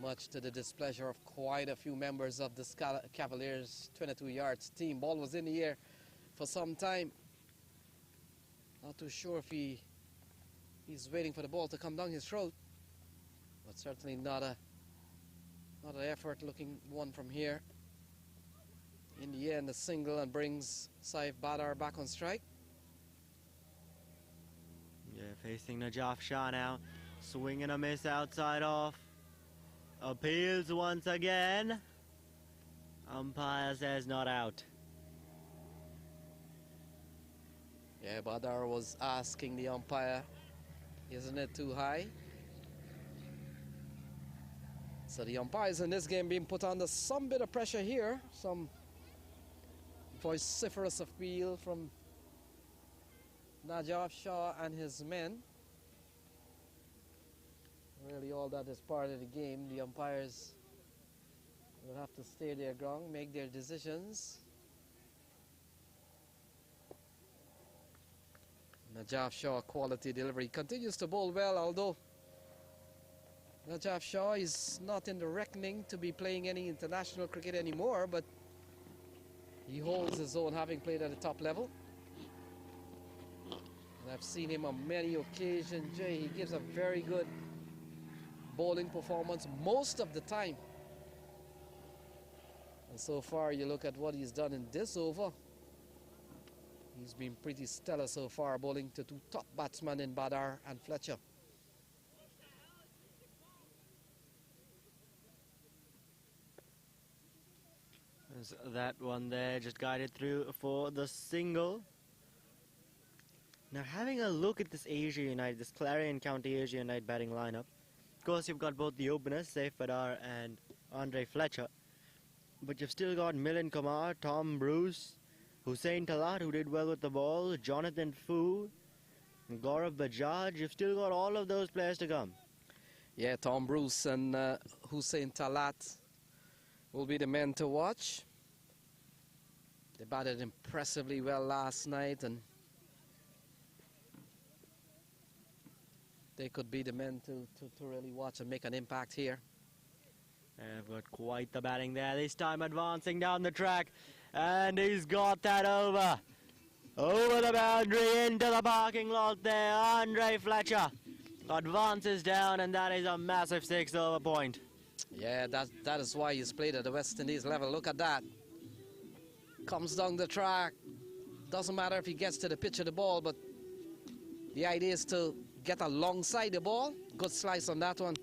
Much to the displeasure of quite a few members of the Cavaliers 22 yards team. Ball was in the air for some time. Not too sure if he's waiting for the ball to come down his throat, but certainly not an effort looking one from here. In the end, a single, and brings Saif Badar back on strike.
Yeah, facing Najaf Shah now. Swing and a miss outside off. Appeals once again. Umpire says not out.
Yeah, Badar was asking the umpire, isn't it too high? So the umpires in this game being put under some bit of pressure here. Some vociferous appeal from Najaf Shah and his men. Really, all that is part of the game. The umpires will have to stay their ground, make their decisions. Najaf Shah, quality delivery, continues to bowl well, although Najaf Shah is not in the reckoning to be playing any international cricket anymore, but he holds his own, having played at the top level. And I've seen him on many occasions. Jay, he gives a very good bowling performance most of the time. And so far, you look at what he's done in this over. He's been pretty stellar so far, bowling to 2 top batsmen in Badar and Fletcher.
As that one there just guided through for the single. Now having a look at this Asia United, this Clarion County Asia United batting lineup. Of course you've got both the openers, Saif Badar and Andre Fletcher. But you've still got Milind Kumar, Tom Bruce, Hussein Talat, who did well with the ball, Jonathan Fu, Gaurav Bajaj. You've still got all of those players to come.
Yeah, Tom Bruce and Hussein Talat will be the men to watch. They batted impressively well last night, and they could be the men to really watch and make an impact here.
And I've got quite the batting there, this time advancing down the track. And he's got that over. Over the boundary, into the parking lot there. Andre Fletcher advances down, and that is a massive 6-over point.
Yeah, that is why he's played at the West Indies level. Look at that. Comes down the track. Doesn't matter if he gets to the pitch of the ball, but the idea is to get alongside the ball. Good slice on that one.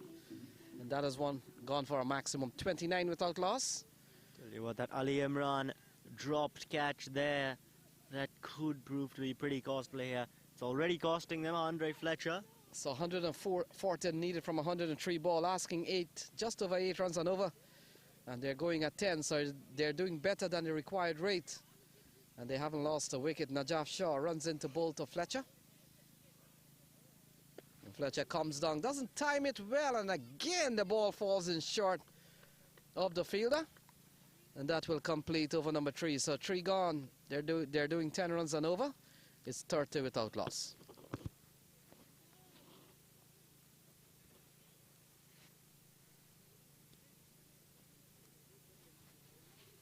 And that is one gone for a maximum 29 without loss.
Tell you what, that Ali Imran dropped catch there, that could prove to be pretty costly here. It's already costing them, Andre Fletcher.
So 114 needed from 103 ball, asking just over 8 runs and over. And they're going at 10, so they're doing better than the required rate. And they haven't lost a wicket. Najaf Shah runs into bowl to Fletcher. And Fletcher comes down, doesn't time it well, and again the ball falls in short of the fielder. And that will complete over number 3. So 3 gone. They're doing 10 runs and over. It's 30 without loss.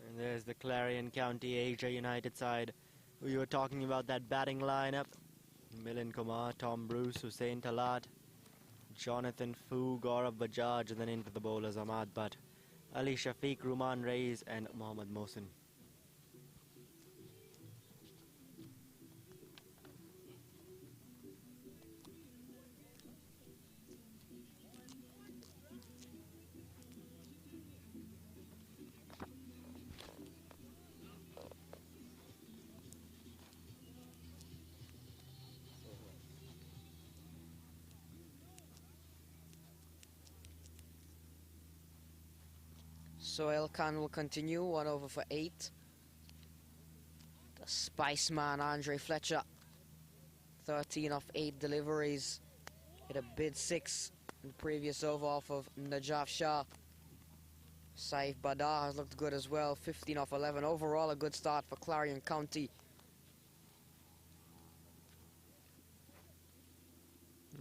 And there's the Clarion County Asia United side. We were talking about that batting lineup. Milind Kumar, Tom Bruce, Hussein Talat, Jonathan Fu, Gaurav Bajaj, and then into the bowlers Ahmad Butt, Ali Shafiq, Ruman Reis, and Mohammad Mohsin.
Sohail Khan will continue, 1 over for 8. The Spice Man, Andre Fletcher, 13 off 8 deliveries. Hit a bid 6 in the previous over off of Najaf Shah. Saif Badar has looked good as well, 15 off 11. Overall, a good start for Clarion County.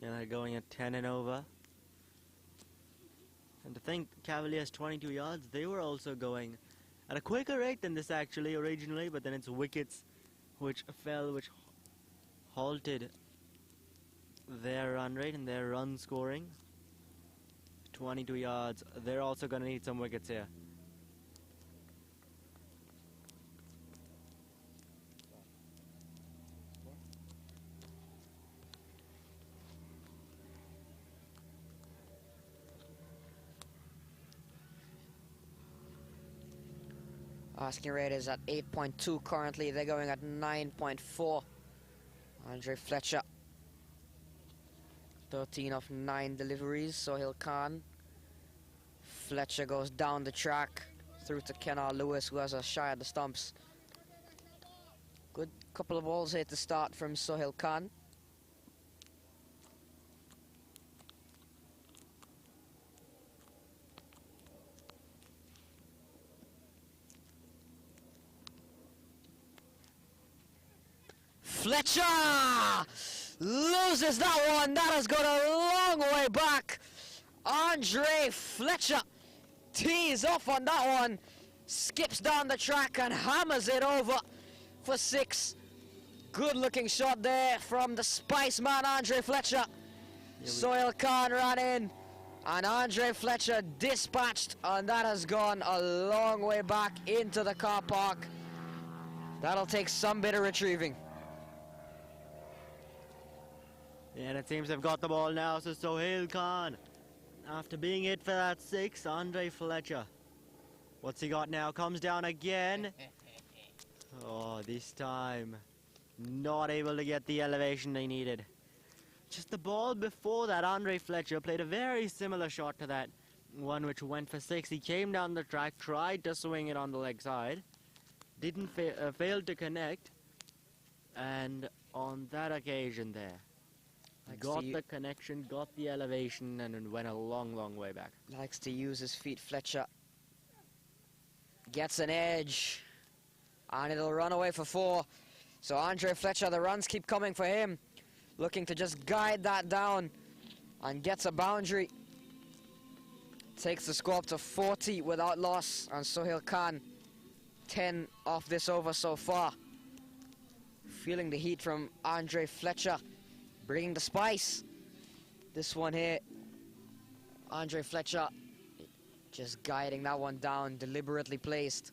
Yeah, they're going at 10 and over. And to think Cavaliers 22 yards, they were also going at a quicker rate than this actually originally, but then it's wickets which fell, which halted their run rate and their run scoring. 22 yards, they're also going to need some wickets here.
Asking rate is at 8.2 currently. They're going at 9.4. Andre Fletcher, 13 of 9 deliveries. Sohail Khan. Fletcher goes down the track through to Kenar Lewis, who has a shy at the stumps. Good couple of balls here to start from Sohail Khan. Fletcher loses that one. That has gone a long way back. Andre Fletcher tees off on that one, skips down the track and hammers it over for 6. Good looking shot there from the Spice Man, Andre Fletcher. Sohail Khan ran in and Andre Fletcher dispatched, and that has gone a long way back into the car park. That'll take some bit of retrieving.
And it seems they've got the ball now, so Sohail Khan, after being hit for that 6, Andre Fletcher What's he got now? Comes down again. Oh, this time not able to get the elevation they needed. Just the ball before that, Andre Fletcher played a very similar shot to that one which went for 6. He came down the track, tried to swing it on the leg side, didn't failed to connect, and on that occasion there, got the connection, got the elevation, and went a long, long way back.
Likes to use his feet, Fletcher. Gets an edge, and it'll run away for 4. So Andre Fletcher, the runs keep coming for him, looking to just guide that down, and gets a boundary. Takes the score up to 40 without loss, and Sohail Khan 10 off this over so far. Feeling the heat from Andre Fletcher, bringing the spice. This one here, Andre Fletcher just guiding that one down, deliberately placed.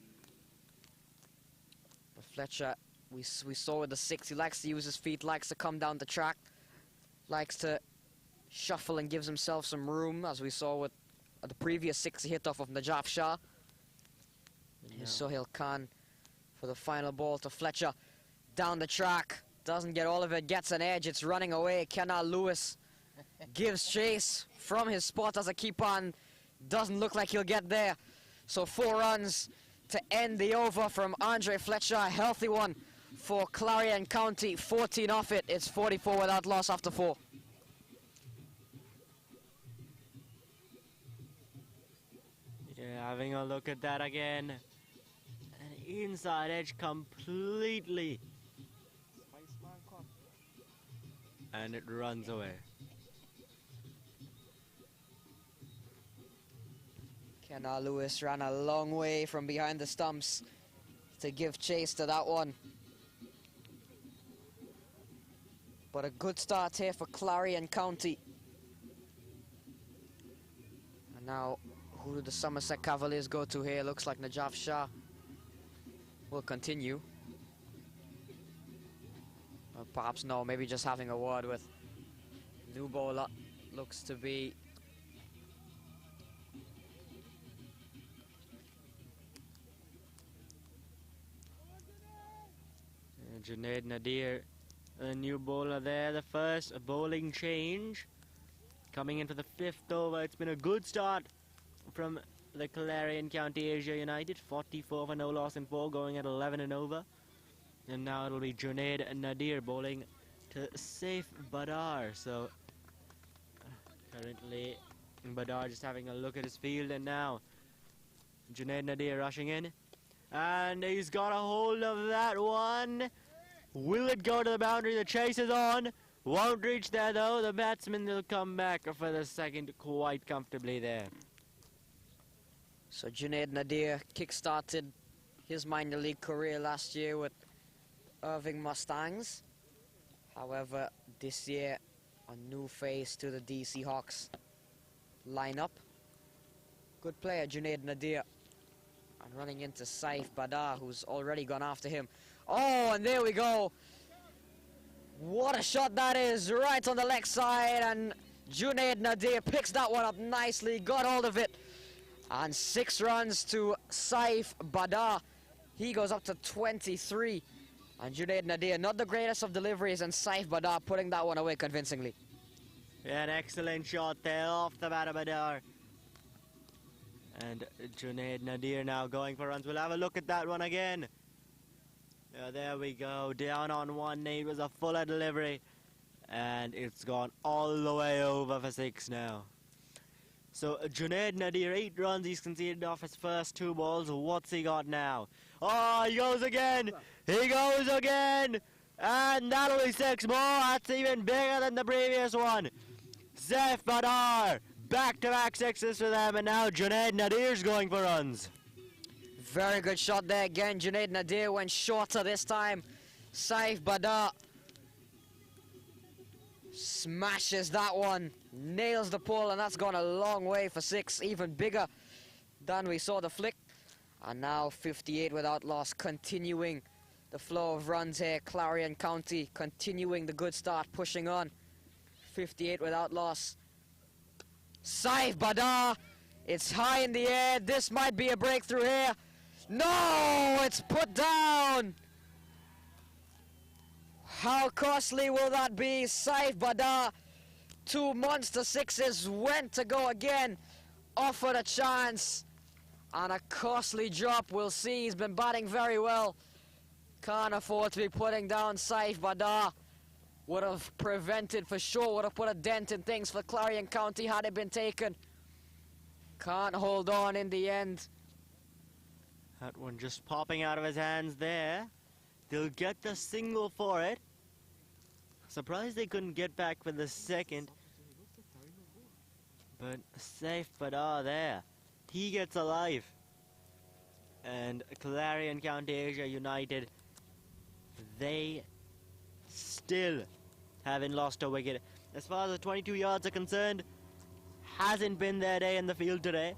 But Fletcher, we saw with the 6, he likes to use his feet, likes to come down the track, likes to shuffle and gives himself some room, as we saw with the previous 6 he hit off of Najaf Shah. Here's Sohail Khan for the final ball to Fletcher. Down the track, doesn't get all of it, gets an edge, it's running away. Kenal Lewis gives chase from his spot as a keep on. Doesn't look like he'll get there. So 4 runs to end the over from Andre Fletcher. A healthy one for Clarion County, 14 off it. It's 44 without loss after 4.
Yeah, having a look at that again. An inside edge completely. And it runs away.
Kenal Lewis ran a long way from behind the stumps to give chase to that one. But a good start here for Clarion County. And now, who do the Somerset Cavaliers go to here? Looks like Najaf Shah will continue. Or perhaps no, maybe just having a word with new bowler. Looks to be
Junaid Nadir, a new bowler there. The first bowling change coming into the 5th over. It's been a good start from the Clarion County Asia United. 44 for no loss in 4, going at 11 and over. And now it'll be Junaid Nadir bowling to Saif Badar. So currently Badar just having a look at his field, and now Junaid Nadir rushing in. And he's got a hold of that one. Will it go to the boundary? The chase is on. Won't reach there though. The batsman will come back for the second quite comfortably there.
So Junaid Nadir kick-started his minor league career last year with Irving Mustangs. However, this year, a new face to the DC Hawks lineup. Good player, Junaid Nadir. And running into Saif Badar, who's already gone after him. Oh, and there we go. What a shot that is, right on the leg side. And Junaid Nadir picks that one up nicely, got hold of it. And 6 runs to Saif Badar. He goes up to 23. And Junaid Nadir, not the greatest of deliveries, and Saif Badar putting that one away convincingly.
Yeah, an excellent shot there off the bat of Badar. And Junaid Nadir now going for runs. We'll have a look at that one again. There we go, down on 1. It was a fuller delivery. And it's gone all the way over for 6 now. So Junaid Nadir, 8 runs he's conceded off his first 2 balls. What's he got now? Oh, he goes again! He goes again! And that'll be 6 more. That's even bigger than the previous one. Saif Badar, back-to-back 6s for them, and now Junaid Nadir's going for runs.
Very good shot there again. Junaid Nadir went shorter this time. Saif Badar smashes that one, nails the pole, and that's gone a long way for 6, even bigger than we saw the flick. And now 58 without loss, continuing the flow of runs here. Clarion County continuing the good start, pushing on. 58 without loss. Saif Badar It's high in the air. This might be a breakthrough here. No, it's put down. How costly will that be? Saif Badar, 2 monster sixes, went to go again, offered a chance, and a costly drop. We'll see. He's been batting very well. Can't afford to be putting down Saif Badar. Would have prevented for sure, would have put a dent in things for Clarion County had it been taken. Can't hold on in the end.
That one just popping out of his hands there. They'll get the single for it. Surprised they couldn't get back for the second. But Saif Badar there. He gets alive. And Clarion County Asia United, they still haven't lost a wicket. As far as the 22 yards are concerned, hasn't been their day in the field today.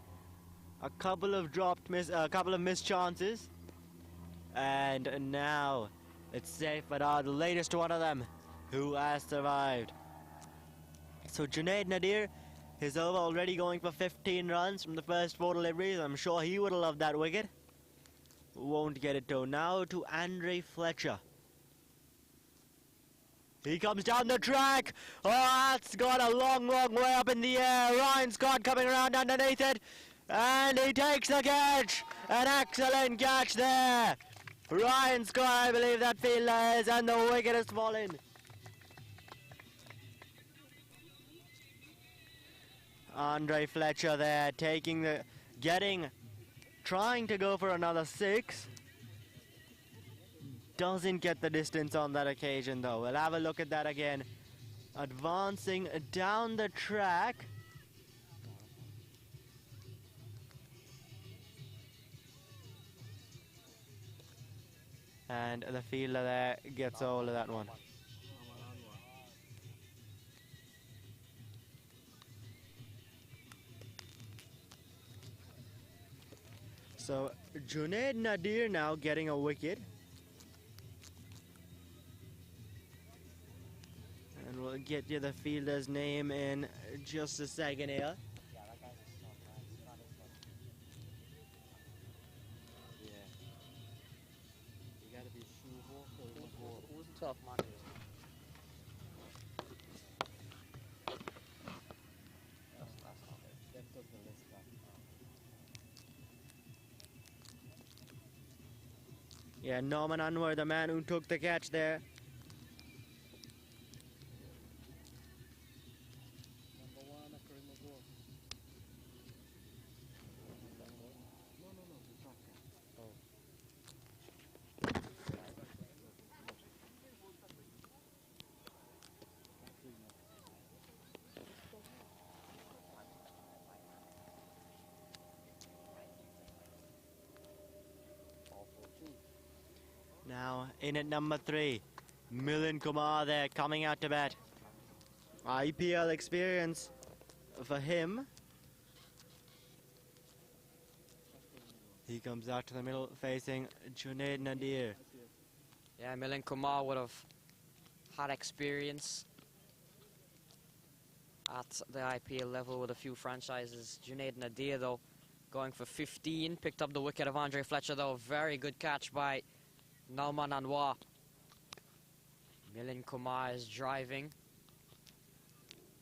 A couple of missed chances, and now it's Saif Badar, the latest one of them, who has survived. So Junaid Nadir, his over already going for 15 runs from the first 4 deliveries. I'm sure he would have loved that wicket. Won't get it though. Now to Andre Fletcher. He comes down the track. Oh, that's got a long, long way up in the air. Ryan Scott coming around underneath it. And he takes the catch. An excellent catch there. Ryan Scott, I believe that fielder is, and the wicket has fallen. Andre Fletcher there trying to go for another 6. Doesn't get the distance on that occasion though. We'll have a look at that again. Advancing down the track. And the fielder there gets all of that one. So Junaid Nadir now getting a wicket. And we'll get you the fielder's name in just a second here.
Tough, man.
Yeah, Norman Anwar, the man who took the catch there. Now in at number 3, Milind Kumar there coming out to bat. IPL experience for him. He comes out to the middle facing Junaid Nadir.
Yeah, Milind Kumar would have had experience at the IPL level with a few franchises. Junaid Nadir though going for 15, picked up the wicket of Andre Fletcher though. Very good catch by Nauman Anwar. Milind Kumar is driving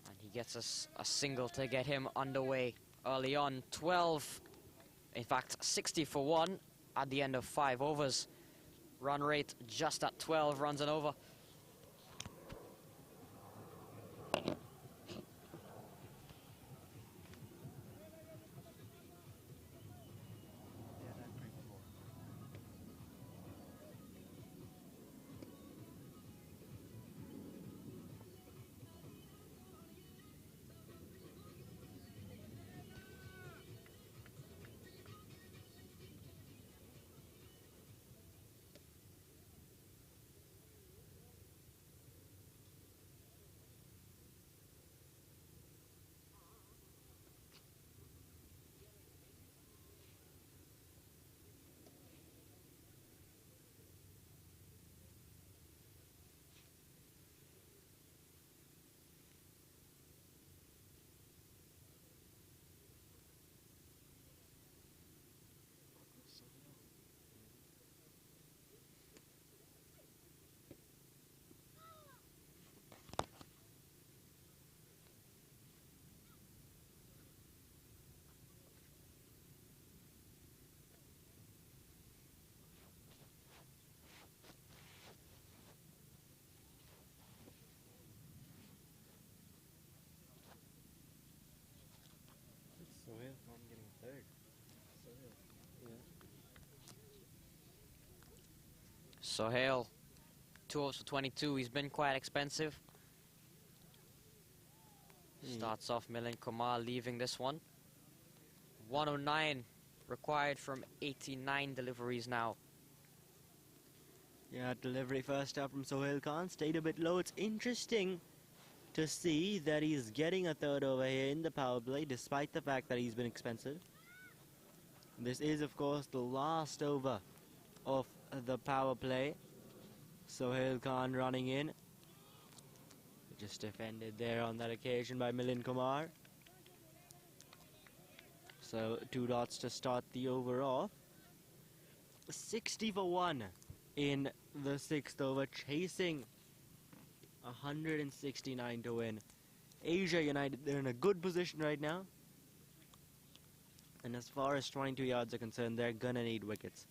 and he gets us a single to get him underway early on. 12, in fact 60 for 1 at the end of 5 overs. Run rate just at 12 runs and over.
I'm getting third.
Sohail, 2 overs for 22. He's been quite expensive. Starts off Milind Kumar leaving this one. 109 required from 89 deliveries now.
Yeah, delivery first up from Sohail Khan. Stayed a bit low. It's interesting to see that he's getting a third over here in the power play, despite the fact that he's been expensive. This is, of course, the last over of the power play. Sohail Khan running in. Just defended there on that occasion by Milind Kumar. So 2 dots to start the over off. 60 for 1 in the 6th over, chasing 169 to win. Asia United, they're in a good position right now. And as far as 22 yards are concerned, they're gonna need wickets.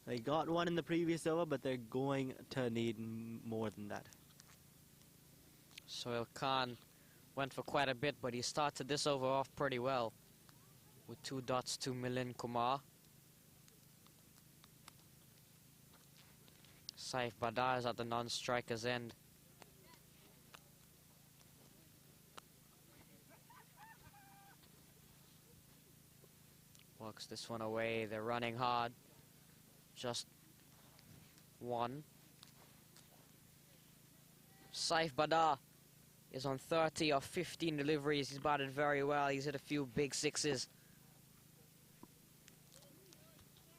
They got one in the previous over, but they're going to need more than that.
Sohail Khan went for quite a bit, but he started this over off pretty well with 2 dots to Milind Kumar. Saif Badar is at the non-striker's end. Walks this one away. They're running hard. Just 1. Saif Badar is on 30 of 15 deliveries. He's batted very well. He's hit a few big sixes.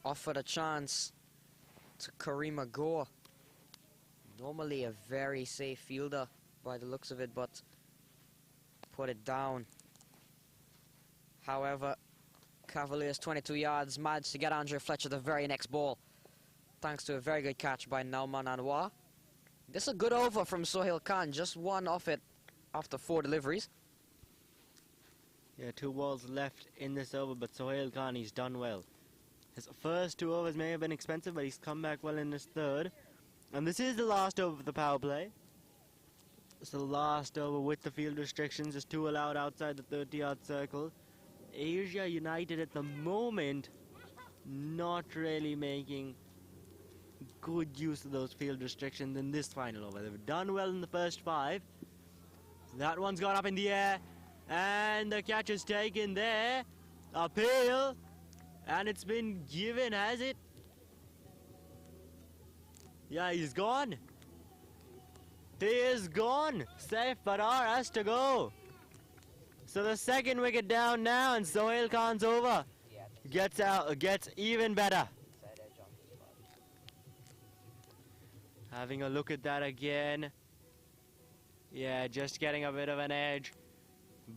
Offered a chance to Kareem Agor. Normally a very safe fielder by the looks of it, but put it down. However, Cavaliers 22 yards, managed to get Andre Fletcher the very next ball, thanks to a very good catch by Nauman Anwar. This is a good over from Sohail Khan, just 1 off it after 4 deliveries.
Yeah, 2 balls left in this over, but Sohail Khan, he's done well. His first 2 overs may have been expensive, but he's come back well in his 3rd. And this is the last over of the power play. It's the last over with the field restrictions. There's 2 allowed outside the 30-yard circle. Asia United at the moment not really making good use of those field restrictions in this final over. They've done well in the first 5. That one's gone up in the air, and the catch is taken there. Appeal, and it's been given, has it? Yeah, he's gone. He is gone. Saif Badar has to go. So the 2nd wicket down now, and Sohail Khan's over. Gets even better. Having a look at that again. Yeah, just getting a bit of an edge.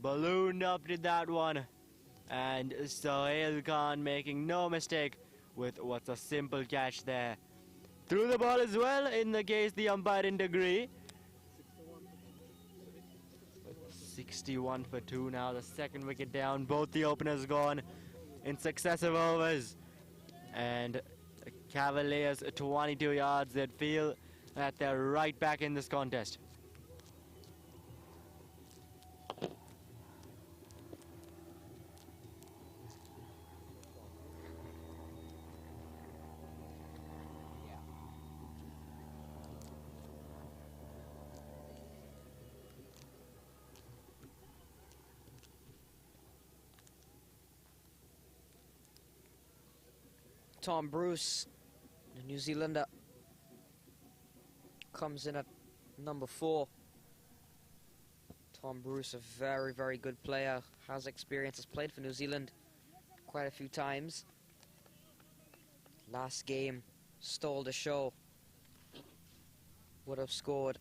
Ballooned up to that one. And Sohail Khan making no mistake with what's a simple catch there. Threw the ball as well, in the case the umpire didn't agree. 61 for 2 now, the 2nd wicket down. Both the openers gone in successive overs. And the Cavaliers 22 yards. They'd feel that they're right back in this contest.
Tom Bruce, the New Zealander, comes in at number 4. Tom Bruce, a very, very good player, has experience, has played for New Zealand quite a few times. Last game, stole the show. Would have scored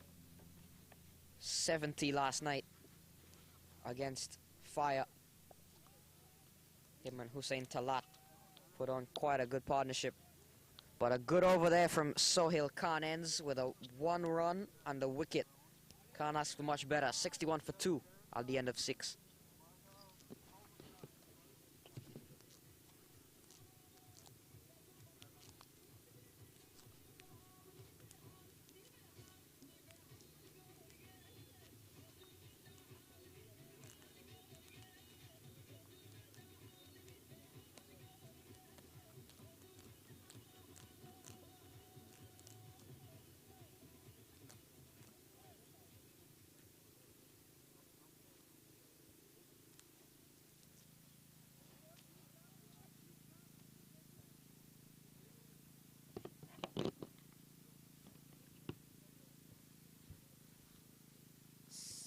70 last night against Fire. Him and Hussein Talat put on quite a good partnership. But a good over there from Sohail Khan ends with a 1 run and a wicket. Can't ask for much better. 61 for 2 at the end of 6.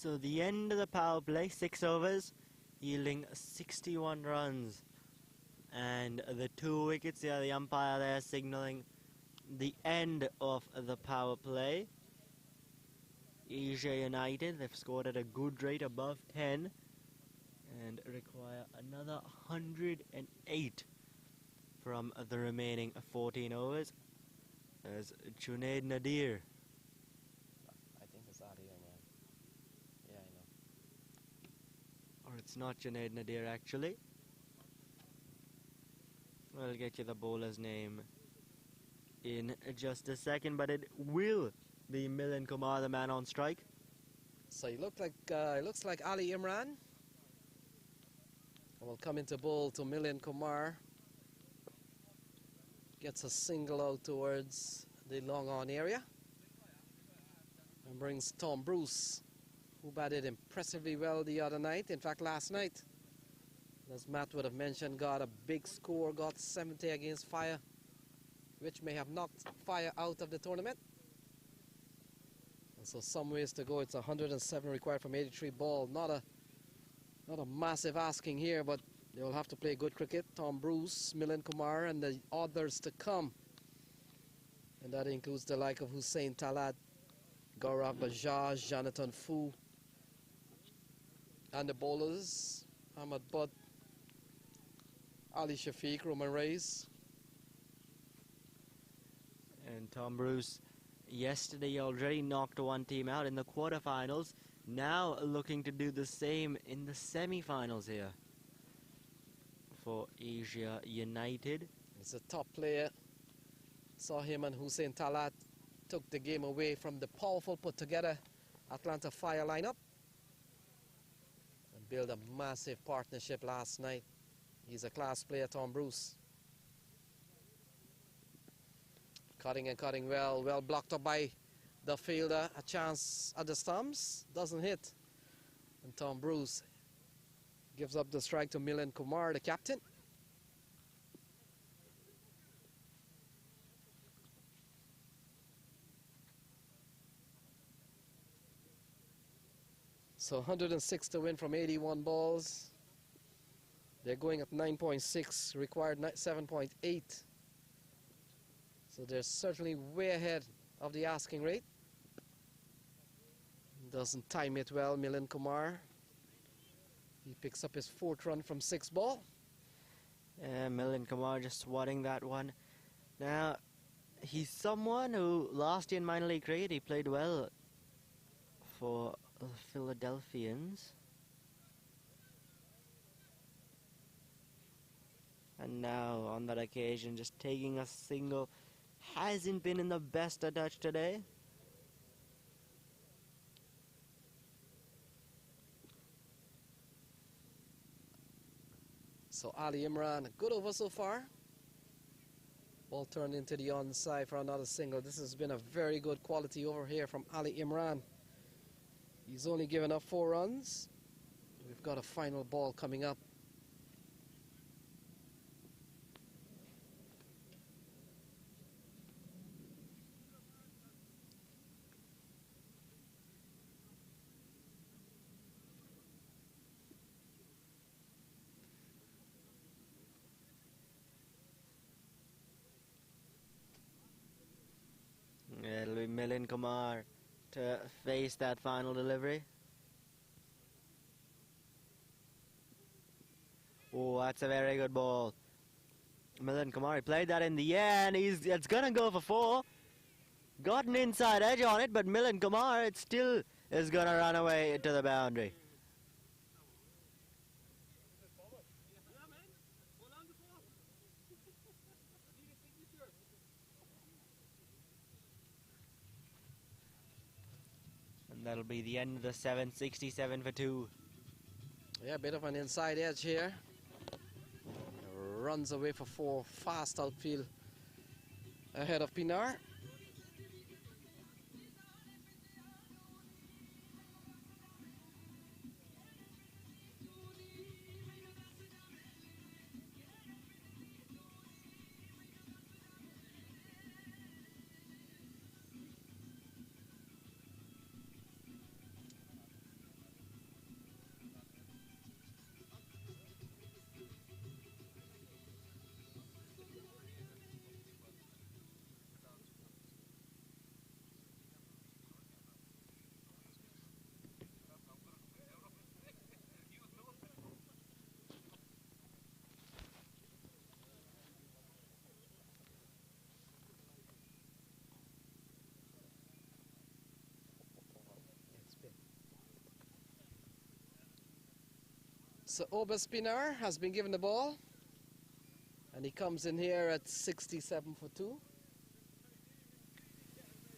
So the end of the power play, 6 overs, yielding 61 runs. And the 2 wickets, yeah, the umpire there signalling the end of the power play. Asia United, they've scored at a good rate, above 10, and require another 108 from the remaining 14 overs. As Junaid Nadir.
I think it's out here, man. Yeah, I know.
Or it's not Junaid Nadir, actually. I'll get you the bowler's name in just a second, but it will be Milind Kumar, the man on strike.
So it looks like Ali Imran will come into bowl to Milind Kumar. Gets a single out towards the long on area and brings Tom Bruce, who batted impressively well the other night. In fact, last night, as Matt would have mentioned, got a big score, got 70 against Fire, which may have knocked Fire out of the tournament. And so some ways to go. It's 107 required from 83 ball. Not a massive asking here, but they will have to play good cricket. Tom Bruce, Milind Kumar, and the others to come. And that includes the like of Hussein Talat, Gaurav Bajaj, Jonathan Fu, and the bowlers, Ahmad Butt, Ali Shafiq, Roman Reis.
And Tom Bruce, yesterday already knocked one team out in the quarterfinals. Now looking to do the same in the semi-finals here for Asia United.
He's a top player. Saw him and Hussein Talat took the game away from the powerful put-together Atlanta Fire lineup and built a massive partnership last night. He's a class player, Tom Bruce. Cutting and cutting well blocked up by the fielder. A chance at the stumps, doesn't hit. And Tom Bruce gives up the strike to Milind Kumar, the captain. So 106 to win from 81 balls. They're going at 9.6, required 7.8. So they're certainly way ahead of the asking rate. Doesn't time it well, Milind Kumar. He picks up his 4th run from 6 ball.
Milind Kumar just swatting that one. Now, he's someone who last year in minor league cricket, he played well for the Philadelphians. And now, on that occasion, just taking a single. Hasn't been in the best of touch today.
So Ali Imran, a good over so far. Ball turned into the onside for another single. This has been a very good quality over here from Ali Imran. He's only given up 4 runs. We've got a final ball coming up.
It'll be Milind Kumar to face that final delivery. Oh, that's a very good ball. Milind Kumar, he played that in the air, and it's gonna go for 4. Got an inside edge on it, but Milind Kumar, it still is gonna run away to the boundary. And that'll be the end of the 767 for 2.
Yeah, a bit of an inside edge here. Runs away for 4, fast outfield ahead of Pinar. So Oberspinner has been given the ball. And he comes in here at 67 for 2.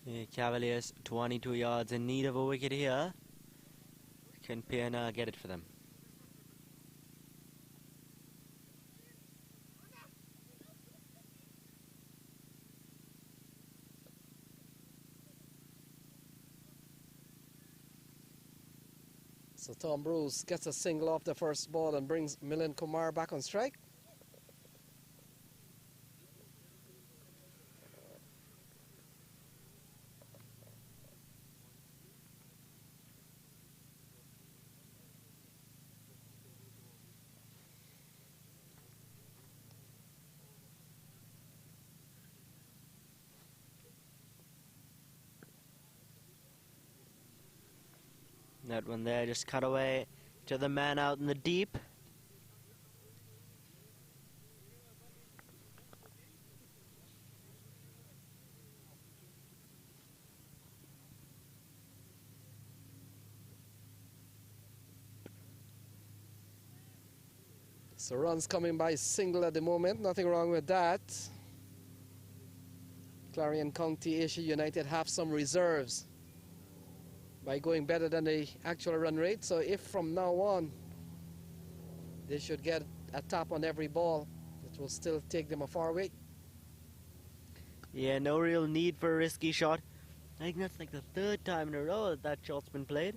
The Cavaliers 22 yards in need of a wicket here. Can Pienaar get it for them?
So Tom Bruce gets a single off the first ball and brings Milind Kumar back on strike.
That one there just cut away to the man out in the deep.
So runs coming by single at the moment, nothing wrong with that. Clarion County Asia United have some reserves by going better than the actual run rate. So if from now on they should get a tap on every ball, it will still take them a far way.
Yeah, no real need for a risky shot. I think that's like the third time in a row that that shot's been played.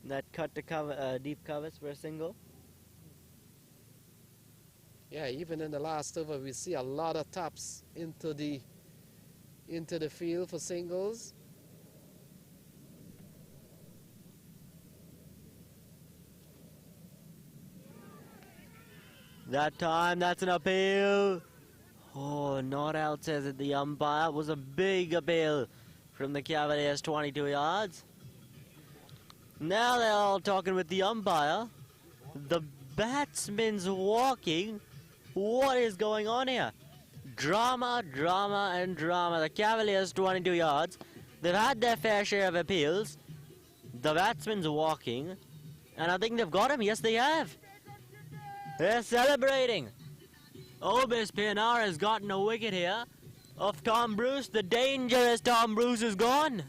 That cut to cover, deep covers for a single.
Yeah, even in the last over, we see a lot of taps into the field for singles.
That time, that's an appeal. Oh, not out, says it the umpire. It was a big appeal from the Cavaliers, 22 yards. Now they're all talking with the umpire. The batsman's walking. What is going on here? Drama, drama, and drama. The Cavaliers, 22 yards. They've had their fair share of appeals. The batsman's walking. And I think they've got him. Yes, they have. They're celebrating. Oberspinner has gotten a wicket here of Tom Bruce. The dangerous Tom Bruce is gone.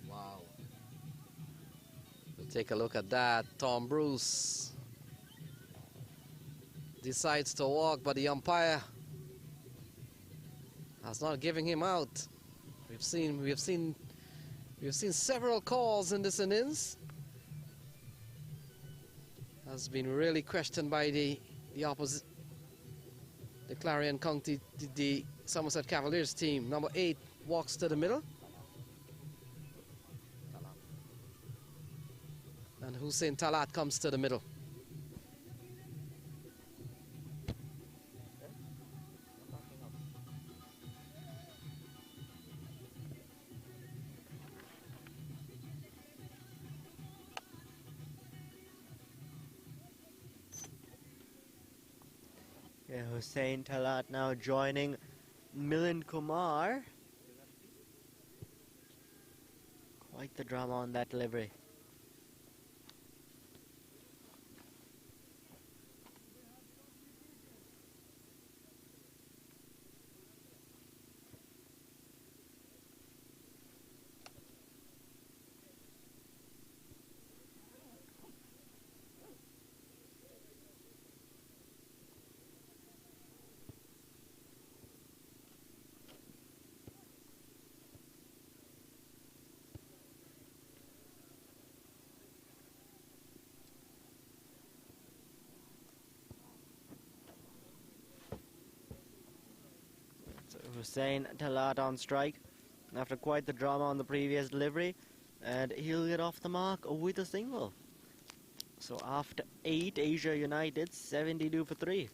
Wow. We'll take a look at that. Tom Bruce decides to walk, but the umpire has not giving him out. We've seen several calls in this innings. Has been really questioned by the opposite, the Clarion County, the Somerset Cavaliers team. Number 8 walks to the middle. And Hussein Talat comes to the middle.
Yeah, Hussein Talat now joining Milind Kumar. Quite the drama on that delivery. Hussein Talat on strike after quite the drama on the previous delivery, and he'll get off the mark with a single. So after 8, Asia United 72 for 3.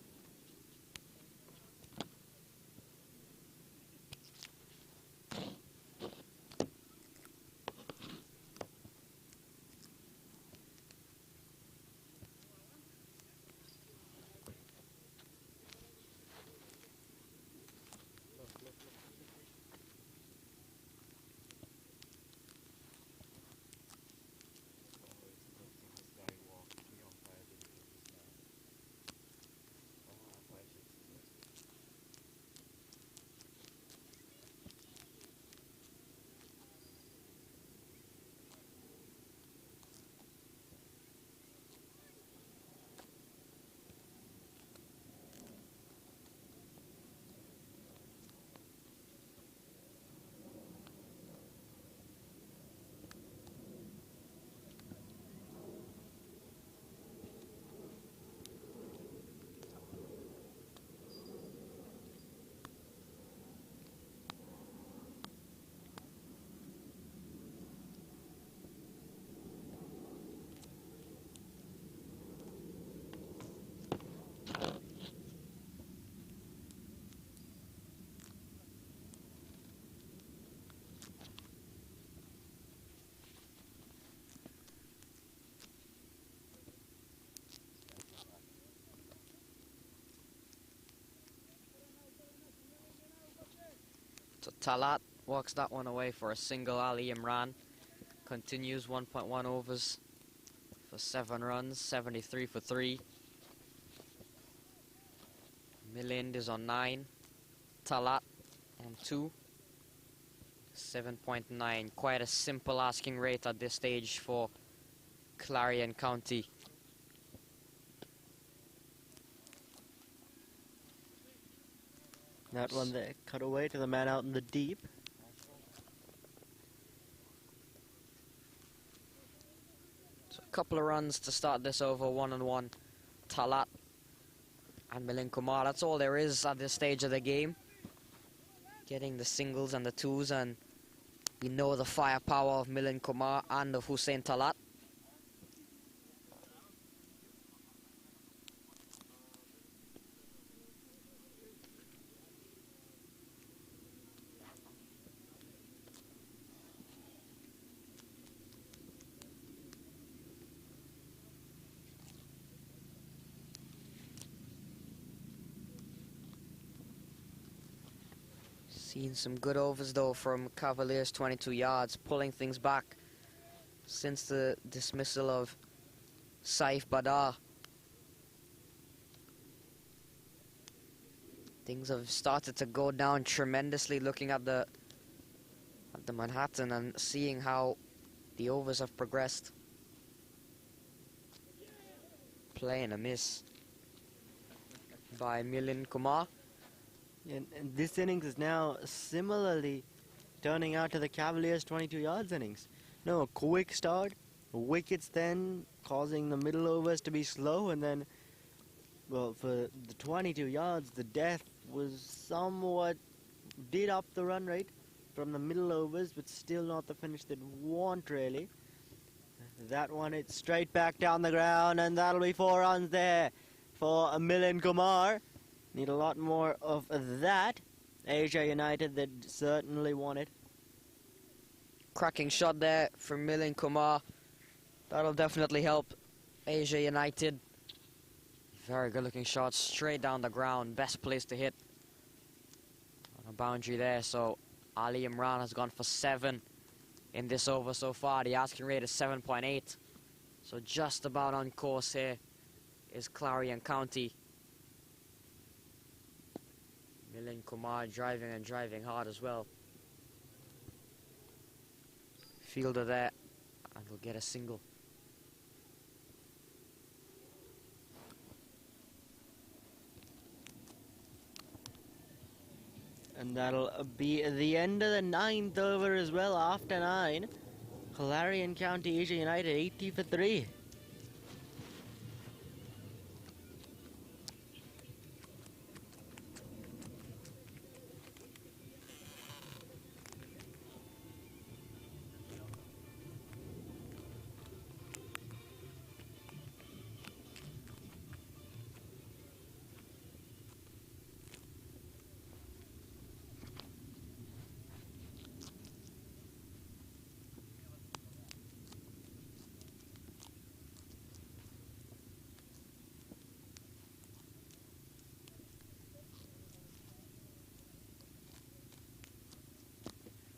Talat walks that one away for a single. Ali Imran continues 1.1 overs for 7 runs, 73 for 3. Milind is on 9. Talat on 2. 7.9. Quite a simple asking rate at this stage for Clarion County.
That one there, cut away to the man out in the deep.
So a couple of runs to start this over, 1-1. Talat and Milind Kumar. That's all there is at this stage of the game. Getting the singles and the twos, and you know the firepower of Milind Kumar and of Hussein Talat. Seen some good overs though from Cavaliers, 22 yards, pulling things back since the dismissal of Saif Badar. Things have started to go down tremendously looking at the Manhattan and seeing how the overs have progressed. Playing a miss by Milind Kumar.
And this innings is now similarly turning out to the Cavaliers' 22 yards innings. No, a quick start, wickets then causing the middle overs to be slow, and then, well, for the 22 yards, the death was somewhat, did up the run rate from the middle overs, but still not the finish they'd want, really. That one, it's straight back down the ground, and that'll be 4 runs there for Milind Kumar. Need a lot more of that. Asia United, that certainly want it.
Cracking shot there from Milind Kumar. That'll definitely help Asia United. Very good looking shot, straight down the ground. Best place to hit. On a boundary there, so Ali Imran has gone for 7 in this over so far. The asking rate is 7.8. So just about on course here is Clarion County. Milind Kumar driving and driving hard as well. Fielder there, and will get a single.
And that'll be the end of the 9th over as well, after 9. Clarion County, Asia United, 80 for 3.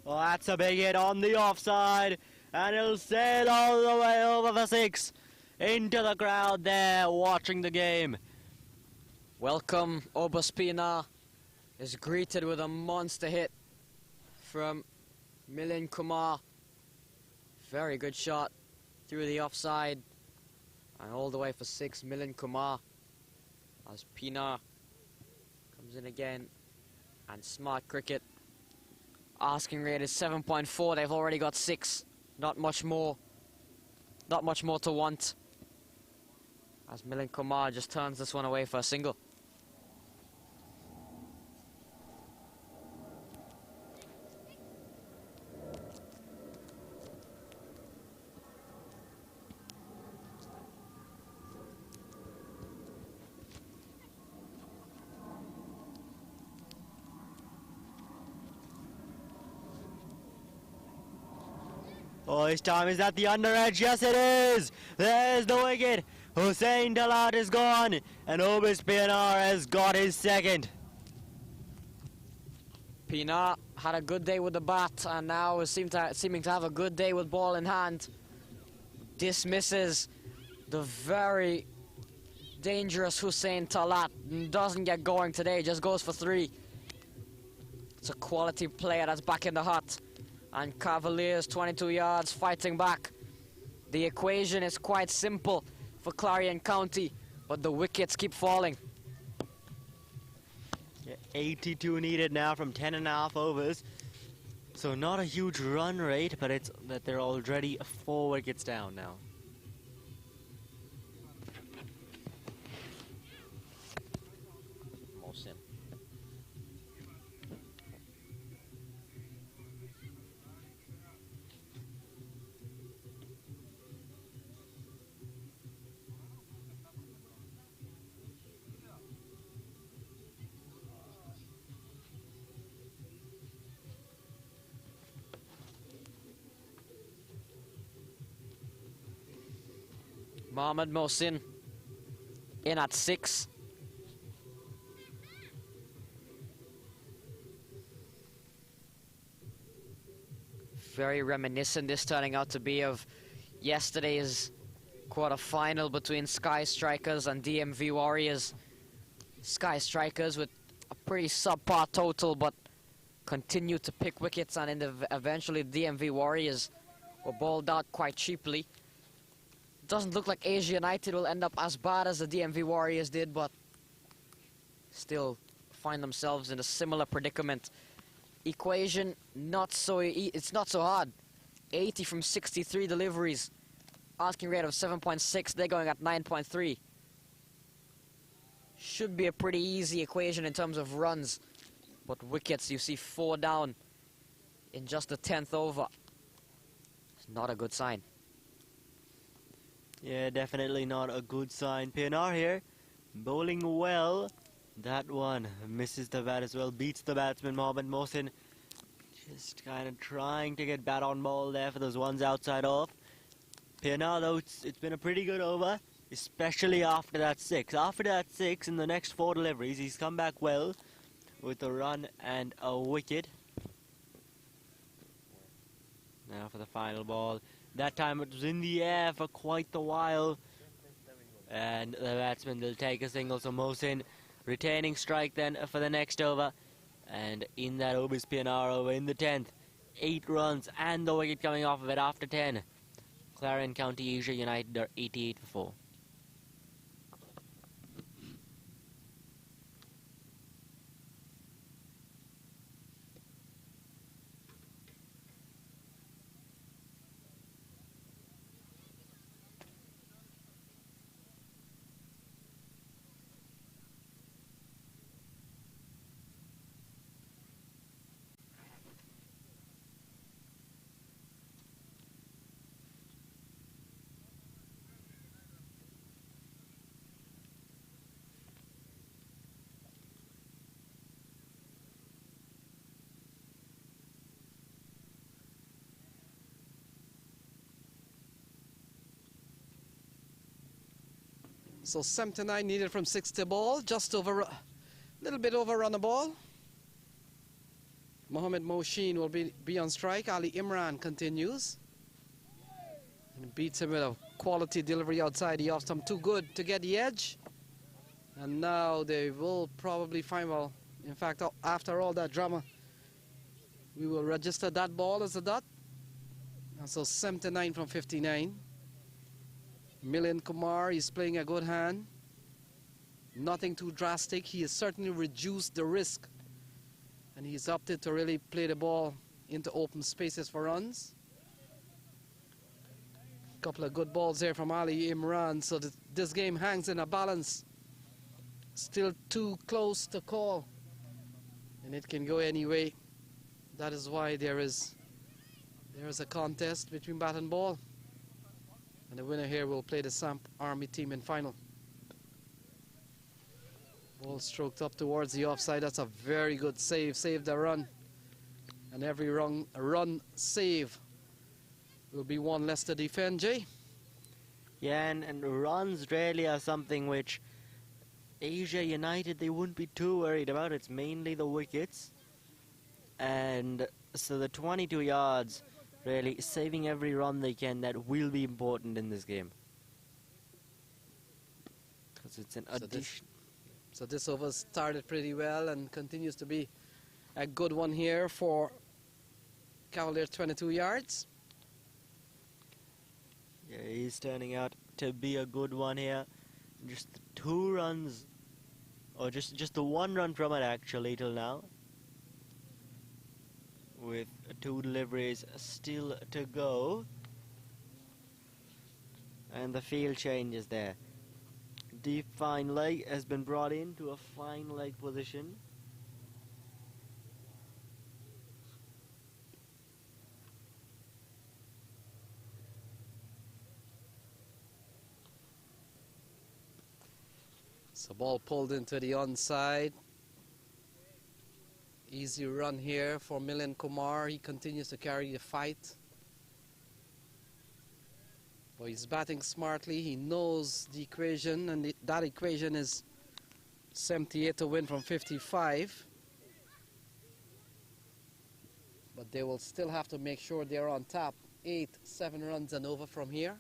Well, that's a big hit on the offside, and it'll sail all the way over the 6 into the crowd there watching the game.
Welcome, Obaspina is greeted with a monster hit from Milind Kumar. Very good shot through the offside and all the way for 6. Milind Kumar as Pina comes in again, and smart cricket. Asking rate is 7.4. They've already got 6. Not much more. Not much more to want. As Milind Kumar just turns this one away for a single.
Oh, his time is at the under edge. Yes, it is. There's the wicket. Hussein Talat is gone, and Obis Pianar has got his second.
Pina had a good day with the bat and now is seeming to have a good day with ball in hand. Dismisses the very dangerous Hussein Talat. Doesn't get going today, just goes for 3. It's a quality player that's back in the hut. And Cavaliers 22 yards fighting back. The equation is quite simple for Clarion County, but the wickets keep falling.
Yeah, 82 needed now from 10.5 overs. So not a huge run rate, but it's that they're already 4 wickets down now.
Mohsin. Mohamed Mohsin in at 6. Very reminiscent this turning out to be of yesterday's quarter-final between Sky Strikers and DMV Warriors. Sky Strikers with a pretty subpar total, but continued to pick wickets, and eventually DMV Warriors were bowled out quite cheaply. Doesn't look like Asia United will end up as bad as the DMV Warriors did, but still find themselves in a similar predicament. Equation it's not so hard. 80 from 63 deliveries. Asking rate of 7.6, they're going at 9.3. Should be a pretty easy equation in terms of runs, but wickets, you see 4 down in just the 10th over. It's not a good sign.
Yeah, definitely not a good sign. PNR here, bowling well. That one misses the bat as well, beats the batsman Mohamed Mohsin. Just kind of trying to get bat on ball there for those ones outside off. PNR though, it's been a pretty good over, especially after that 6. After that 6, in the next 4 deliveries, he's come back well with a run and a wicket. Now for the final ball. That time it was in the air for quite a while. And the batsman will take a single. So Mohsin retaining strike then for the next over. And in that over is PNR over in the 10th. 8 runs and the wicket coming off of it after 10. Clarion County Asia United are 88 for 4.
So 79 needed from 60 ball, just over, a little bit over run the ball. Mohamed Mohsin will be on strike. Ali Imran continues. And beats him with a quality delivery outside the off stump. Too good to get the edge. And now they will probably find, well, in fact, after all that drama, we will register that ball as a dot. And so 79 from 59. Milind Kumar is playing a good hand. Nothing too drastic. He has certainly reduced the risk. And he's opted to really play the ball into open spaces for runs. A couple of good balls there from Ali Imran. So this game hangs in a balance. Still too close to call. And it can go any way. That is why there is a contest between bat and ball. And the winner here will play the Samp Army team in final. Ball stroked up towards the offside. That's a very good save. Saved the run. And every run save will be one less to defend, Jay.
Yeah, and runs really are something which Asia United, they wouldn't be too worried about. It's mainly the wickets. And so the 22 yards, really saving every run they can, that will be important in this game. Because it's an addition.
So this over started pretty well and continues to be a good one here for Cavaliers, 22 yards.
Yeah, he's turning out to be a good one here. Just 2 runs, or just the 1 run from it actually till now. With 2 deliveries still to go. And the field change is there. Deep fine leg has been brought in to a fine leg position.
So ball pulled into the onside. Easy run here for Milind Kumar. He continues to carry the fight. But he's batting smartly. He knows the equation, and that equation is 78 to win from 55. But they will still have to make sure they're on top. 7 runs and over from here.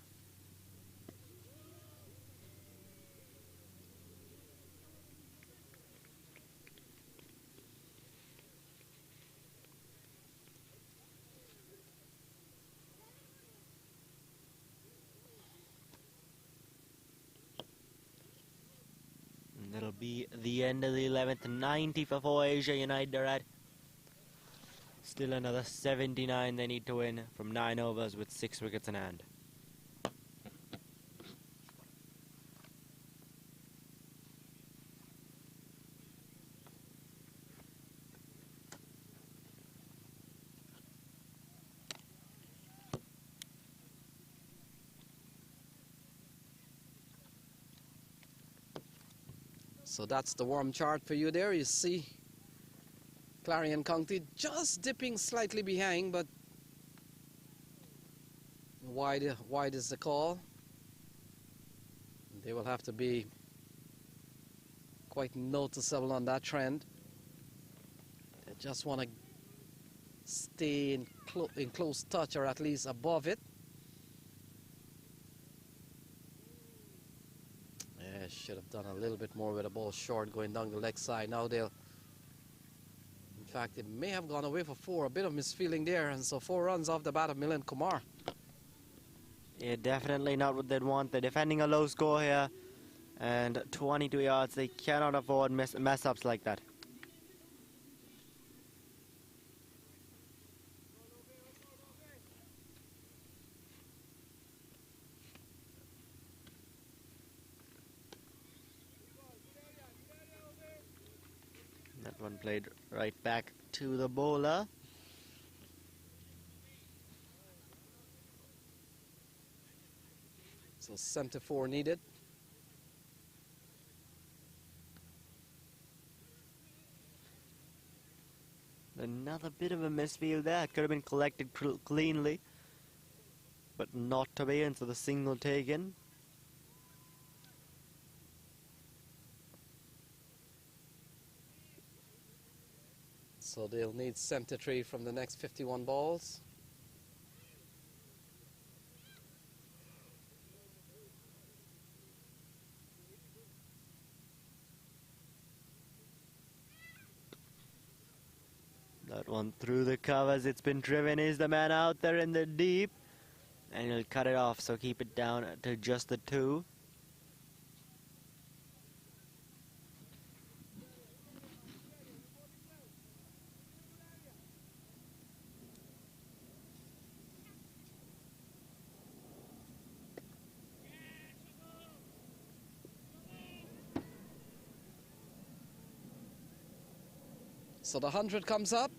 That'll be the end of the 11th. 90 for Asia United are at. Still another 79 they need to win from 9 overs with 6 wickets in hand.
So that's the warm chart for you there. You see Clarion County just dipping slightly behind, but wide is the call. They will have to be quite noticeable on that trend. They just want to stay in close touch, or at least above it. Yeah, should have done a little bit more with the ball short going down the leg side. Now they'll, in fact, it may have gone away for 4. A bit of misfeeling there, and so 4 runs off the bat of Milind Kumar.
Yeah, definitely not what they'd want. They're defending a low score here, and 22 yards. They cannot afford mess-ups like that. That one played right back to the bowler.
So 74 needed.
Another bit of a misfield there. It could have been collected cleanly, but not to be, and so the single taken.
So they'll need 73 from the next 51 balls.
That one through the covers. It's been driven. Is the man out there in the deep? And he'll cut it off, so keep it down to just the 2.
So the 100 comes up,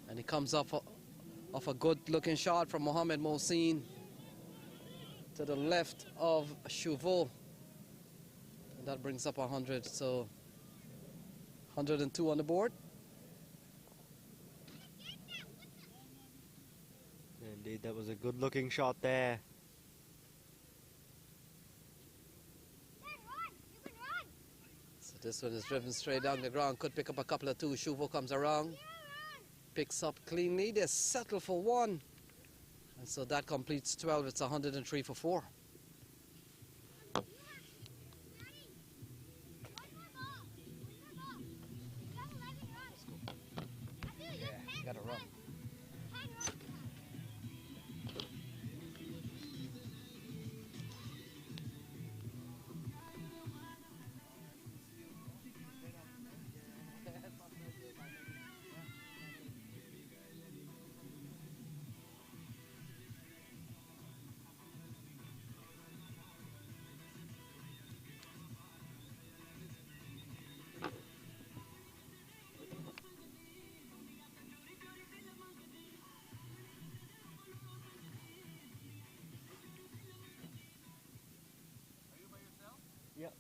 and it comes off a good-looking shot from Mohamed Mohsin to the left of Chauveau. And that brings up 100, so 102 on the board.
Indeed, that was a good-looking shot there.
So this one is driven straight down the ground, could pick up a couple of 2. Chauveau comes around. picks up cleanly. They settle for 1. And so that completes 12. It's 103 for 4.
Gotta run. Yep.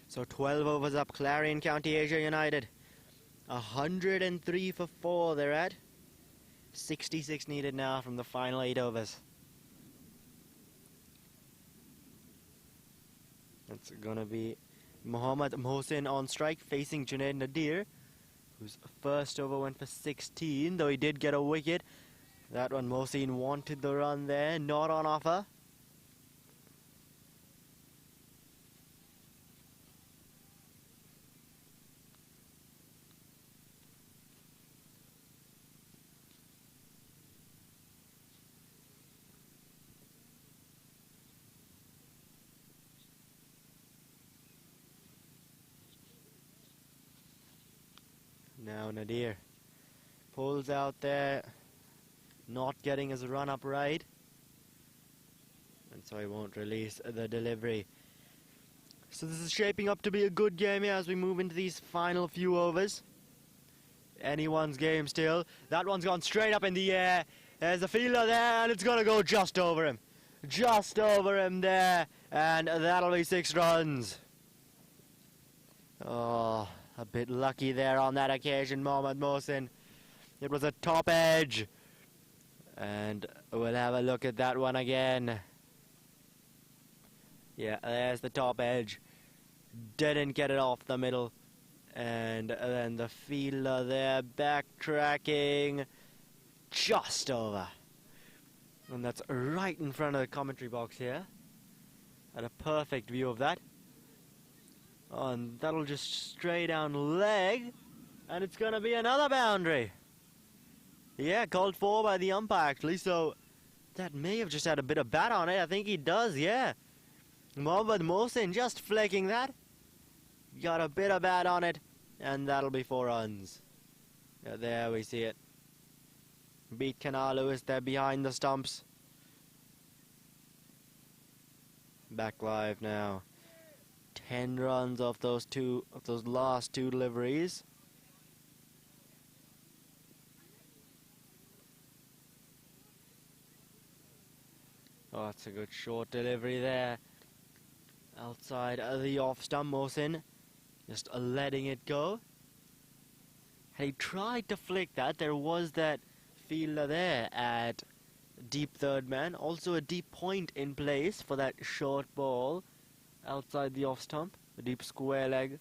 So 12 overs up, Clarion County Asia United. 103 for 4 they're at. 66 needed now from the final 8 overs. It's gonna be Mohammad Mohsin on strike facing Junaid Nadir, whose first over went for 16, though he did get a wicket. That one Mohsin wanted the run there, not on offer. Now Nadir pulls out there, not getting his run up right, and so he won't release the delivery. So this is shaping up to be a good game here as we move into these final few overs. Anyone's game still. That one's gone straight up in the air. There's a fielder there, and it's gonna go just over him. Just over him there, and that'll be 6 runs. Oh, a bit lucky there on that occasion, Mohammad Mohsin. It was a top edge. And we'll have a look at that one again. Yeah, there's the top edge. Didn't get it off the middle. And then the fielder there backtracking. Just over. And that's right in front of the commentary box here. Had a perfect view of that. Oh, and that'll just stray down leg, and it's going to be another boundary. Yeah, called for by the umpire, actually, so that may have just had a bit of bat on it. I think he does, yeah. Mohammad Mohsin just flicking that. Got a bit of bat on it, and that'll be 4 runs. Yeah, there we see it. Beat Canal Lewis there behind the stumps. Back live now. 10 runs off those last 2 deliveries. Oh, that's a good short delivery there. Outside of the off stump, Mohsin just letting it go. Had he tried to flick that, there was that fielder there at deep third man. Also a deep point in place for that short ball. Outside the off stump, the deep square leg.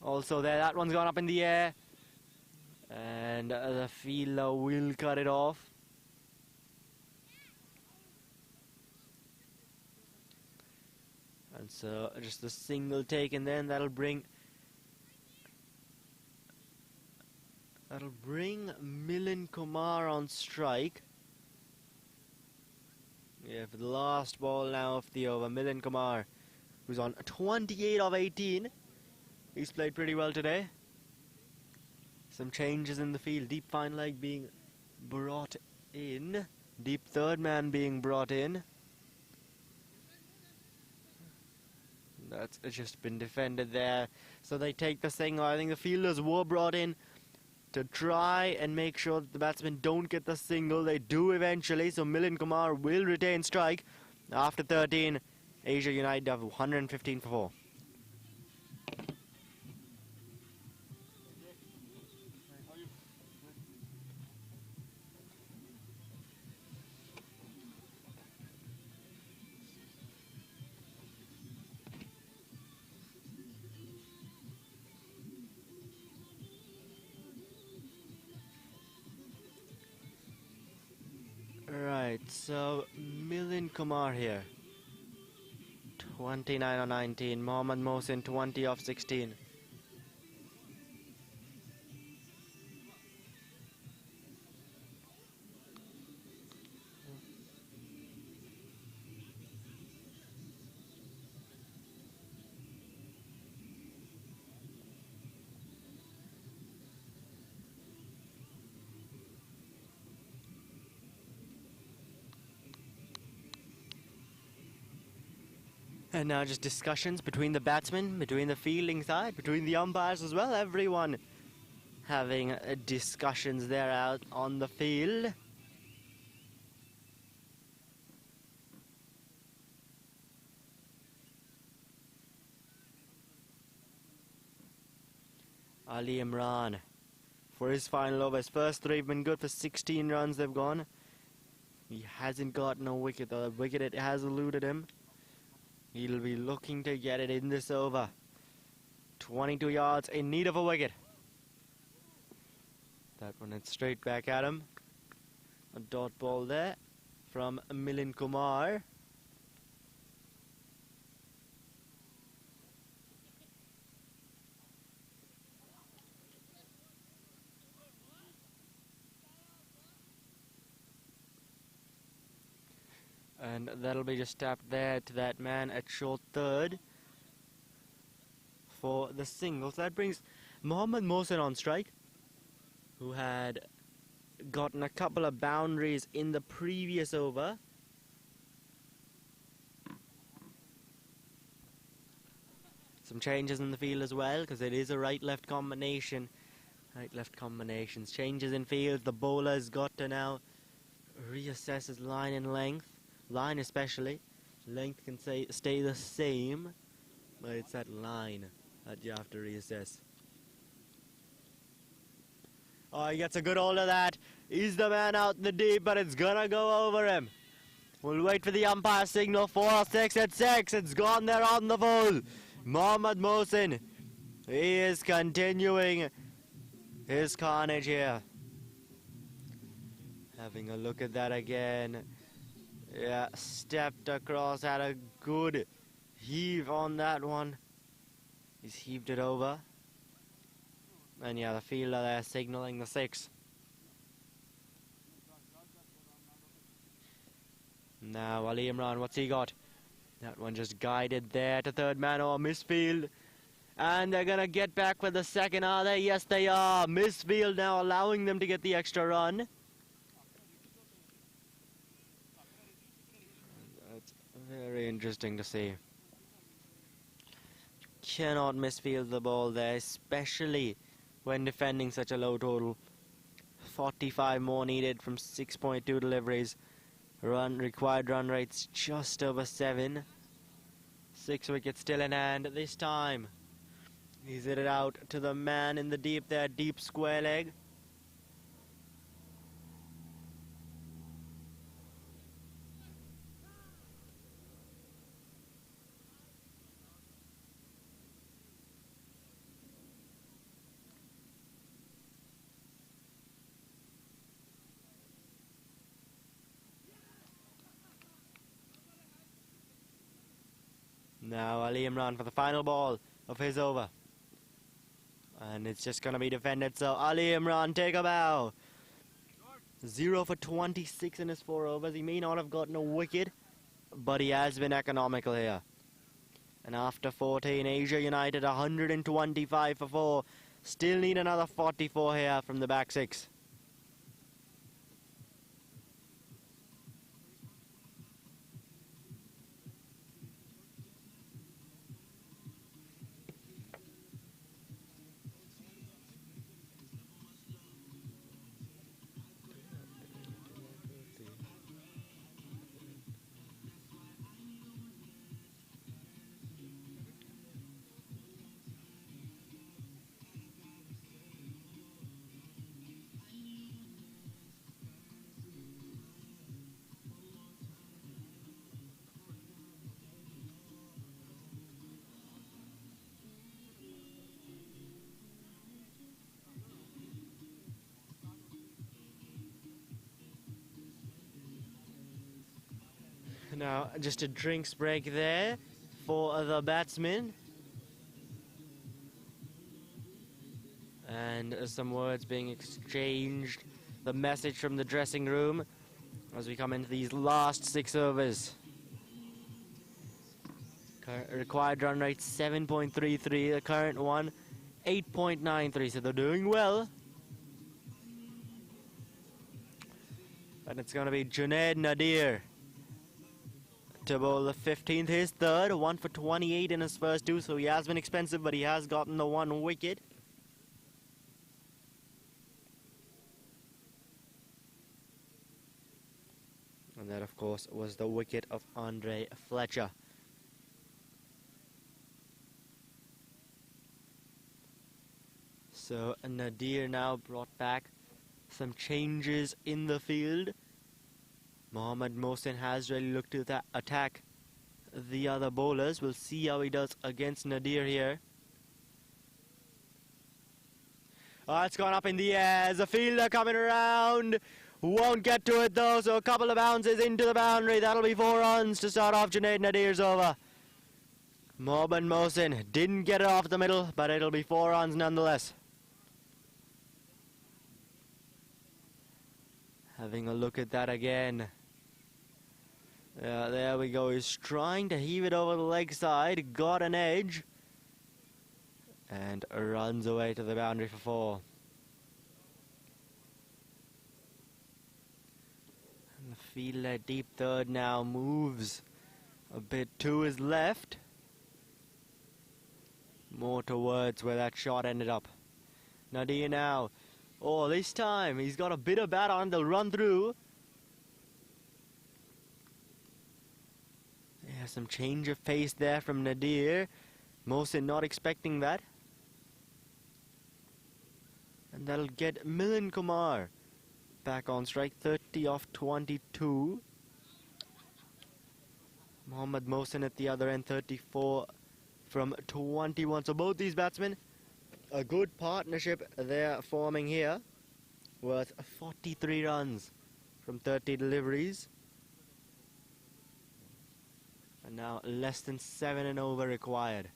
Also there, that one's gone up in the air. And the fielder will cut it off. And so just a single take, and then that'll bring Milan Kumar on strike. Yeah, for the last ball now of the over, Milan Kumar, who's on 28 of 18. He's played pretty well today. Some changes in the field. Deep fine leg being brought in. Deep third man being brought in. That's just been defended there. So they take the single. I think the fielders were brought in to try and make sure that the batsmen don't get the single. They do eventually. So Milan Kumar will retain strike after 13. Asia United have 115 for 4. So, Milind Kumar here. 29 on 19. Mohammad Mohsin 20 off 16. And now just discussions between the batsmen, between the fielding side, between the umpires as well. Everyone having discussions there out on the field. Ali Imran for his final over. His first three have been good for 16 runs they've gone. He hasn't gotten a wicket. The wicket it has eluded him. He'll be looking to get it in this over. 22 yards in need of a wicket. That one is straight back at him. A dot ball there from Milind Kumar. And that'll be just tapped there to that man at short third for the single. So that brings Mohammad Mohsin on strike, who had gotten a couple of boundaries in the previous over. Some changes in the field as well, because it is a right-left combination. Right-left combinations. Changes in field. The bowler's got to now reassess his line and length. Line especially. Length can stay the same, but it's that line that you have to reassess. Oh, he gets a good hold of that. He's the man out in the deep, but it's gonna go over him. We'll wait for the umpire signal. 4 6 at 6. It's gone there on the full. Mohammad Mohsin. He is continuing his carnage here. Having a look at that again. Yeah, stepped across, had a good heave on that one. He's heaved it over. And yeah, the fielder there signalling the 6. Now Ali Imran, what's he got? That one just guided there to third man or misfield. And they're going to get back with the second, are they? Yes, they are. Misfield now allowing them to get the extra run. That's very interesting to see. Cannot misfield the ball there, especially when defending such a low total. 45 more needed from 6.2 deliveries. Required run rates just over 7. 6 wickets still in hand this time. He's hit it out to the man in the deep there, deep square leg. Now Ali Imran for the final ball of his over. And it's just going to be defended, so Ali Imran, take a bow. 0 for 26 in his 4 overs. He may not have gotten a wicket, but he has been economical here. And after 14, Asia United 125 for 4. Still need another 44 here from the back 6. Now, just a drinks break there for the batsmen. And some words being exchanged. The message from the dressing room as we come into these last 6 overs. Required run rate 7.33, the current one 8.93, so they're doing well. And it's going to be Junaid Nadir to bowl the 15th, his third, 1 for 28 in his first 2, so he has been expensive, but he has gotten the 1 wicket. And that, of course, was the wicket of Andre Fletcher. So Nadir now brought back some changes in the field. Mohammad Mohsin has really looked to attack the other bowlers. We'll see how he does against Nadir here. Oh, it's gone up in the air. There's a fielder coming around. Won't get to it though, so a couple of bounces into the boundary. That'll be 4 runs to start off Junaid Nadir's over. Mohammad Mohsin didn't get it off the middle, but it'll be 4 runs nonetheless. Having a look at that again. There we go. He's trying to heave it over the leg side. Got an edge. And runs away to the boundary for 4. And the fielder deep third now moves a bit to his left. More towards where that shot ended up. Nadir now. Oh, this time he's got a bit of bat on. They'll run through. Yeah, some change of pace there from Nadir. Mohsin not expecting that. And that'll get Milan Kumar back on strike. 30 off 22. Mohammad Mohsin at the other end, 34 from 21. So both these batsmen, a good partnership they're forming here, worth 43 runs from 30 deliveries. And now less than 7 and over required.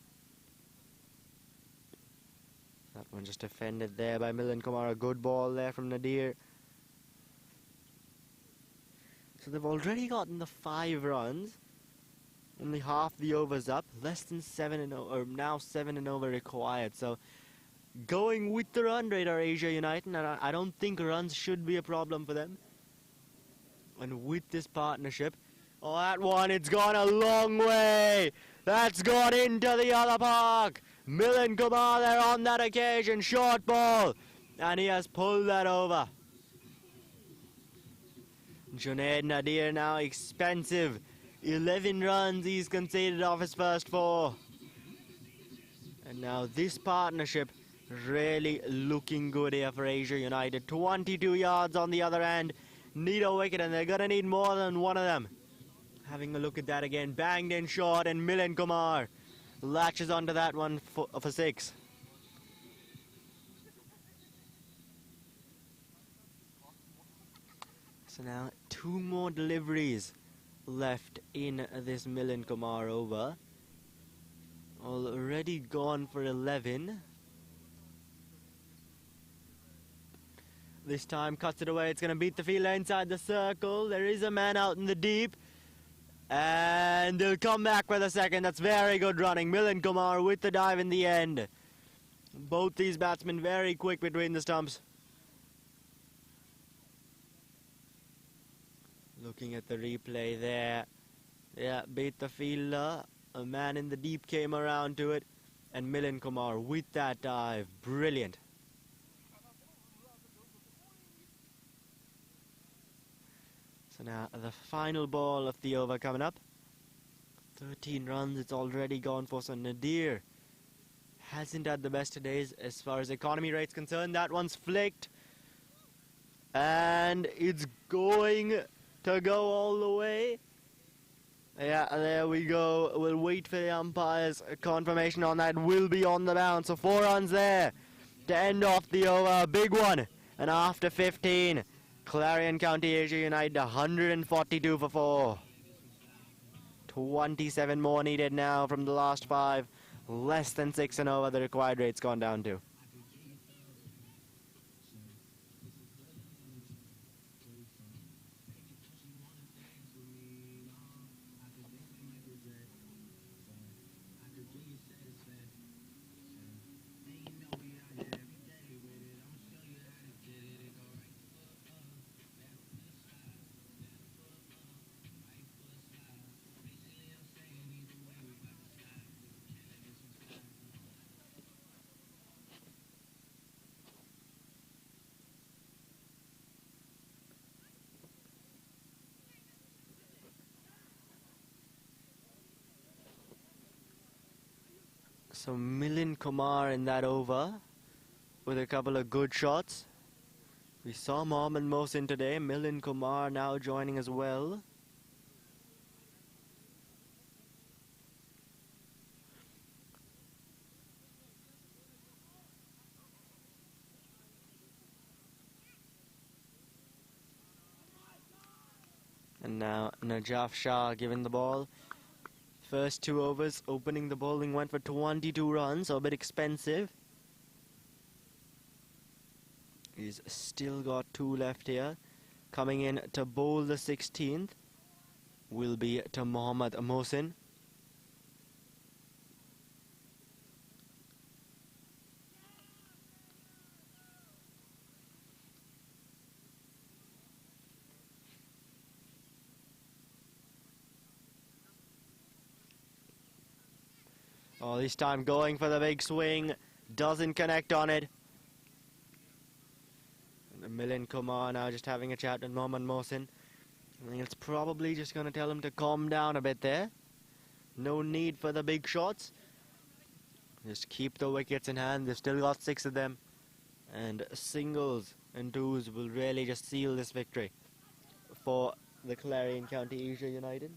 That one just defended there by Milan Kumar. A good ball there from Nadir. So they've already gotten the 5 runs. Only half the overs up. Less than 7 and over, or now 7 and over required. So going with the run rate are Asia United, and I don't think runs should be a problem for them. And with this partnership, oh, that one, it's gone a long way. That's gone into the other park. Milan Kumar there on that occasion, short ball, and he has pulled that over. Junaid Nadir now expensive. 11 runs he's conceded off his first 4. And now this partnership really looking good here for Asia United. 22 yards on the other end. Need a wicket, and they're going to need more than one of them. Having a look at that again. Banged in short, and Milan Kumar latches onto that one for 6. So now 2 more deliveries left in this Milan Kumar over. Already gone for 11. This time cuts it away. It's going to beat the fielder inside the circle. There is a man out in the deep. And they'll come back for the second. That's very good running. Milan Kumar with the dive in the end. Both these batsmen very quick between the stumps. Looking at the replay there. Yeah, beat the fielder. A man in the deep came around to it. And Milan Kumar with that dive. Brilliant. So now the final ball of the over coming up. 13 runs it's already gone for. So Nadir hasn't had the best of days as far as economy rate's concerned. That one's flicked. And it's going to go all the way. Yeah, there we go. We'll wait for the umpire's confirmation on that. Will be on the bounce. So 4 runs there to end off the over. Big one. And after 15, Clarion County Asia United 142 for 4. 27 more needed now from the last 5. Less than 6 and over the required rate's gone down to. So Milind Kumar in that over with a couple of good shots. We saw Mohammad Mohsin today. Milind Kumar now joining as well. And now Najaf Shah giving the ball. First 2 overs, opening the bowling went for 22 runs, so a bit expensive. He's still got 2 left here. Coming in to bowl the 16th will be to Mohammad Mohsin. Oh, this time going for the big swing. Doesn't connect on it. And Milind Kumar now just having a chat with Mohammad Mohsin. I think it's probably just going to tell him to calm down a bit there. No need for the big shots. Just keep the wickets in hand. They've still got 6 of them. And singles and twos will really just seal this victory for the Clarion County Asia United.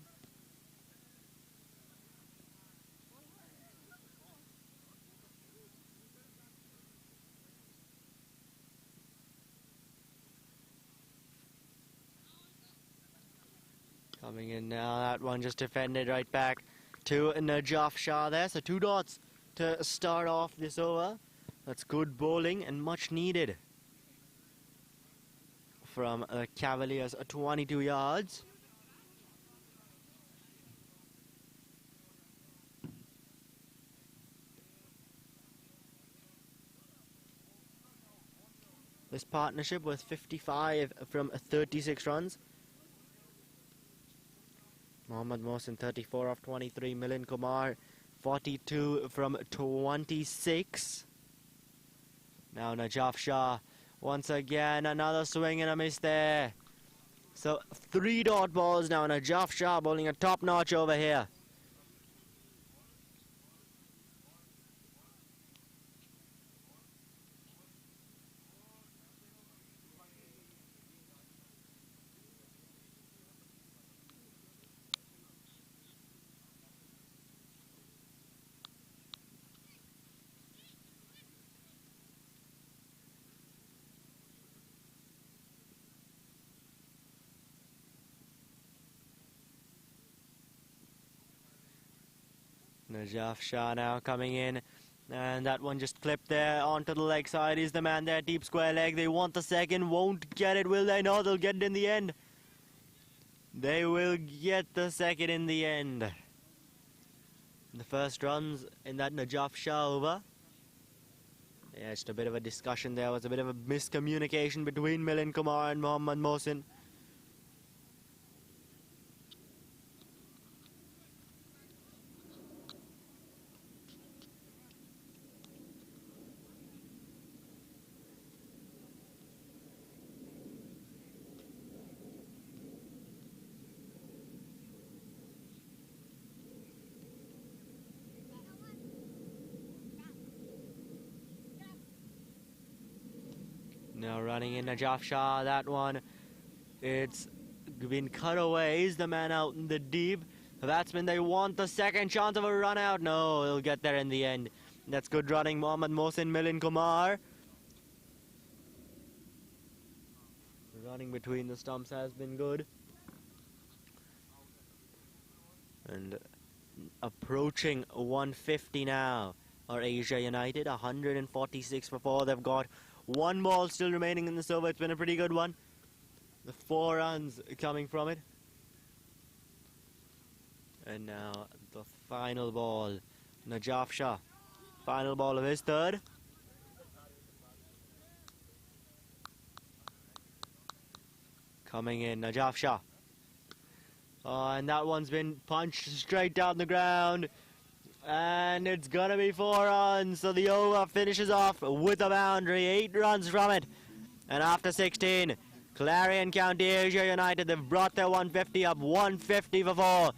Coming in now, that one just defended right back to Najaf Shah there. So 2 dots to start off this over. That's good bowling and much needed from the Cavaliers, 22 yards. This partnership was 55 from 36 runs. Mohammad Mohsin 34 off 23. Milind Kumar 42 from 26. Now Najaf Shah once again, another swing and a miss there. So 3 dot balls now. Najaf Shah bowling a top notch over here. Najaf Shah now coming in, and that one just clipped there onto the leg side. Is the man there, deep square leg. They want the second, won't get it, will they? No, they'll get it in the end. They will get the second in the end. The first runs in that Najaf Shah over. Yeah, just a bit of a discussion there. Was a bit of a miscommunication between Milind Kumar and Mohammad Mohsin. Now running in Najaf Shah, that one, it's been cut away. Is the man out in the deep? The batsmen, they want the second chance of a run out. No, he'll get there in the end. That's good running, Mohammad Mohsin, Milind Kumar. Running between the stumps has been good. And approaching 150 now. Or Asia United, 146 for 4. They've got one ball still remaining in this over. It's been a pretty good one. The 4 runs coming from it. And now the final ball. Najaf Shah. Final ball of his third. Coming in, Najaf Shah. And that one's been punched straight down the ground. And it's going to be 4 runs. So the over finishes off with a boundary. 8 runs from it. And after 16, Clarion County Asia United, they've brought their 150 up. 150 for 4.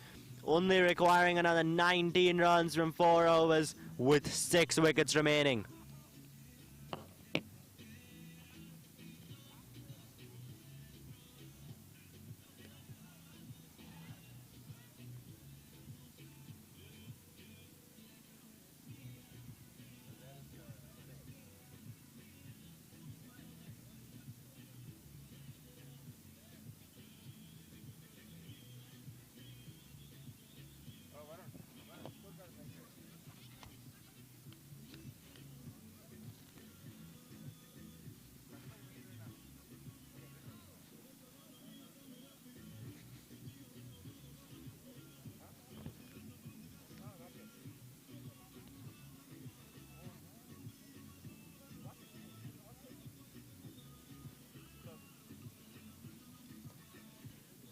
Only requiring another 19 runs from 4 overs with 6 wickets remaining.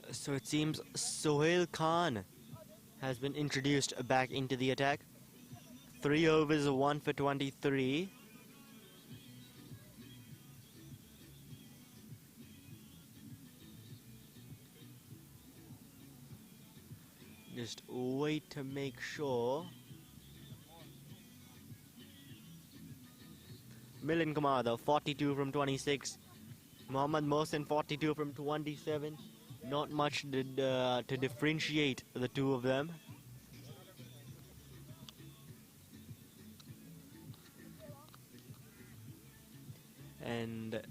So it seems Sohail Khan has been introduced back into the attack. 3 overs, 1 for 23. Just wait to make sure. Milind Kumar though, 42 from 26. Mohammad Mohsin, 42 from 27. Not much to differentiate the two of them. And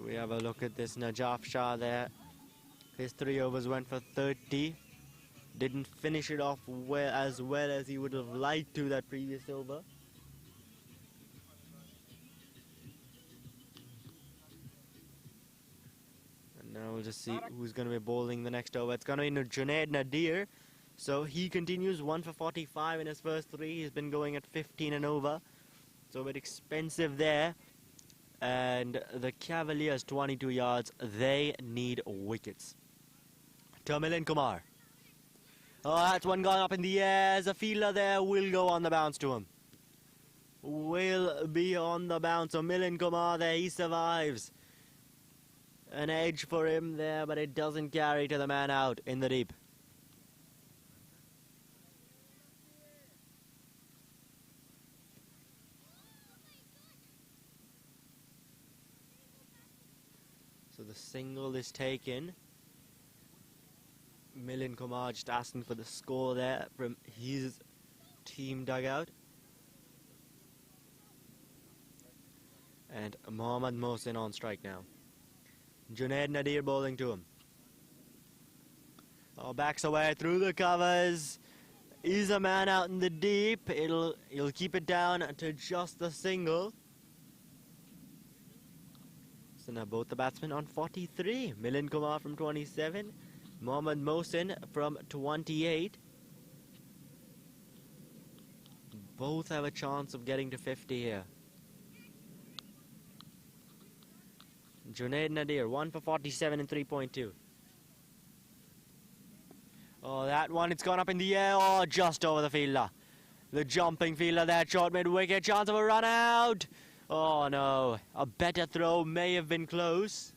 we have a look at this Najaf Shah there. His 3 overs went for 30. Didn't finish it off as well as he would have liked to that previous over. Now we'll just see who's going to be bowling the next over. It's going to be Junaid Nadir. So he continues 1 for 45 in his first 3. He's been going at 15 and over. So a bit expensive there. And the Cavaliers, 22 yards. They need wickets. To Milind Kumar. Oh, that's one gone up in the air. As a fielder there will go on the bounce to him. Will be on the bounce. So Milind Kumar there, he survives. An edge for him there, but it doesn't carry to the man out in the deep. So the single is taken. Milind Kumar just asking for the score there from his team dugout. And Mohammad Mohsin on strike now. Junaid Nadir bowling to him. Oh, backs away through the covers. Is a man out in the deep. He'll keep it down to just the single. So now both the batsmen on 43. Milind Kumar from 27. Mohammad Mohsin from 28. Both have a chance of getting to 50 here. Junaid Nadir, 1 for 47 and 3.2. Oh, that one, it's gone up in the air. Oh, just over the fielder. The jumping fielder there, short mid-wicket. Chance of a run out. Oh, no. A better throw may have been close.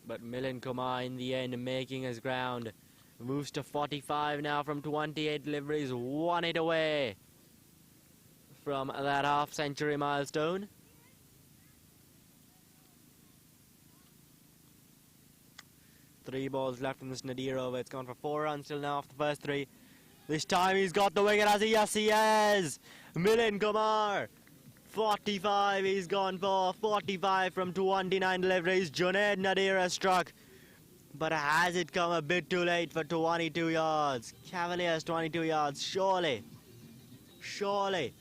But Milind Kumar in the end making his ground. Moves to 45 now from 28 deliveries. 1 hit away from that half-century milestone. Three balls left in this Nadir over. It's gone for 4 runs till now after the first 3. This time he's got the wicket, has he? Yes, he has. Milind Kumar, 45 he's gone for. 45 from 29 deliveries. Junaid Nadir has struck. but has it come a bit too late for 22 yards? Cavaliers 22 yards, surely. Surely.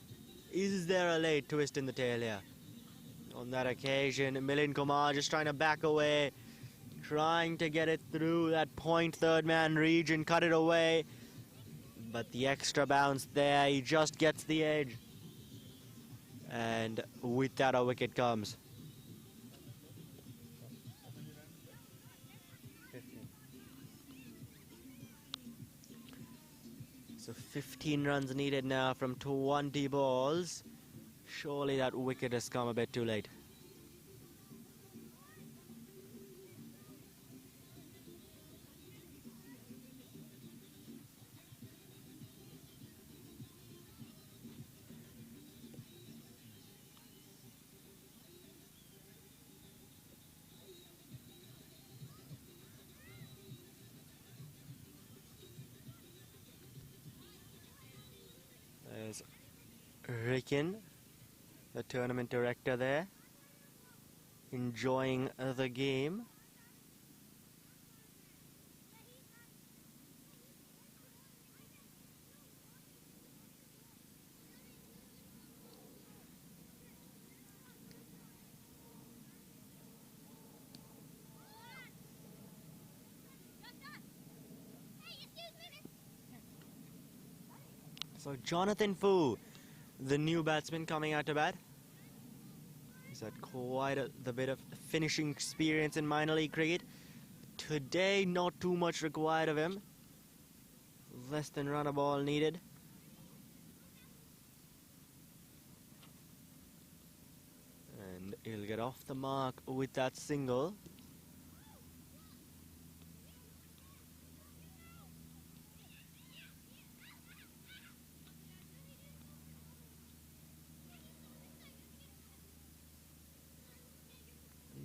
Is there a late twist in the tail here? On that occasion, Milind Kumar just trying to back away, trying to get it through that point third man region, cut it away. But the extra bounce there, he just gets the edge. And with that, a wicket comes.
15.
So 15 runs needed now from 20 balls. Surely that wicket has come a bit too late. There's Ricken, the tournament director there, enjoying the game. So Jonathan Fu, the new batsman coming out to bat. He's had quite the bit of finishing experience in minor league cricket. Today, not too much required of him. Less than run a ball needed. And he'll get off the mark with that single.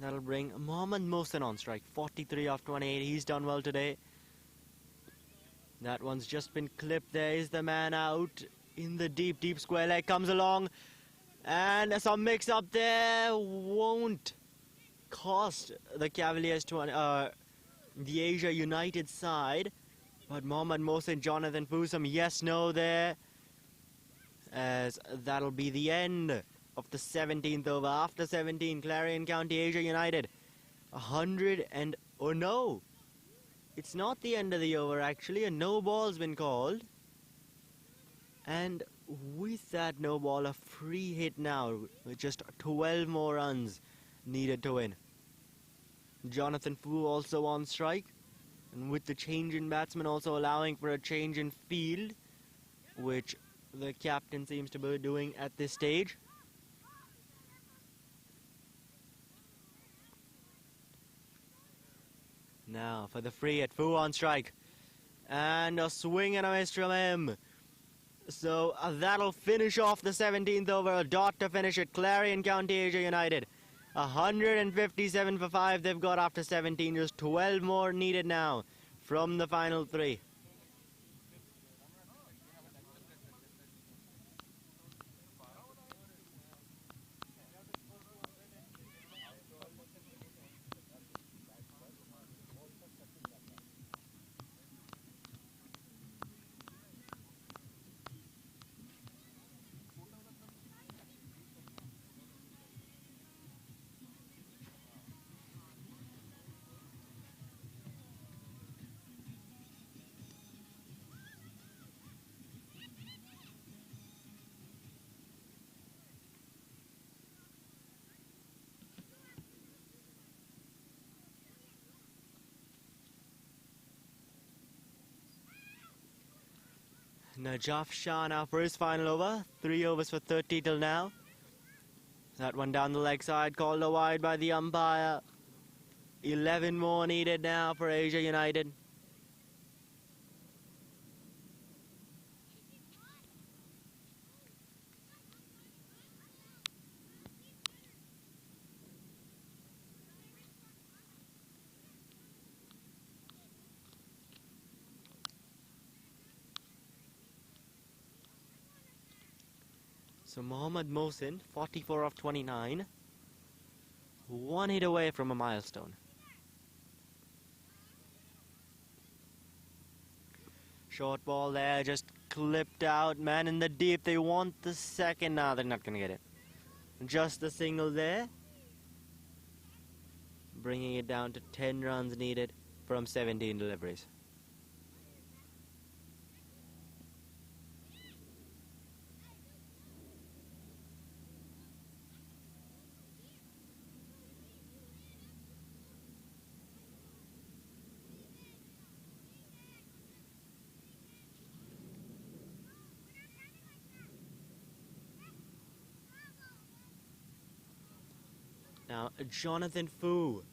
That'll bring Mohammad Mohsin on strike. 43 off 28. He's done well today. That one's just been clipped. There is the man out in the deep, deep square leg. Comes along. And some mix up there. Won't cost the Cavaliers the Asia United side. But Mohammad Mohsin, Jonathan Fu, some yes-no there. As that'll be the end of the 17th over. After 17, Clarion County Asia United 100 and oh no, it's not the end of the over actually. A no ball's been called, and with that no ball, a free hit now with just 12 more runs needed to win. Jonathan Fu also on strike, and with the change in batsman also allowing for a change in field, which the captain seems to be doing at this stage. Now for the free hit, Fu on strike. And a swing and a miss from him. So that'll finish off the 17th over. A dot to finish it. Clarion County Asia United. 157 for 5 they've got after 17. Just 12 more needed now from the final 3. Najaf Shah now for his final over. 3 overs for 30 till now. That one down the leg side, called a wide by the umpire. 11 more needed now for Asia United. So Mohammad Mohsin, 44 of 29. 1 hit away from a milestone. Short ball there, just clipped out. Man in the deep, they want the second. Now they're not going to get it. Just the single there. Bringing it down to 10 runs needed from 17 deliveries. Now, Jonathan Fu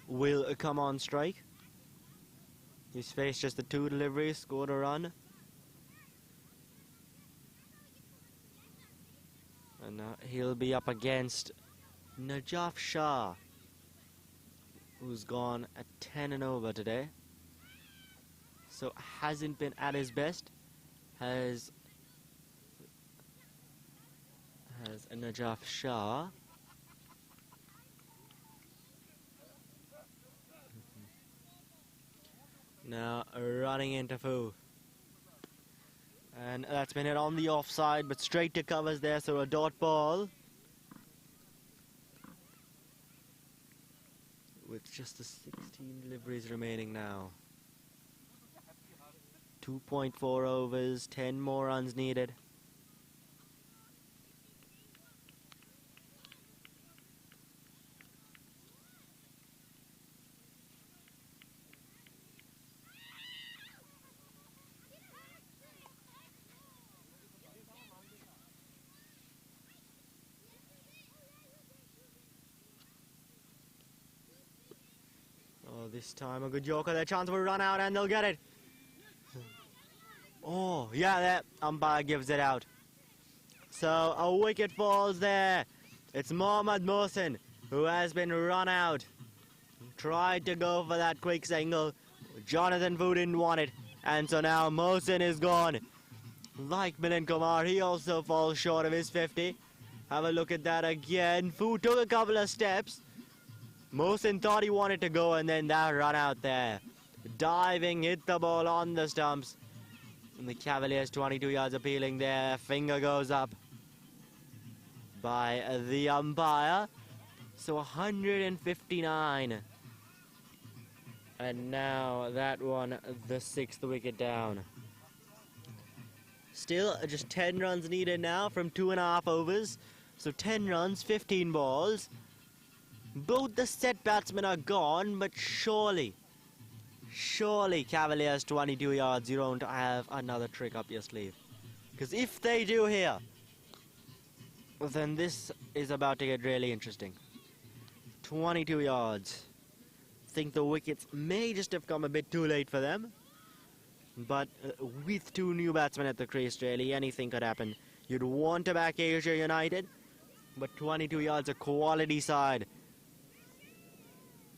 will come on strike. He's faced just the 2 deliveries, scored a run. And now he'll be up against Najaf Shah, who's gone at 10 and over today. So hasn't been at his best. Has Najaf Shah. Now running into Fu. And that's been hit on the offside, but straight to covers there, so a dot ball. With just the 16 deliveries remaining now. 2.4 overs, 10 more runs needed. This time a good Joker, their chance will run out and they'll get it. Oh, yeah, that umpire gives it out. So a wicket falls there. It's Mohammad Mohsin who has been run out. Tried to go for that quick single. Jonathan Fu didn't want it. And so now Mohsin is gone. Like Milind Kumar, he also falls short of his 50. Have a look at that again. Fu took a couple of steps. Mohsin thought he wanted to go, and then that run out there. Diving, hit the ball on the stumps. And the Cavaliers 22 yards appealing there. Finger goes up by the umpire. So 159. And now that one, the 6th wicket down. Still just 10 runs needed now from 2.5 overs. So 10 runs, 15 balls. Both the set batsmen are gone, but surely Cavaliers 22 yards, you don't have another trick up your sleeve. Because if they do here, then this is about to get really interesting. 22 yards. Think the wickets may just have come a bit too late for them. But with 2 new batsmen at the crease, really, anything could happen. You'd want to back Asia United, but 22 yards, a quality side.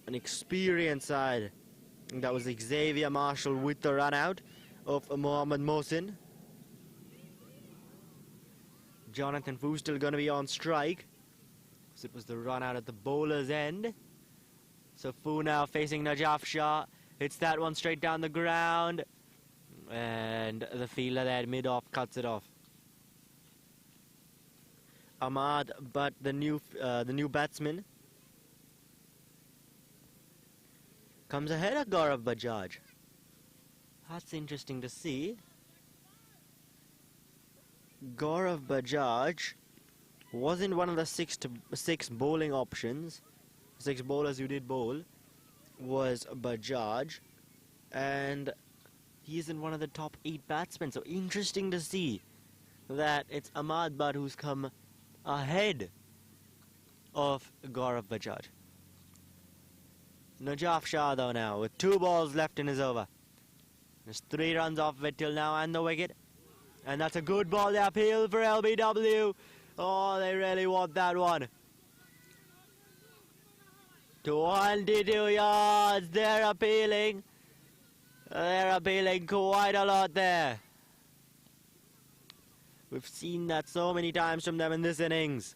An experienced side. And that was Xavier Marshall with the run out of Mohammad Mohsin. Jonathan Fu still going to be on strike. So it was the run out at the bowler's end. So Fu now facing Najaf Shah. Hits that one straight down the ground. And the fielder there mid-off cuts it off. Ahmad, but the new batsman comes ahead of Gaurav Bajaj. That's interesting to see. Gaurav Bajaj wasn't one of the six bowling options. 6 bowlers who did bowl was Bajaj, and he isn't one of the top 8 batsmen. So interesting to see that it's Ahmad Butt who's come ahead of Gaurav Bajaj. Najaf Shah though now with 2 balls left in his over. There's 3 runs off of it till now and the wicket. And that's a good ball, the appeal for LBW. Oh, they really want that one. 22 yards, they're appealing. They're appealing quite a lot there. We've seen that so many times from them in this innings.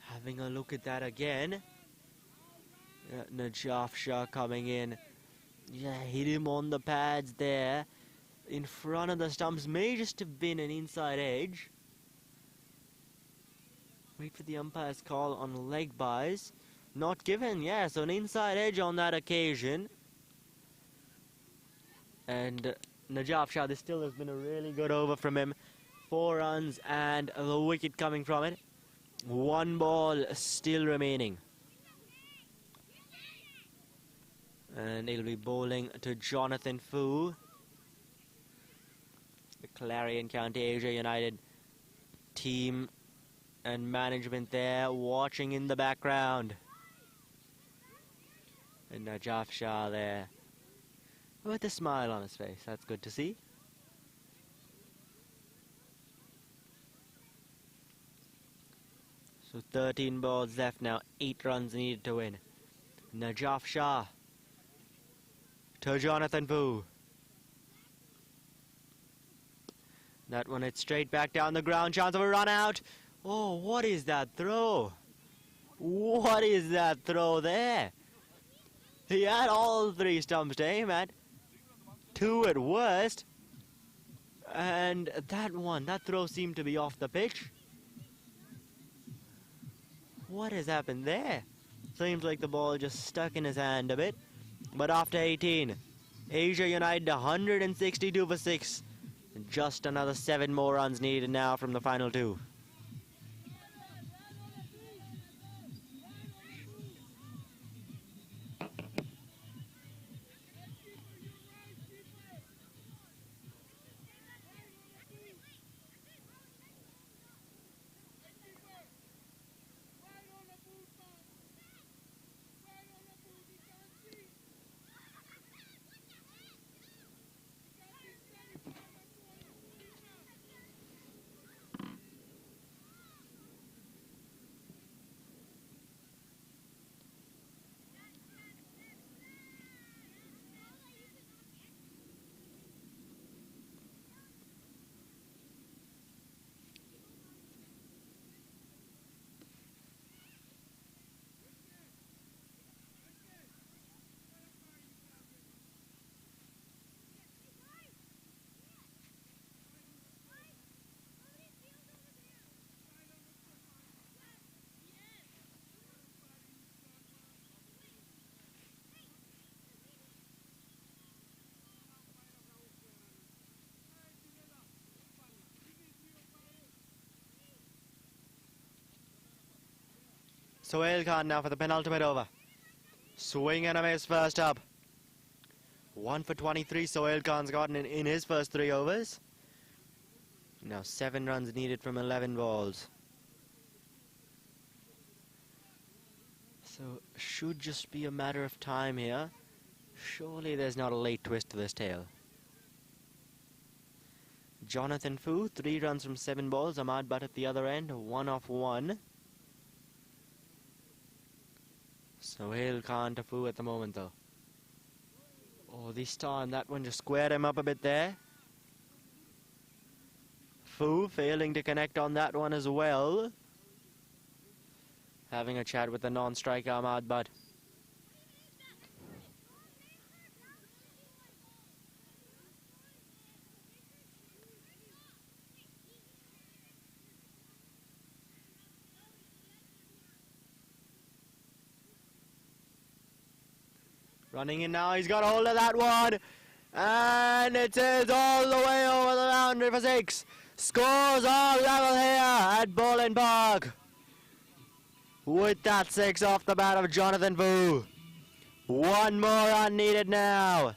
Having a look at that again. Najaf Shah coming in Yeah, hit him on the pads there. In front of the stumps, may just have been an inside edge. Wait for the umpire's call on leg buys. Not given, yeah, so an inside edge on that occasion. And Najaf Shah, this still has been a really good over from him. 4 runs and the wicket coming from it. 1 ball still remaining. And he'll be bowling to Jonathan Fu. The Clarion County Asia United team and management there watching in the background. And Najaf Shah there with a smile on his face. That's good to see. So 13 balls left now, 8 runs needed to win. Najaf Shah to Jonathan Fu. That one hit straight back down the ground, chance of a run out. Oh, what is that throw? What is that throw there? He had all 3 stumps to aim at. 2 at worst. And that throw seemed to be off the pitch. What has happened there? Seems like the ball just stuck in his hand a bit. But after 18, Asia United 162 for 6. Just another 7 more runs needed now from the final 2. Sohail Khan now for the penultimate over. Swing and a miss first up. 1 for 23 Sohail Khan's gotten in his first 3 overs. Now 7 runs needed from 11 balls. So should just be a matter of time here. Surely there's not a late twist to this tale. Jonathan Fu, 3 runs from 7 balls. Ahmad Butt at the other end, 1 off 1. Sohail Khan to Fu at the moment though. Oh, this time that one just squared him up a bit there. Fu failing to connect on that one as well. Having a chat with the non-striker Ahmad Butt. Running in now, he's got hold of that one. And it is all the way over the boundary for 6. Scores are level here at Bowling Park. With that 6 off the bat of Jonathan Fu. 1 more run needed now.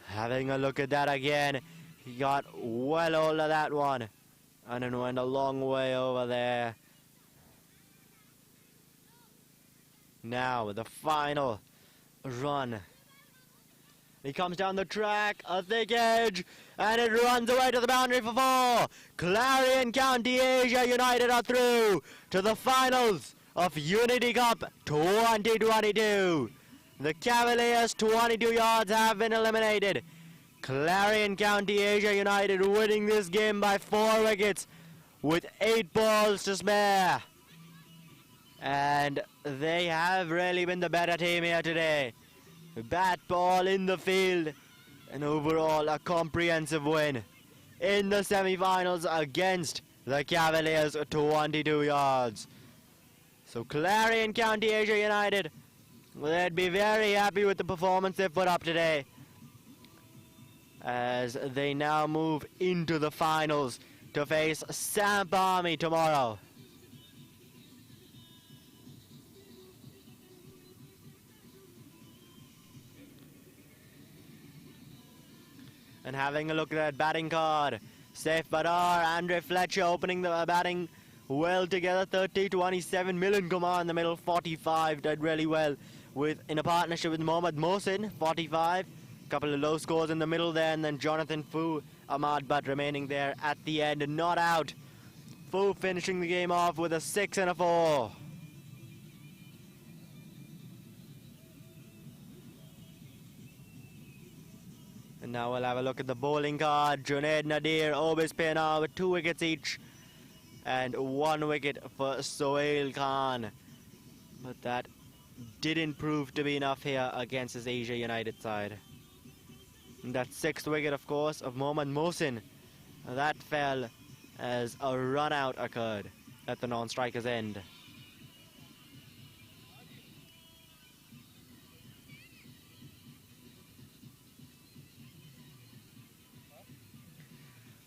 Having a look at that again. He got well hold of that one. And then went a long way over there. Now the final run. He comes down the track, a thick edge, and it runs away to the boundary for 4. Clarion County Asia United are through to the finals of Unity Cup 2022. The Cavaliers 22 yards have been eliminated. Clarion County Asia United winning this game by 4 wickets with 8 balls to spare. And they have really been the better team here today. bat ball in the field, and overall a comprehensive win in the semi-finals against the Cavaliers, 22 yards. So Clarion County Asia United, they'd be very happy with the performance they've put up today, as they now move into the finals to face Samp Army tomorrow. And having a look at that batting card, Saif Badar, Andre Fletcher opening the batting well together, 30-27, Milan Kumar in the middle, 45, did really well in a partnership with Mohammad Mohsin, 45. Couple of low scores in the middle there, and then Jonathan Fu, Ahmad Butt remaining there at the end, not out. Fu finishing the game off with a 6 and a 4. And now we'll have a look at the bowling card. Junaid Nadir, Obis Pena with 2 wickets each, and 1 wicket for Sohail Khan. But that didn't prove to be enough here against his Asia United side. And that 6th wicket, of course, of Mohammad Mohsin, that fell as a run out occurred at the non-striker's end.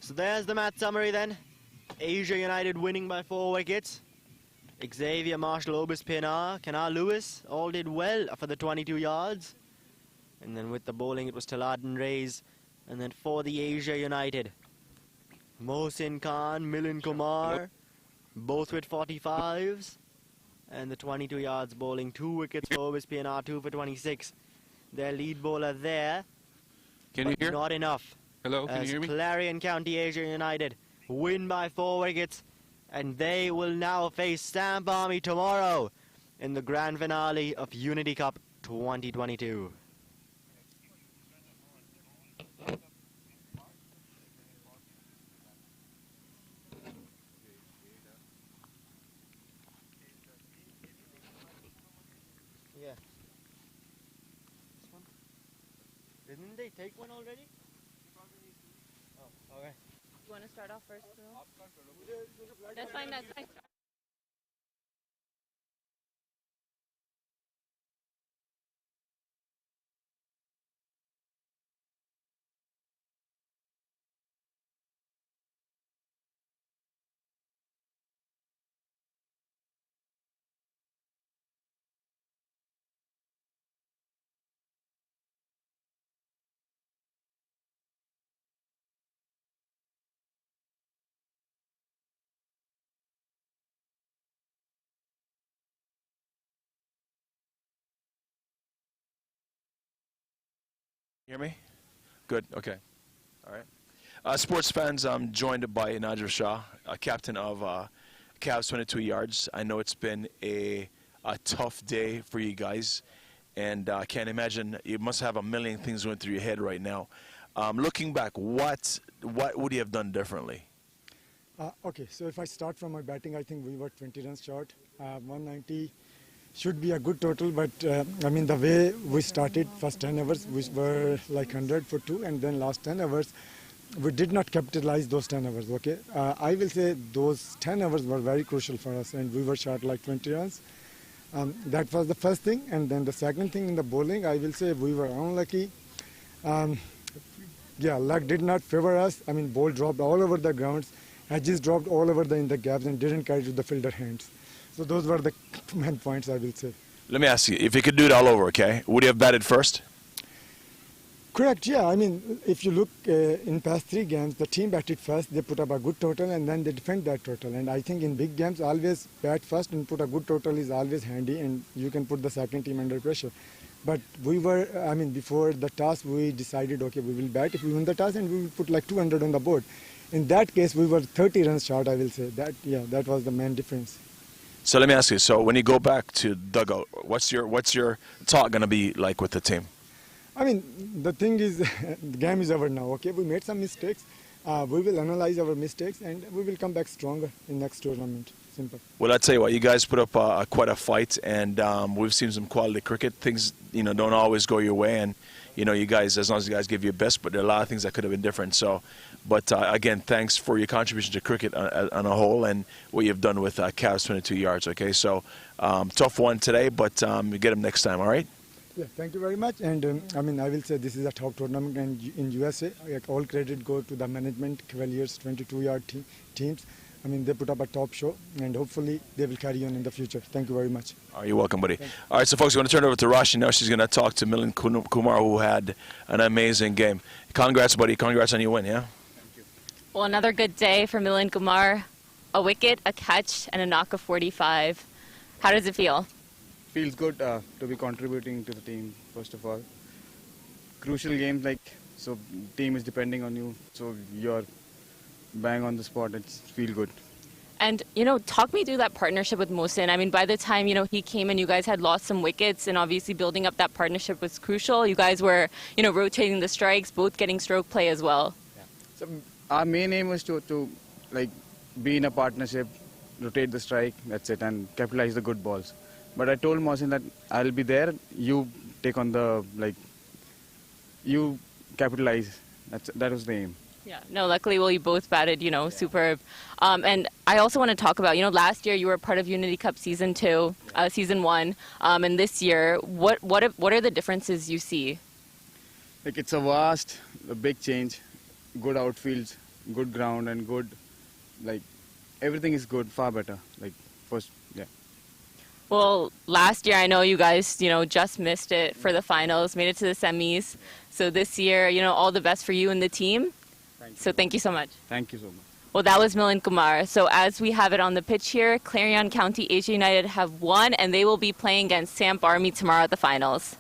So there's the match summary then. Asia United winning by 4 wickets. Xavier Marshall, Obis Pena, Kana Lewis all did well for the 22 yards. And then with the bowling it was Taladin Rays. And then for the Asia United, Mohsin Khan, Milan Kumar, both with 45s. And the 22 yards bowling, 2 wickets for Obis Pena, 2 for 26. Their lead bowler there.
Can you hear?
Not enough.
Hello, can you hear me?
Clarion County Asia United win by 4 wickets, and they will now face Samp Army tomorrow in the grand finale of Unity Cup 2022. Yeah. This one? Didn't they take one already? Oh, okay.
You want to start off first, Phil? That's fine, that's fine.
Hear me? Good, okay. All right. Sports fans, I'm joined by Nadir Shah, captain of Cavs 22 Yards. I know it's been a tough day for you guys, and I can't imagine, you must have a million things going through your head right now. Looking back, what would you have done differently?
Okay, so if I start from my batting, I think we were 20 runs short. 190 should be a good total, but I mean the way we started first 10 overs, we were like 100 for 2, and then last 10 overs, we did not capitalize those 10 overs, okay? I will say those 10 overs were very crucial for us, and we were short like 20 runs. That was the first thing, and then the second thing in the bowling, I will say we were unlucky. Yeah, luck did not favor us. I mean, ball dropped all over the grounds, edges dropped all over in the gaps and didn't carry to the fielder hands. So those were the main points, I will say.
Let me ask you, if you could do it all over, okay, would you have batted first?
Correct, yeah. I mean, if you look in past 3 games, the team batted first, they put up a good total, and then they defend that total. And I think in big games, always bat first and put a good total is always handy, and you can put the second team under pressure. But we were, I mean, before the toss, we decided, okay, we will bat if we win the toss, and we will put like 200 on the board. In that case, we were 30 runs short, I will say. That, yeah, that was the main difference.
So let me ask you, so when you go back to dugout, what's your talk going to be like with the team?
I mean, the thing is, the game is over now, okay? We made some mistakes. We will analyze our mistakes, and we will come back stronger in next tournament. simple.
Well, I tell you what, you guys put up quite a fight, and we've seen some quality cricket. Things, don't always go your way, and you guys, as long as you guys give your best, but there are a lot of things that could have been different. So, but again, thanks for your contribution to cricket on a whole, and what you've done with Cavs 22 yards. Okay, so tough one today, but you get them next time. All right.
Yeah, thank you very much. And I will say this is a top tournament, and in USA, all credit go to the management, Cavaliers 22-yard teams. They put up a top show, and hopefully they will carry on in the future. Thank you very much.
Oh, you're welcome, buddy. All right, so folks, we're going to turn it over to Rashi now. She's going to talk to Milind Kumar, who had an amazing game. Congrats, buddy. Congrats on your win, yeah?
Well, another good day for Milind Kumar. A wicket, a catch, and a knock of 45. How does it feel?
Feels good to be contributing to the team, first of all. Crucial games, so team is depending on you, so you're bang on the spot. It's feel good.
And, talk me through that partnership with Mohsin. By the time, he came in, you guys had lost some wickets, and obviously building up that partnership was crucial. You guys were, rotating the strikes, both getting stroke play as well.
Yeah. So our main aim was to be in a partnership, rotate the strike, that's it, and capitalize the good balls. But I told Mohsin that I'll be there, you take on the, you capitalize. That was the aim.
Yeah, no, luckily, you both batted, superb. And I also want to talk about, last year you were part of Unity Cup Season 1, and this year, what are the differences you see?
It's a big change, good outfields, good ground, and good, everything is good, far better, first, yeah.
Well, last year I know you guys, just missed it for the finals, made it to the semis. So this year, all the best for you and the team. Thank you so much.
Thank you so much.
Well, that was Milind Kumar. So as we have it on the pitch here, Clarion County Asia United have won, and they will be playing against Samp Army tomorrow at the finals.